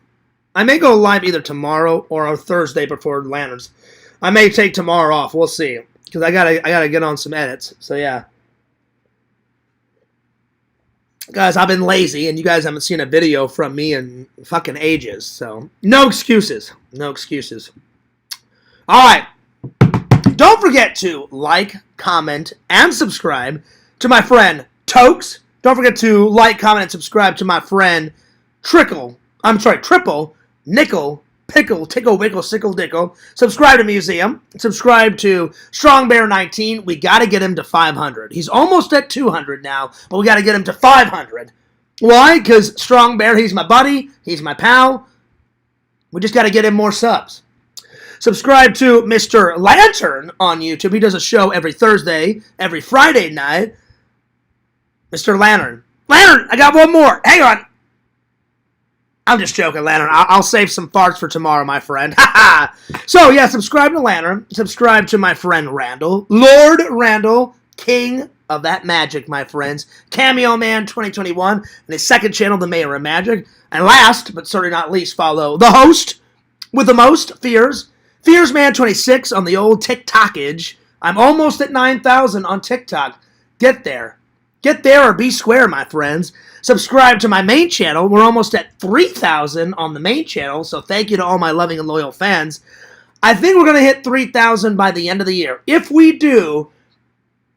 I may go live either tomorrow or on Thursday before Lanterns. I may take tomorrow off. We'll see. Because I gotta get on some edits. So, yeah. Guys, I've been lazy, and you guys haven't seen a video from me in fucking ages. So, no excuses. No excuses. Alright. Don't forget to like, comment, and subscribe to my friend Tokes. Don't forget to like, comment, and subscribe to my friend Triple, Nickel, Pickle, Tickle, Wickle, Sickle, Dickle. Subscribe to Museum. Subscribe to StrongBear19. We got to get him to 500. He's almost at 200 now, but we got to get him to 500. Why? Because Strong Bear, he's my buddy. He's my pal. We just got to get him more subs. Subscribe to Mr. Lantern on YouTube. He does a show every Thursday, every Friday night. Mr. Lantern. Lantern, I got one more. Hang on. I'm just joking, Lantern. I'll save some farts for tomorrow, my friend. So, yeah, subscribe to Lantern. Subscribe to my friend Randall. Lord Randall, king of that magic, my friends. Cameo Man 2021. And his second channel, The Mayor of Magic. And last, but certainly not least, follow the host with the most, Fears. FearsMan26 on the old TikTokage. I'm almost at 9,000 on TikTok. Get there. Get there or be square, my friends. Subscribe to my main channel. We're almost at 3,000 on the main channel, so thank you to all my loving and loyal fans. I think we're going to hit 3,000 by the end of the year. If we do,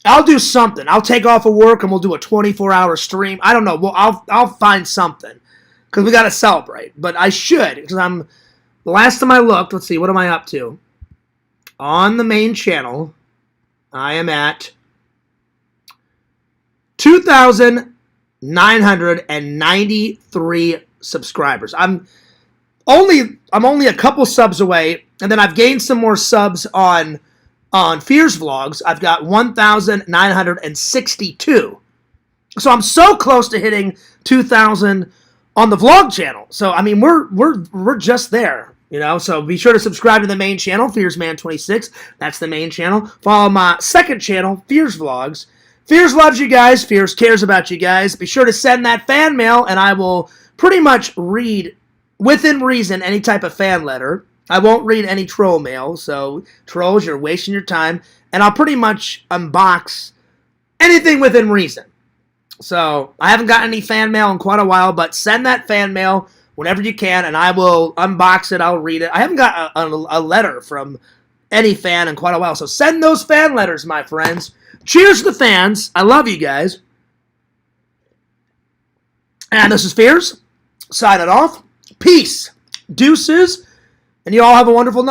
I'll do something. I'll take off of work and we'll do a 24-hour stream. I don't know. Well, I'll find something because we got to celebrate. But I should because the last time I looked, let's see, what am I up to? On the main channel, I am at 2,993 subscribers. I'm only a couple subs away, and then I've gained some more subs on Fears Vlogs. I've got 1,962. So I'm so close to hitting 2,000 on the vlog channel. So I mean, we're just there. You know, so be sure to subscribe to the main channel, FearsMan26. That's the main channel. Follow my second channel, Fears Vlogs. Fears loves you guys. Fears cares about you guys. Be sure to send that fan mail, and I will pretty much read within reason, any type of fan letter. I won't read any troll mail, so trolls, you're wasting your time. And I'll pretty much unbox anything within reason. So, I haven't gotten any fan mail in quite a while, but send that fan mail whenever you can, and I will unbox it, I'll read it. I haven't got a letter from any fan in quite a while, so send those fan letters, my friends. Cheers to the fans. I love you guys. And this is Fears, signing off. Peace, deuces, and you all have a wonderful night.